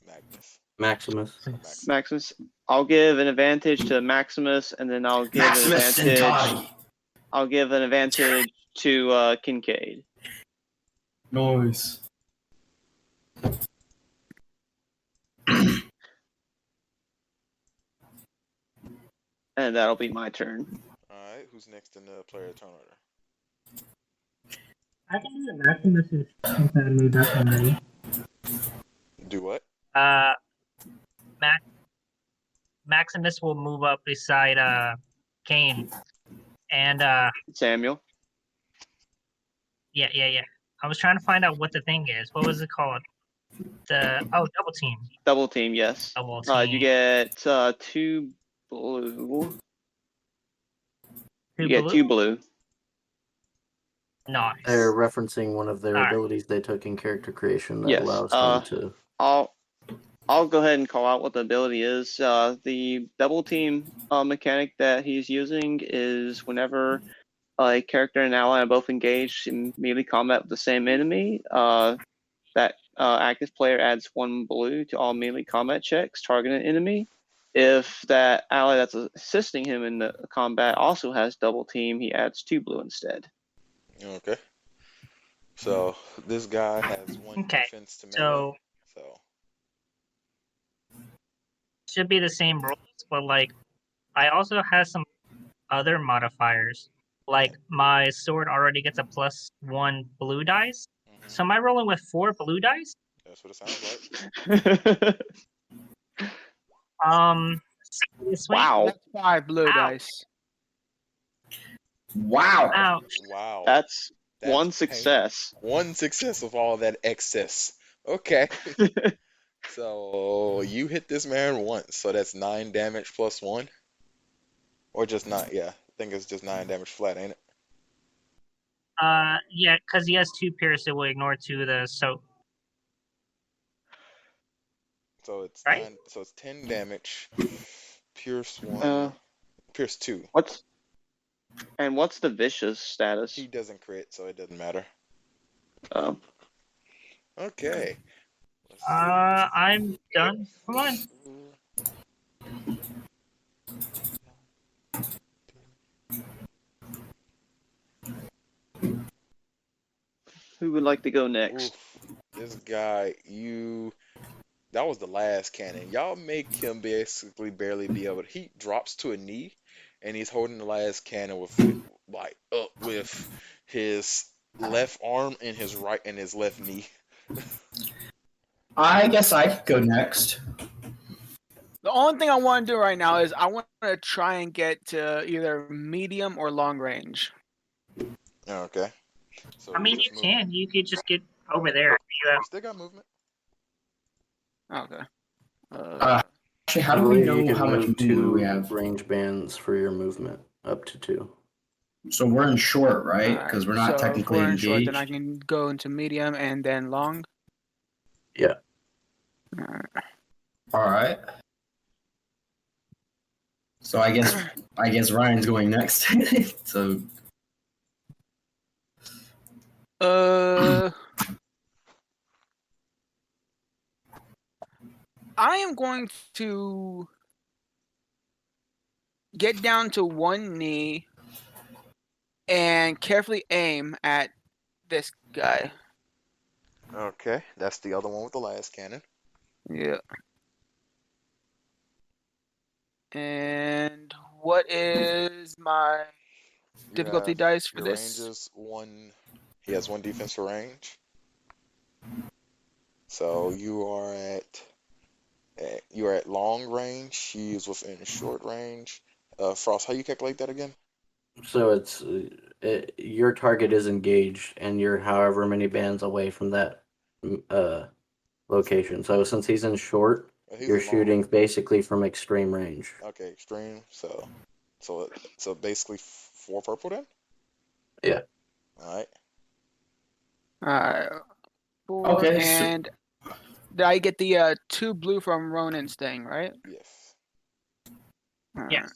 Magnus. Maximus. Maximus. I'll give an advantage to Maximus, and then I'll give Maximus an advantage. Centauri. I'll give an advantage to Kincaid. Noise. And that'll be my turn. Alright, who's next in the player turn order? I can do the Maximus is moved up already. Do what? Maximus will move up beside Kane. And Samuel. yeah. I was trying to find out what the thing is. What was it called? Double team. Double team, yes. Double team. You get 2 blue. You get 2 blue. Nice. They're referencing one of their Alright. abilities they took in character creation that Yes, allows them to. I'll go ahead and call out what the ability is. The double team mechanic that he's using is whenever a character and ally are both engaged in melee combat with the same enemy, that active player adds 1 blue to all melee combat checks targeting an enemy. If that ally that's assisting him in the combat also has double team, he adds 2 blue instead. Okay. So this guy has 1 Okay, defense to melee. so So should be the same rules, but like I also have some other modifiers. Like my sword already gets a +1 blue dice. So am I rolling with 4 blue dice? that's what it sounds like. This way. Wow. That's 5 blue Ow. dice. Wow. Ouch. Wow. That's That's 1 success. 1 success of all that excess. Okay. So you hit this man once, so that's 9 damage plus 1. Or just 9, yeah. I think it's just 9 damage flat, ain't it? Yeah, because he has 2 pierce, it will ignore 2 of the soak. So it's Right? 9, so it's 10 damage. Pierce 1, Pierce 2. What's the vicious status? He doesn't crit, so it doesn't matter. Um, Okay. I'm done. Come on. who would like to go next? Oof. This guy, that was the last cannon. Y'all make him basically barely be able to. He drops to a knee, and he's holding the last cannon with up with his left arm and his left knee. I guess I could go next. The only thing I want to do right now is I want to try and get to either medium or long range. Okay. So I mean, you can. You could just get over there. You still got movement. Okay. Actually, how do we know how much movement 2 we have? range bands for your movement, up to 2. So we're in short, right? Because we're not so technically if we're in engaged. short, then I can go into medium and then long. Yeah. All right. So I guess Ryan's going next. So I am going to get down to one knee and carefully aim at this guy. Okay, that's the other one with the last cannon. Yeah. And what is my difficulty dice for your this? range is 1. He has 1 defense for range. So you are at long range. He is within short range. Frost, how you calculate that again? So it's your target is engaged, and you're however many bands away from that location. So since he's in short, you're shooting basically from extreme range. Okay, extreme. So basically 4 purple then. Yeah. All right. 4, Okay, and did I get the 2 blue from Ronin's thing, right? Yes. Yes.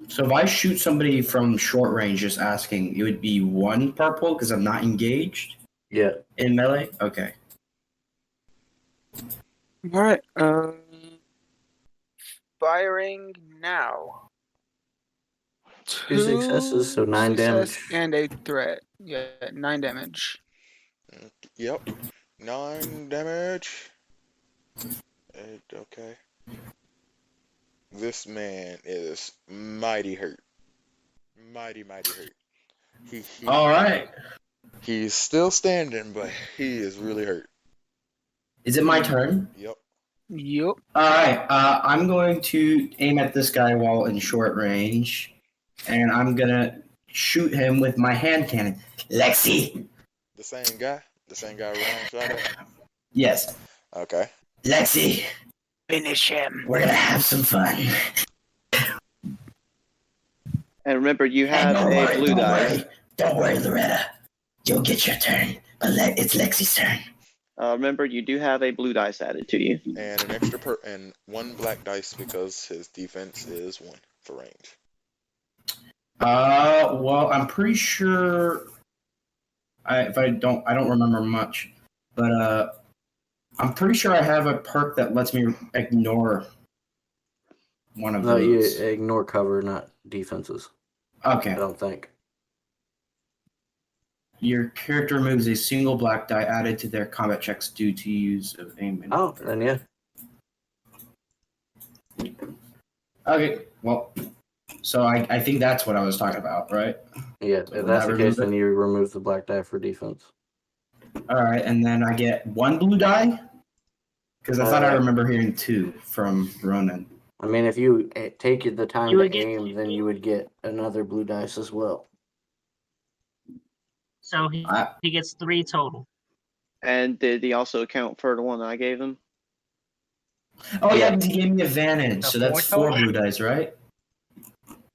So if I shoot somebody from short range, just asking, it would be 1 purple because I'm not engaged. Yeah. In melee. Okay. All right. Firing now. 2 successes, so 9 damage. And a threat. Yeah, 9 damage. Yep. 9 damage. Okay. This man is mighty hurt. Mighty hurt. All right. He's still standing, but he is really hurt. Is it my turn? Yep. Yup. All right. I'm going to aim at this guy while in short range, and I'm gonna shoot him with my hand cannon. Lexi. The same guy Ryan shot at? Yes. Okay. Lexi. Finish him. We're gonna have some fun. And remember, you have a blue die. Don't worry, Loretta. You'll get your turn, but it's Lexi's turn. Remember, you do have a blue dice added to you. And an extra and 1 black dice because his defense is 1 for range. Well, I'm pretty sure. I don't remember much, but I'm pretty sure I have a perk that lets me ignore one of No, you those. ignore cover, not defenses. Okay. I don't think. Your character removes a single black die added to their combat checks due to use of aim. Oh, then yeah. Okay, well, so I think that's what I was talking about, right? Yeah, So if would that's that the remove case, then it? you remove the black die for defense. All right, and then I get 1 blue die? Because I thought I remember hearing 2 from Ronan. I mean, if you take the time You to would get aim, then you would get another blue dice as well. So he gets 3 total. And did he also account for the one that I gave him? Oh, yeah, Yeah. he gave me advantage, So so that's 4 4 total? blue dice, right?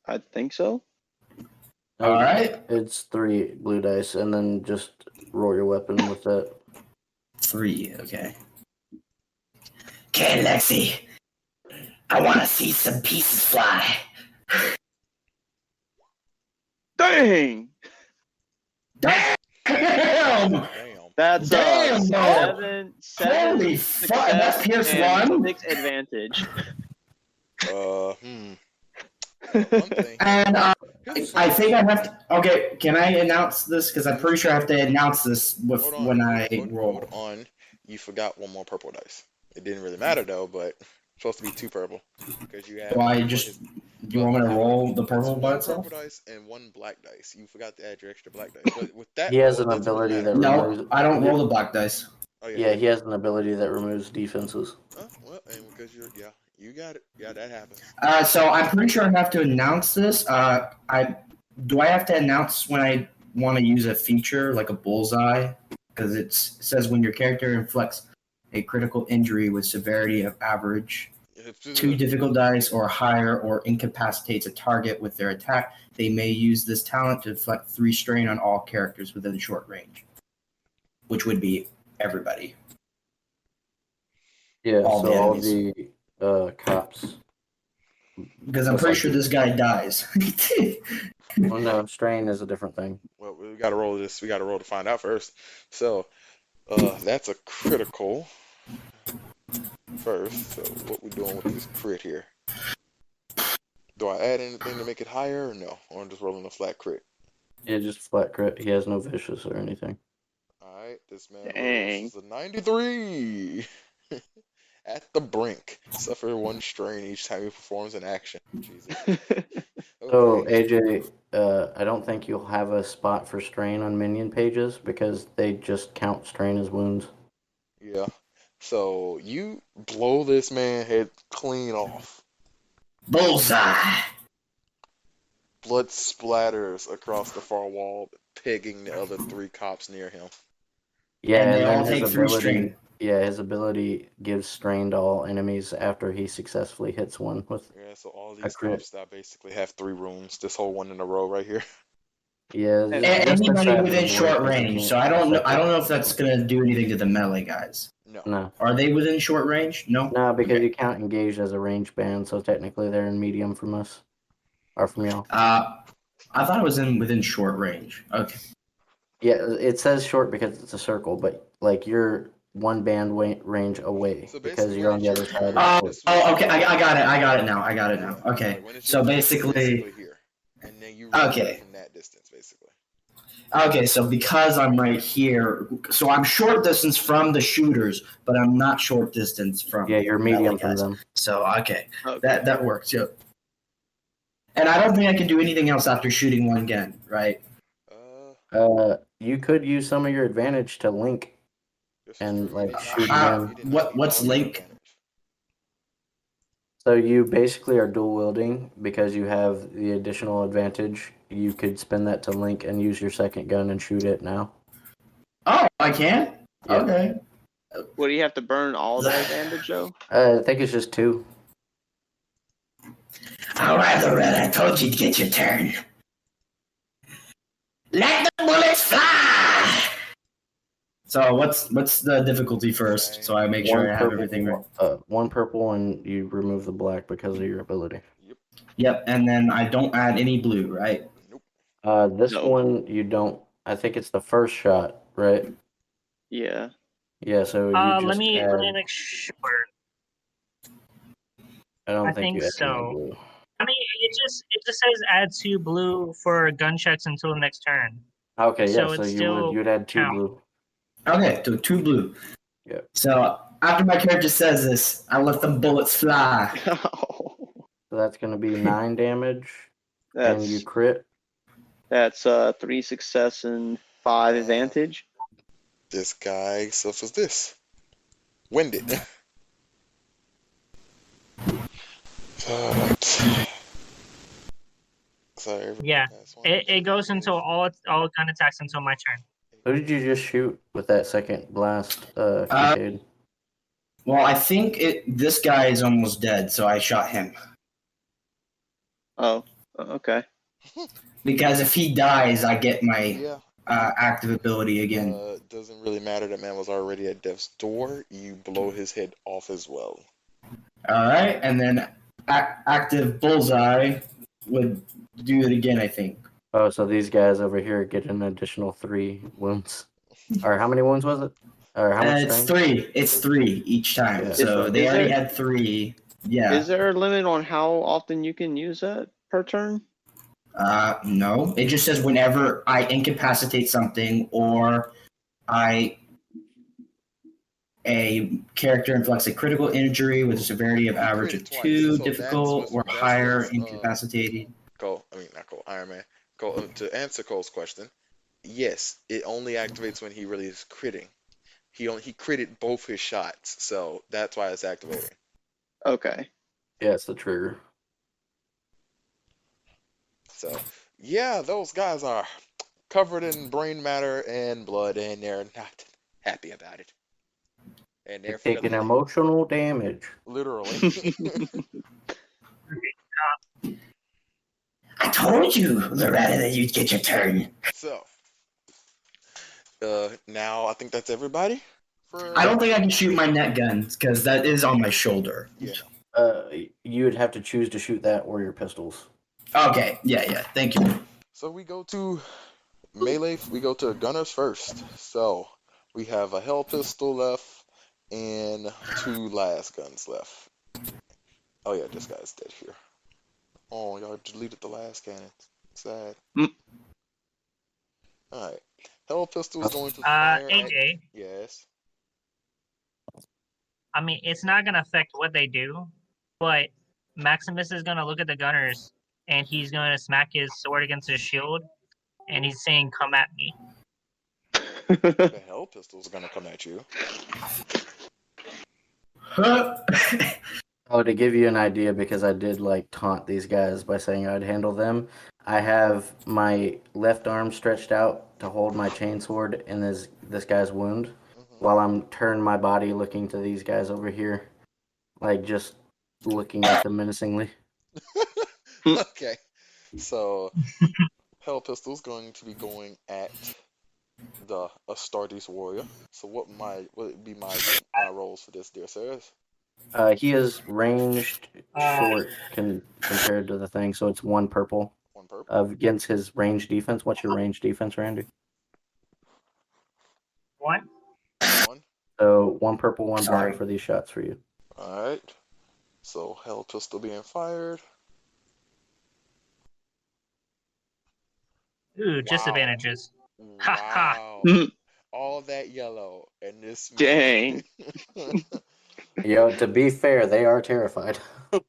I think so. All right. It's 3 blue dice, and then just roll your weapon with that. 3, okay. Okay, Lexi. I want to see some pieces fly. Dang! Damn! Damn. That's Damn, bro. 7 Holy success fuck, that's Pierce and 1? 6 advantage. One thing. And Here's I something. think I have to. Okay, can I announce this? Because I'm pretty sure I have to announce this with Hold on, when I roll. hold on. You forgot one more purple dice. It didn't really matter though, but it's supposed to be 2 purple because you have. Do I just? Do you want me to roll the purple by One itself? purple dice and 1 black dice. You forgot to add your extra black dice. But with that, He has roll, an it doesn't really ability matter. that No, removes. I don't roll the black dice. Oh Yeah, he has an ability that removes defenses. Well, and because you got it. Yeah, that happens. So I'm pretty sure I have to announce this. I have to announce when I want to use a feature like a bullseye because it says when your character inflicts a critical injury with severity of average 2 difficult dice or higher or incapacitates a target with their attack, they may use this talent to inflict 3 strain on all characters within short range, which would be everybody. Yeah, All the all enemies. the cops. Because I'm pretty sure this guy dies. Well, no, strain is a different thing. Well, we got to roll this. We got to roll to find out first. So, that's a critical first. So, what we doing with this crit here? Do I add anything to make it higher or no? Or I'm just rolling a flat crit? Yeah, just flat crit. He has no vicious or anything. All right, this man Dang. rolls a 93. At the brink. Suffer 1 strain each time he performs an action. Jesus. So, Okay. AJ, I don't think you'll have a spot for strain on minion pages because they just count strain as wounds. Yeah. So you blow this man's head clean off. Bullseye. Blood splatters across the far wall, pegging the other 3 cops near him. Yeah, And they then all take 3 strain. Yeah, his ability gives strain to all enemies after he successfully hits one with. Yeah, so all A these crit. cops that basically have 3 wounds. This whole one in a row right here. Yeah, And just Anybody that within reward short because he range. can't So I don't know. affect I don't it. know if that's gonna do anything to the melee guys. No. No, Are they within short range? No. no, because Okay. you count engaged as a range band, so technically they're in medium from us, or from y'all. I thought it was within short range. Okay. Yeah, it says short because it's a circle, but like you're 1 band range away So because basically, you're when on the it's other your side. turn, Of Oh, okay. I got it. I got it now. I got it now. Okay. Like when it's So your turn, it's basically, here, and then you roll Okay. from that distance, basically. okay. So because I'm right here, so I'm short distance from the shooters, but I'm not short distance from Yeah, you're the melee medium from guys. them. So okay, Okay. that works. Yep. And I don't think I can do anything else after shooting 1 gun, right? You could use some of your advantage to link. This And, is true. like, You did shoot not him. use- you did not use What's all your link? advantage. So you basically are dual wielding because you have the additional advantage. You could spend that to link and use your second gun and shoot it now. Oh, I can. Yeah. Okay. Would he have to burn all that advantage though? I think it's just 2. All right, Loretta, I told you to get your turn. Let the bullets fly. So what's the difficulty first? So I make sure I have everything right. 1 purple and you remove the black because of your ability. Yep, and then I don't add any blue, right? Nope. This No. one you don't. I think it's the first shot, right? Yeah. Yeah. So you Let just me add. make sure. I don't I think you think add any so. blue. I mean, it just says add 2 blue for gun checks until the next turn. Okay, yeah, So so it's you still would add 2 count. blue. Okay, so 2 blue. Yep. So after my character says this, I let the bullets fly. So that's going to be 9 damage, and you That's crit. that's 3 success and 5 advantage. This guy suffers this. Winded. Alright. Sorry, everyone Yeah, has one. it goes until all gun attacks until my turn. Who did you just shoot with that second blast, Kincaid? Well, I think this guy is almost dead, so I shot him. Oh, okay. Because if he dies, I get my Yeah. active ability again. Doesn't really matter. That man was already at death's door. You blow his head off as well. All right, and then active bullseye would do it again, I think. Oh, so these guys over here get an additional 3 wounds. Or how many wounds was it? Or how much It's strength? 3. It's 3 each time. Yeah, So so- they Is already there- had 3. Yeah. Is there a limit on how often you can use that per turn? No. It just says whenever I incapacitate something or a character inflicts a critical injury with a severity of average of Crit twice, 2, so difficult, or that's higher, what's, incapacitated. not Cole, Iron Man. Cole, to answer Cole's question, yes, it only activates when he really is critting. He critted both his shots, so that's why it's activating. Okay. Yeah, it's the trigger. So, yeah, those guys are covered in brain matter and blood, and they're not happy about it. And They're they're taking emotional damage. literally. I told you, Loretta, that you'd get your turn. So, now I think that's everybody. I don't think I can shoot my net guns because that is on my shoulder. Yeah. You would have to choose to shoot that or your pistols. Okay, yeah, thank you. So we go to melee. We go to gunners first. So we have a hell pistol left and 2 last guns left. Oh yeah, this guy's dead here. Oh, y'all deleted the last cannon. Sad. All right. Hell pistol is going to fire. AJ, Yes. I mean, it's not gonna affect what they do, but Maximus is gonna look at the gunners and he's gonna smack his sword against his shield, and he's saying, "Come at me." The hell pistol is gonna come at you. Oh, to give you an idea, because I did taunt these guys by saying I'd handle them, I have my left arm stretched out to hold my chainsword in this guy's wound, while I'm turning my body looking to these guys over here, just looking at them menacingly. Okay. So hell pistol is going to be going at the Astartes warrior. So what would be my rolls for this, dear sirs? He is ranged short compared to the thing, so it's 1 purple. 1 purple. Against his range defense. What's your range defense, Randy? 1. 1. So 1 purple, 1 Sorry. black for these shots for you. All right. So hell pistol being fired. Ooh, disadvantages. Ha ha. Wow. All that yellow and this. Dang. To be fair, they are terrified.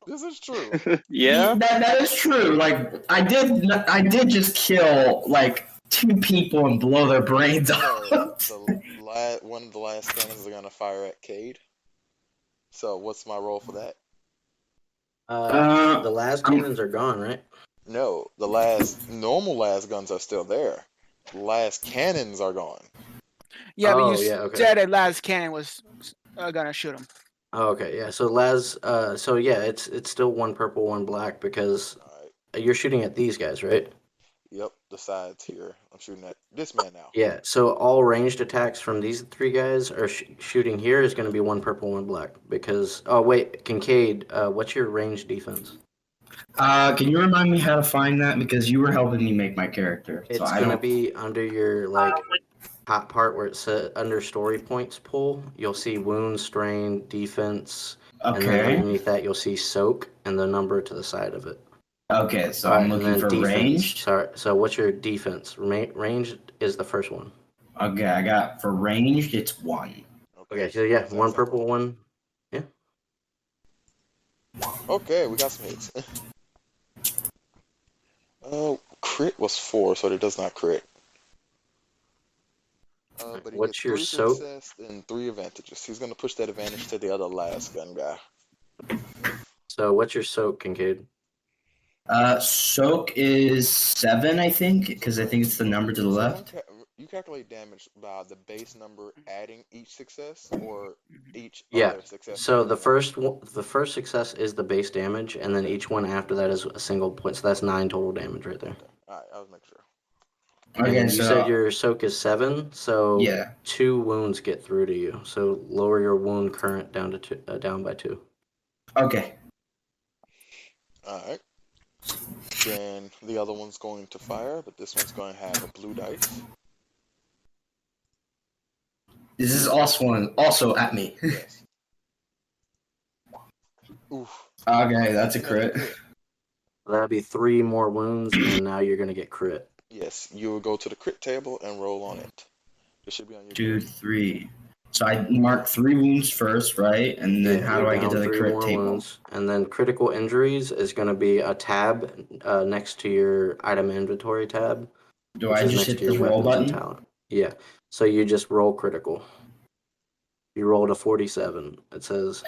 This is true. Yeah. That is true. I did just kill 2 people and blow their brains out. One of the last cannons are gonna fire at Cade. So what's my roll for that? The last cannons are gone, right? No, the normal last guns are still there. The last cannons are gone. Yeah, but you okay. said that last cannon was gonna shoot him. Oh, okay, yeah. So it's still 1 purple, 1 black because All right. you're shooting at these guys, right? Yep, the sides here. I'm shooting at this man now. Yeah. So all ranged attacks from these 3 guys are shooting here is going to be 1 purple, 1 black because. Oh wait, Kincaid, what's your range defense? Can you remind me how to find that? Because you were helping me make my character. It's so I going to don't... be under your top part where it says under story points pull. You'll see wounds, strain, defense, And then Okay. underneath that, you'll see soak and the number to the side of it. Okay, so All I'm right, and looking then for defense. ranged. Sorry. So what's your defense? Ranged is the first one. Okay, I got for ranged, it's 1. Okay, so yeah, Sounds one simple. purple, one. Okay, we got some hits. Crit was 4, so it does not crit. But he What's gets your 3 soak? success and 3 advantages. He's gonna push that advantage to the other last gun guy. So what's your soak, Kincaid? Soak is 7, I think, because I think it's the number to the So left. you calculate damage by the base number adding each success or each Yeah. other success. So the first success is the base damage, and then each one after that is a single point. So that's 9 total damage right there. Okay. Alright, I was making sure. And Okay, then you so said your soak is 7, so yeah. 2 wounds get through to you. So lower your wound current down to down by 2. Okay. Alright. Then the other one's going to fire, but this one's going to have a blue dice. This is also at me. Yes. Oof. Okay, that's a Another crit. That'll be 3 more wounds, and now you're gonna get crit. Yes, you will go to the crit table and roll on it. It should be on your 2, 3. So I mark 3 wounds first, right? And then Yeah, how do you're I get down to the 3 crit more table? wounds. And then critical injuries is going to be a tab next to your item inventory tab. Do which I is just next hit to the your roll weapons and button? talent. Yeah. So you just roll critical. You rolled a 47. It says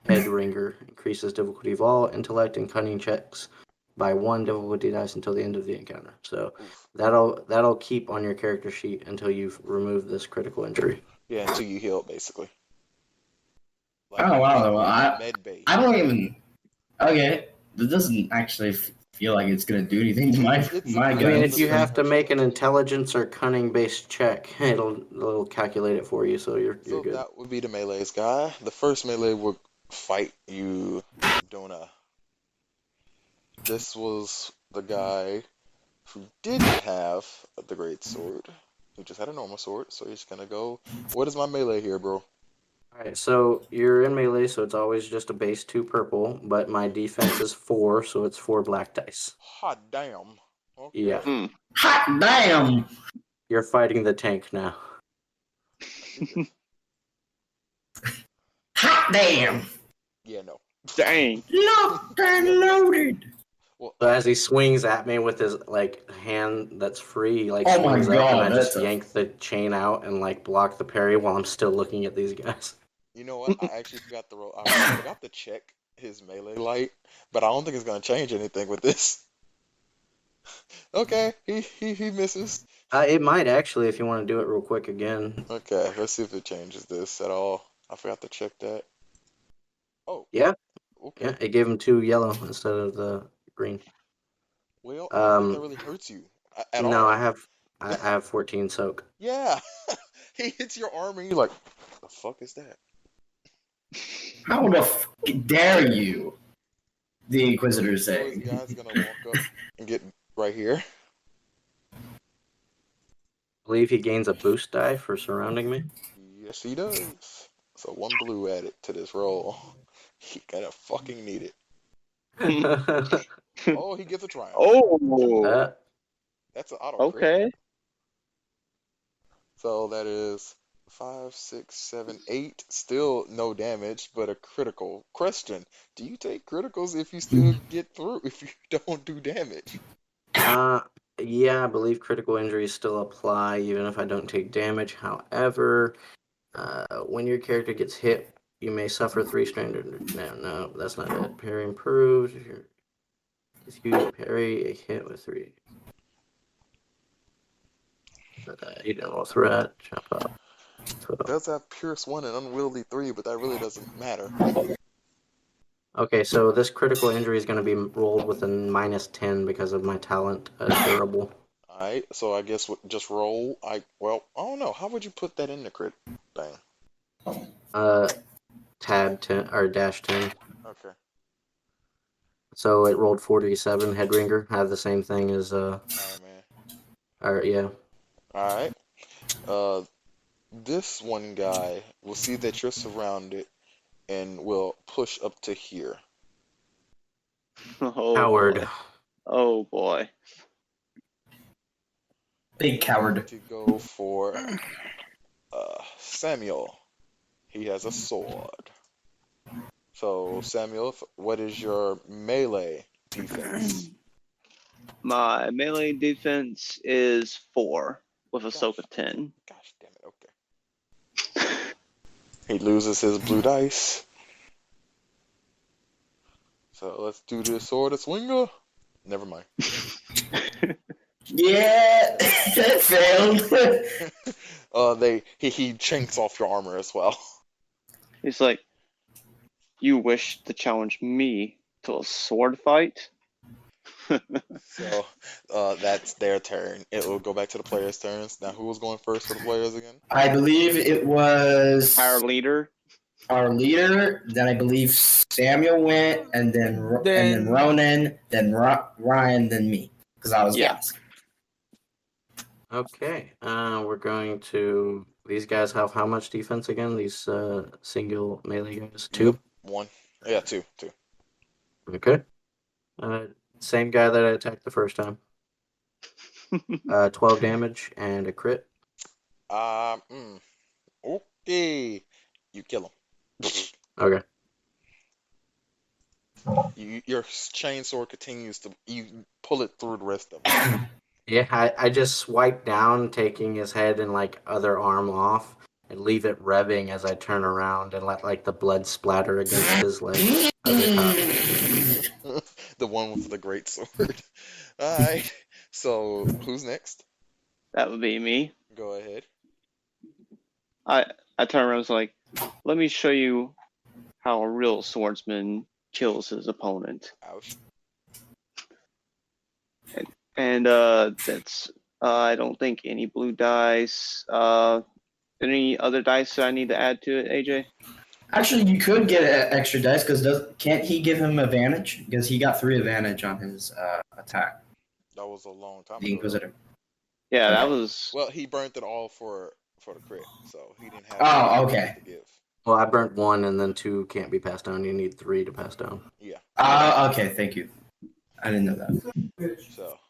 Head Ringer increases difficulty of all intellect and cunning checks by 1 difficulty dice until the end of the encounter. So Oof. that'll keep on your character sheet until you've removed this critical injury. Yeah, until you heal, basically. Oh wow! Well, med base. I don't even. Okay, that doesn't actually feel like it's gonna do anything to my It's my a- I Yeah, mean, guns. if you have to make an Unfortunately. intelligence or cunning based check, it'll calculate it for you, so you're So good. that would be the melee's guy. The first melee would fight you, Dona. This was the guy who didn't have the great sword. He just had a normal sword, so he's gonna go. What is my melee here, bro? Alright, so you're in melee, so it's always just a base 2 purple, but my defense is 4, so it's 4 black dice. Hot damn. Okay. Yeah. Hot damn! You're fighting the tank now. Hot damn! Yeah, no. Dang. Locked and loaded. Well, So as he swings at me with his hand that's free, he Oh my swings up, God, and I just that's a- yank the chain out and block the parry while I'm still looking at these guys. you know what? I actually forgot to roll. I forgot to check his melee light, but I don't think it's gonna change anything with this. Okay, he misses. It might actually, if you want to do it real quick again. Okay, let's see if it changes this at all. I forgot to check that. Oh, Yeah, okay. yeah, it gave him 2 yellow instead of the green. Well, I don't think that Um, really hurts you at no, all. I have 14 soak. Yeah, he hits your arm and you're like, the fuck is that? How the f dare you? The Inquisitor So this saying. guy's gonna walk up and get right here. I believe he gains a boost die for surrounding me. Yes, he does. So 1 blue added to this roll. He gonna fucking need it. Oh, he gets a triumph. Oh. That's an auto crit. Okay. So that is 5, 6, 7, 8. Still no damage, but a critical. Question: do you take criticals if you still get through? If you don't do damage? Yeah, I believe critical injuries still apply even if I don't take damage. However, when your character gets hit, you may suffer 3 standard. No, that's not it. Parry improved. If you parry a hit with 3. You didn't roll threat. Jump up. It does have Pierce 1 and Unwieldy 3, but that really doesn't matter. Okay, so this critical injury is going to be rolled with a -10 because of my talent durable. Alright, so I guess just roll. I don't know. How would you put that in the crit thing? Tab 10 or -10. Okay. So it rolled 47. Headringer have the same thing as Alright, man. or yeah. Alright. This one guy will see that you're surrounded and will push up to here. Oh, Howard. boy. Oh boy. Big coward. To go for Samuel. He has a sword. So Samuel, what is your melee defense? My melee defense is 4 with a soak of 10. Gosh damn it, okay. He loses his blue dice. So let's do the sword of swinger. Never mind. Yeah, that failed. He chinks off your armor as well. He's like, you wish to challenge me to a sword fight? So that's their turn. It will go back to the players' turns. Now who was going first for the players again? I believe it was Our leader. our leader. Then I believe Samuel went, and then Ronan, then Ryan, then me, because I was last. Okay. We're going to. These guys have how much defense again? These single melee guys? 2? Yep, 1. Yeah, 2. Okay. Same guy that I attacked the first time. 12 damage and a crit. Okay. You kill him. Okay. Your chainsaw continues to. You pull it through the rest of it. Yeah, I just swipe down, taking his head and other arm off, and leave it revving as I turn around and let the blood splatter against his leg. The one with the great sword. Alright. So who's next? That would be me. Go ahead. I turn around and was like, let me show you how a real swordsman kills his opponent. Ouch. And that's I don't think any blue dice. Any other dice that I need to add to it, AJ? Actually, you could get extra dice because can't he give him advantage? Because he got 3 advantage on his attack. That was a long time The ago. Inquisitor. Yeah, Okay. that was. Well, he burnt it all for the crit, so he didn't have. Oh, okay. To give. Well, I burnt 1, and then 2 can't be passed down. You need 3 to pass down. Yeah. Okay, thank you. I didn't know that.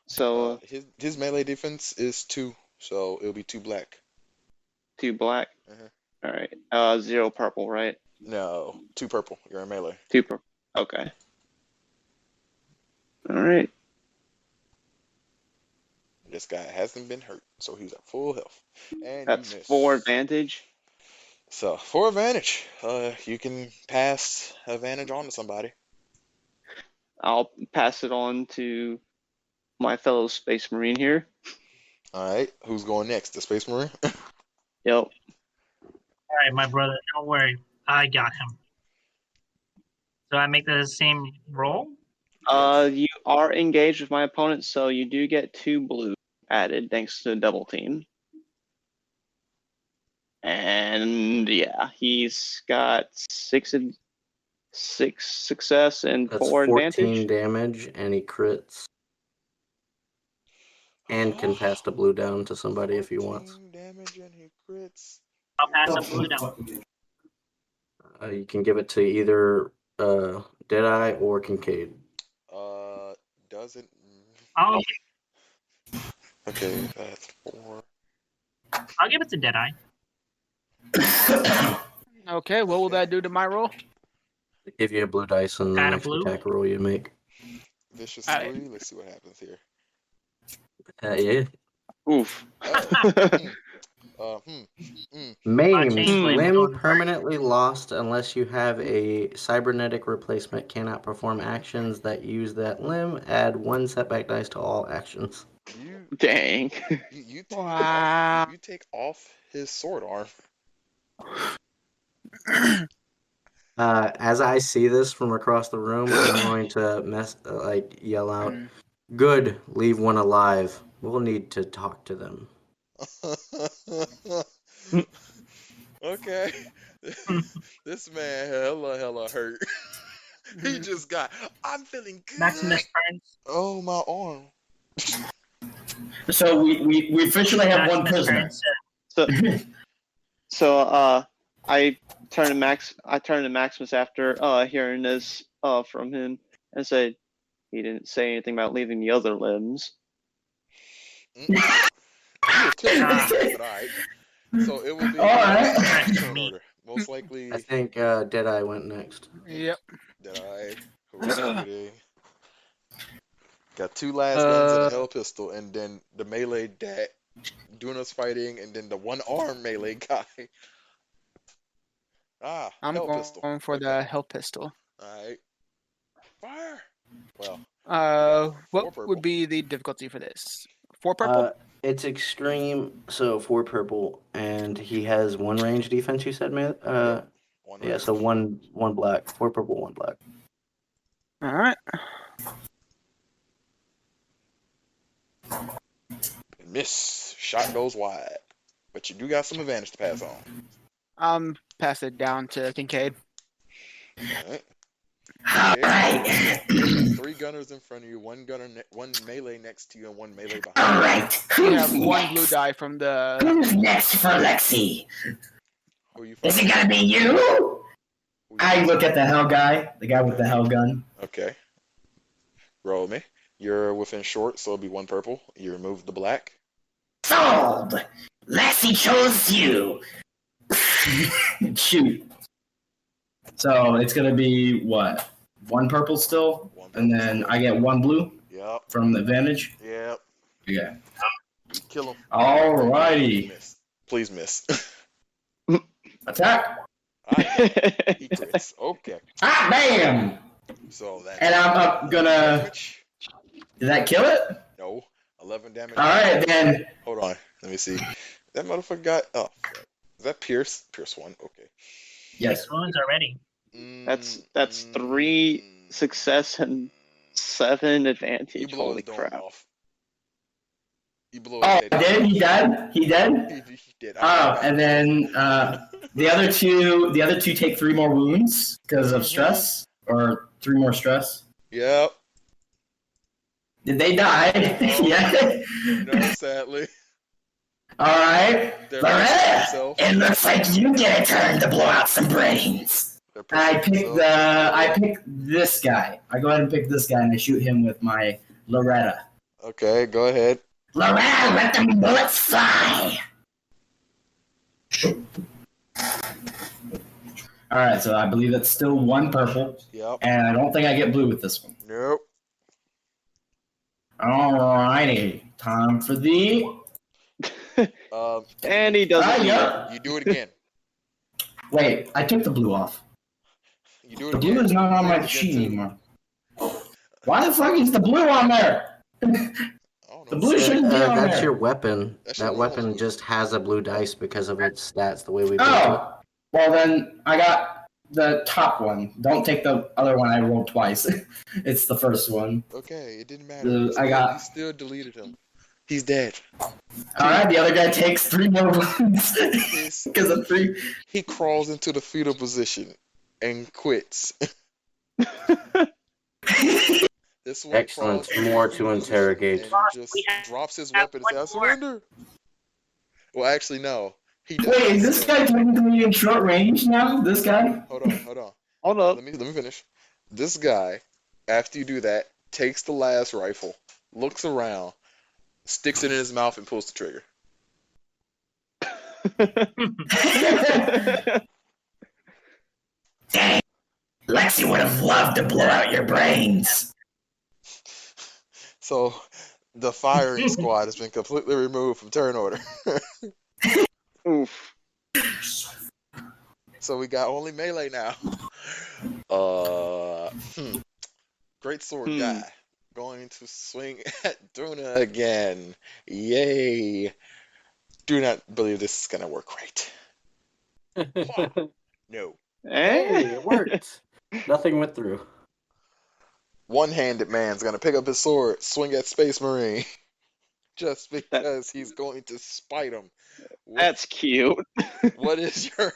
So his melee defense is 2, so it'll be 2 black. 2 black. Uh-huh. All right. 0 purple, right? No, 2 purple. You're a melee. 2 purple. Okay. All right. This guy hasn't been hurt, so he's at full health. And That's you miss. 4 advantage. So 4 advantage. You can pass advantage on to somebody. I'll pass it on to my fellow Space Marine here. All right. Who's going next? The Space Marine. Yep. All right, my brother, don't worry. I got him. So I make the same roll? You are engaged with my opponent, so you do get 2 blue added thanks to the double team. And yeah, he's got 6 success and That's 4 14 advantage. damage, and he crits. And can pass the blue down to somebody if he wants. 14 damage and he crits. I'll pass the blue down. You can give it to either Deadeye or Kincaid. Doesn't. I'll Okay, that's 4. give it to Deadeye. Okay, what will that do to my roll? They give you a blue dice and the Add a next blue? attack roll you make. Vicious Alright. 3. Let's see what happens here. Yeah. Oof. Maimed. changeling Limb going permanently lost unless you have a cybernetic replacement. Cannot perform actions that use that limb. Add 1 setback dice to all actions. Dang. You take Wow. you take off his sword arm. As I see this from across the room, I'm going to yell out, "Good, leave one alive. We'll need to talk to them." Okay. This man hella hurt. He just got. I'm feeling good. Maximus turns. Oh, my arm. So we officially have one Maximus prisoner. turns. So I turn to Maximus after hearing this from him and said he didn't say anything about leaving the other limbs. You attempted, but alright. So it will be Alright. turn order. Most likely I think Deadeye went next. Yep. Deadeye, Crusade. Got 2 last guns and a hell pistol, and then the melee that Duna's fighting, and then the one-arm melee guy. I'm hell going pistol. for the hell pistol. Alright. Fire! Well, What purple. would be the difficulty for this? 4 purple? It's extreme, so 4 purple, and he has 1 range defense. You said, man. One Yeah, range. so one black, 4 purple, 1 black. All right. Miss. Shot goes wide. But you do got some advantage to pass on. Pass it down to Kincaid. Alright. Alright. 3 gunners in front of you, 1 melee next to you, and 1 melee behind Alright. We have Who's 1 next? blue die from the. Who's next for Lexi? you. Who you Is it fighting? gonna be you? Who you I fighting? look at the hell guy, the guy with the hell gun. Okay. Roll me. You're within short, so it'll be 1 purple. You remove the black. Sold! Lexi chose you. Shoot. So it's gonna be what? 1 purple still, 1 and purple. then I get 1 blue Yep. from the advantage. Yep. Yeah. Kill him. Alrighty. Miss. Please miss. Attack. Alright, he crits. Okay. Ah, bam! So that's And I'm up gonna. damage. Did that kill it? No. 11 damage. Alright then. Hold on. Let me see. That motherfucker got. Oh, fuck. Is that Pierce? Pierce 1. Okay. Yes. 6 wounds already. That's 3 success and 7 You advantage. blow Holy his dome crap! off. You blow Oh, his head did off. he dead? He dead? He did. Oh, and then the other two take 3 more wounds because of stress, or 3 more stress. Yep. Did they die? Yeah. No, sadly. All right. They're Loretta, pissing themselves. it looks like you get a turn to blow out some brains. They're pissing I themselves. pick this guy. I go ahead and pick this guy, and I shoot him with my Loretta. Okay, go ahead. Loretta, let them bullets fly. All right, so I believe it's still 1 purple, Yep. and I don't think I get blue with this one. Nope. Alrighty, time for the. And he doesn't. Yeah. You do it again. Wait, I took the blue off. You do it The again. blue is not on my You sheet get to- anymore. Why the fuck is the blue on there? I don't know. The blue shouldn't be on That's there. your weapon. That's That your weapon normal. just has a blue dice because of its stats, the way we built it. Oh, well then I got the top one. Don't take the other one I rolled twice. It's the first one. Okay, it didn't matter. I You still deleted him. He's dead. Alright, the other guy takes 3 more wounds He's- because of 3. He crawls into the fetal position and quits. This one Excellent. crawls into More the to fetal position interrogate. and Boss, just we have- drops his have weapon and one says, "I more." surrender." Well, actually, no. He does. Wait, is this guy technically in short range now? This guy? Hold on. Hold up. Let me finish. This guy, after you do that, takes the last rifle, looks around, sticks it in his mouth, and pulls the trigger. Dang. Lexi would have loved to blow out your brains. So the firing squad has been completely removed from turn order. Oof. So we got only melee now. Great sword guy going to swing at Duna again. Yay! Do not believe this is gonna work right. No. Hey, Eh? it worked. Nothing went through. One-handed man's gonna pick up his sword, swing at Space Marine, just because he's going to spite him. That's cute. What is your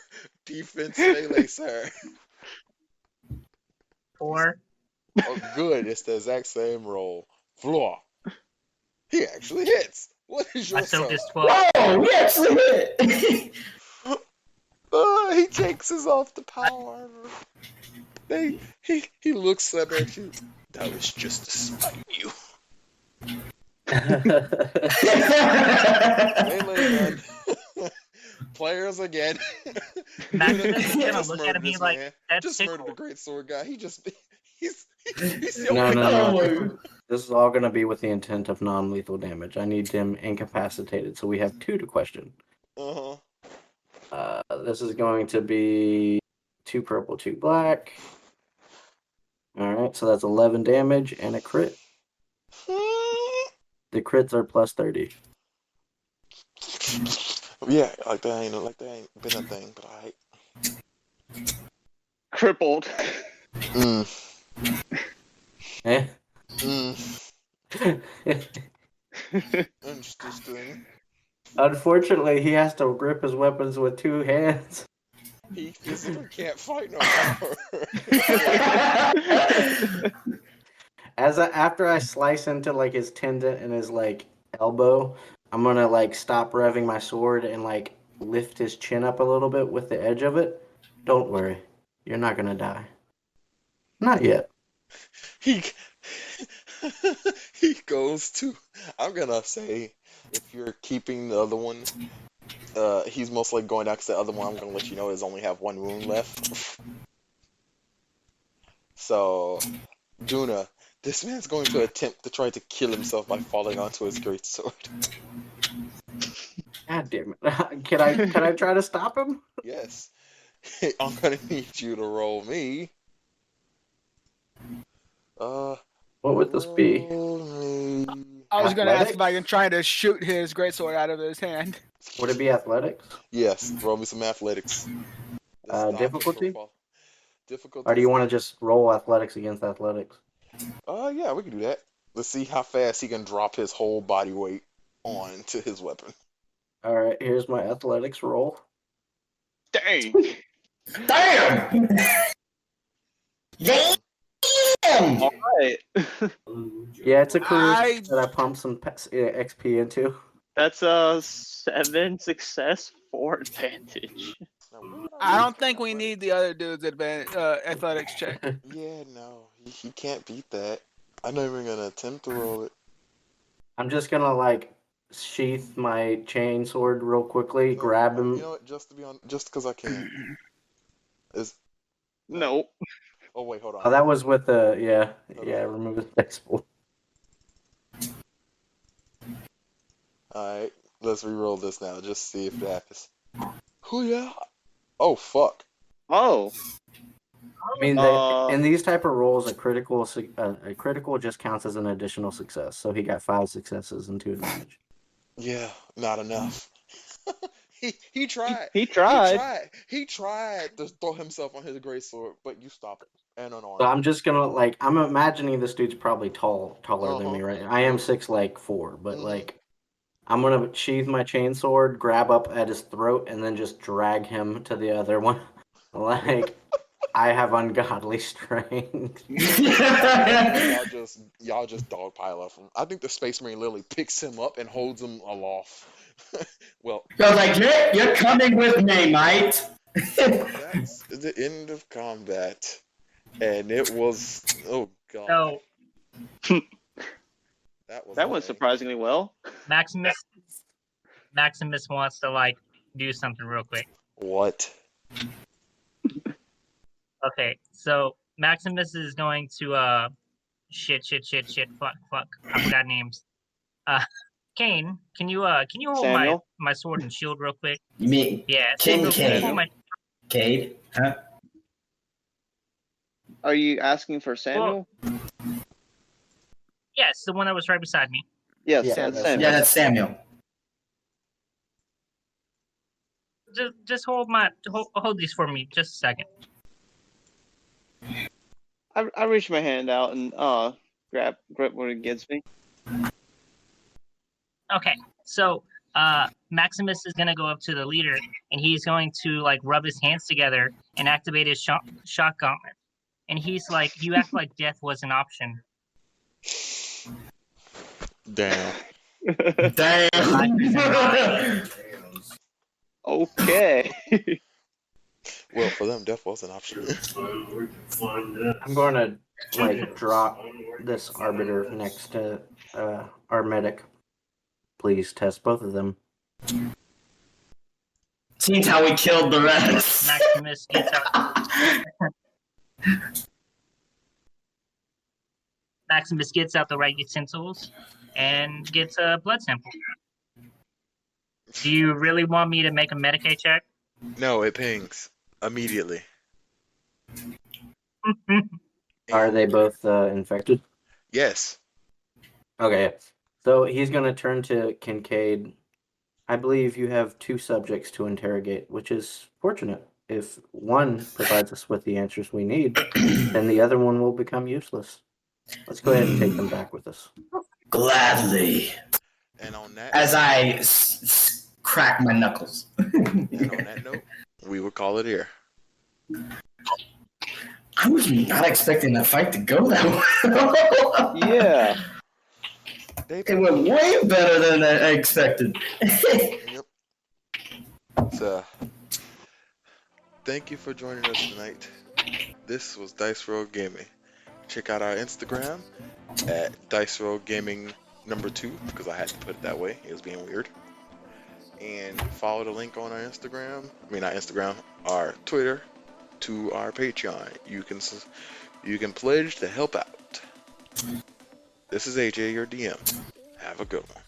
defense melee, sir? 4. Oh, good. It's the exact same roll. Flaw. He actually hits. What is I your soaked sub? his 12. Whoa, we actually hit! he takes his off the power armor. He looks up at you. That was just to spite you. Melee gun. Players again. Maximus is gonna Just look murdered at me this like, man. that's Just sick. murdered the great sword guy. He's No, no. no. This is all going to be with the intent of non-lethal damage. I need him incapacitated, so we have 2 to question. Uh-huh. This is going to be 2 purple, 2 black. Alright, so that's 11 damage and a crit. The crits are plus 30. Yeah, like that ain't been a thing, but alright. Crippled. Eh? Interesting. Unfortunately, he has to grip his weapons with 2 hands. He physically can't fight no more. After I slice into like his tendon and his like elbow, I'm gonna like stop revving my sword and like lift his chin up a little bit with the edge of it. Don't worry, you're not gonna die. Not yet. he he goes to. I'm gonna say, if you're keeping the other one, he's most likely going down because the other one, I'm gonna let you know, is only have 1 wound left. So, Duna, this man's going to attempt to try to kill himself by falling onto his greatsword. God damn it! Can I try to stop him? Yes. I'm gonna need you to roll me. What would this be? Roll me. I was gonna ask Athletics? if I can try to shoot his greatsword out of his hand. Would it be athletics? Yes, roll me some athletics. This is not Difficulty? for difficulty. Or do you want to just roll athletics against athletics? Yeah, we can do that. Let's see how fast he can drop his whole body weight onto his weapon. All right, here's my athletics roll. Dang. Damn! Damn! All right. Yeah, it's a I- career that I pumped some XP into. That's a 7 success, 4 advantage. I don't think we need the other dude's athletics check. Yeah, no, he can't beat that. I'm not even gonna attempt to roll it. I'm just gonna like sheath my chain sword real quickly, grab him. You know what? Just because I can. No. Oh wait, hold on. Oh, that was with the Hold on. remove his export. All right, let's re-roll this now. Just see if that happens. Oh yeah. Oh fuck. Oh. I mean, in these type of rolls, a critical just counts as an additional success. So he got 5 successes and 2 advantage. Yeah, not enough. he tried. He tried. He tried to throw himself on his greatsword, but you stopped him and unarmed. So I'm just gonna like I'm imagining this dude's probably taller than me, right? I am 6'4", but like I'm gonna sheath my chainsaw, grab up at his throat, and then just drag him to the other one. Like I have ungodly strength. y'all just dogpile up him. I think the Space Marine literally picks him up and holds him aloft. Well, I was like, you're coming with me, mate. that's the end of combat, and it was god. So That went surprisingly well. Maximus wants to like do something real quick. What? Okay, so Maximus is going to shit, fuck. I forgot names. Kane, can you hold Samuel? my sword and shield real quick? You mean Yeah, King can you hold my Cade? Huh? Are you asking for Samuel? Yes, the one that was right beside me. Yes, Yeah, that's that's- Samuel. Yeah, that's Samuel. Just hold these for me just a second. I reach my hand out and grab what it gives me. Okay, so Maximus is gonna go up to the leader and he's going to like rub his hands together and activate his shock gauntlet. And he's like, "You act like death was an option." Damn. Damn. Okay. Well, for them, death was an option. I'm going to drop this arbiter next to our medic. Please test both of them. Seems how we killed the rest. Maximus gets out. Maximus gets out the right utensils and gets a blood sample. Do you really want me to make a Medicaid check? No, it pings immediately. Are they both infected? Yes. Okay. So he's going to turn to Kincaid. I believe you have 2 subjects to interrogate, which is fortunate. If one provides us with the answers we need, then the other one will become useless. Let's go ahead and take them back with us. Gladly. And on that, As I crack my knuckles. and on that note, we will call it here. I was not expecting the fight to go that way. Yeah. It went way better than I expected. Yep. So, thank you for joining us tonight. This was Dice Roll Gaming. Check out our Instagram at Dice Roll Gaming #2, because I had to put it that way. It was being weird. And follow the link on our Instagram. I mean, not Instagram, our Twitter, to our Patreon. You can pledge to help out. This is AJ, your DM. Have a good one.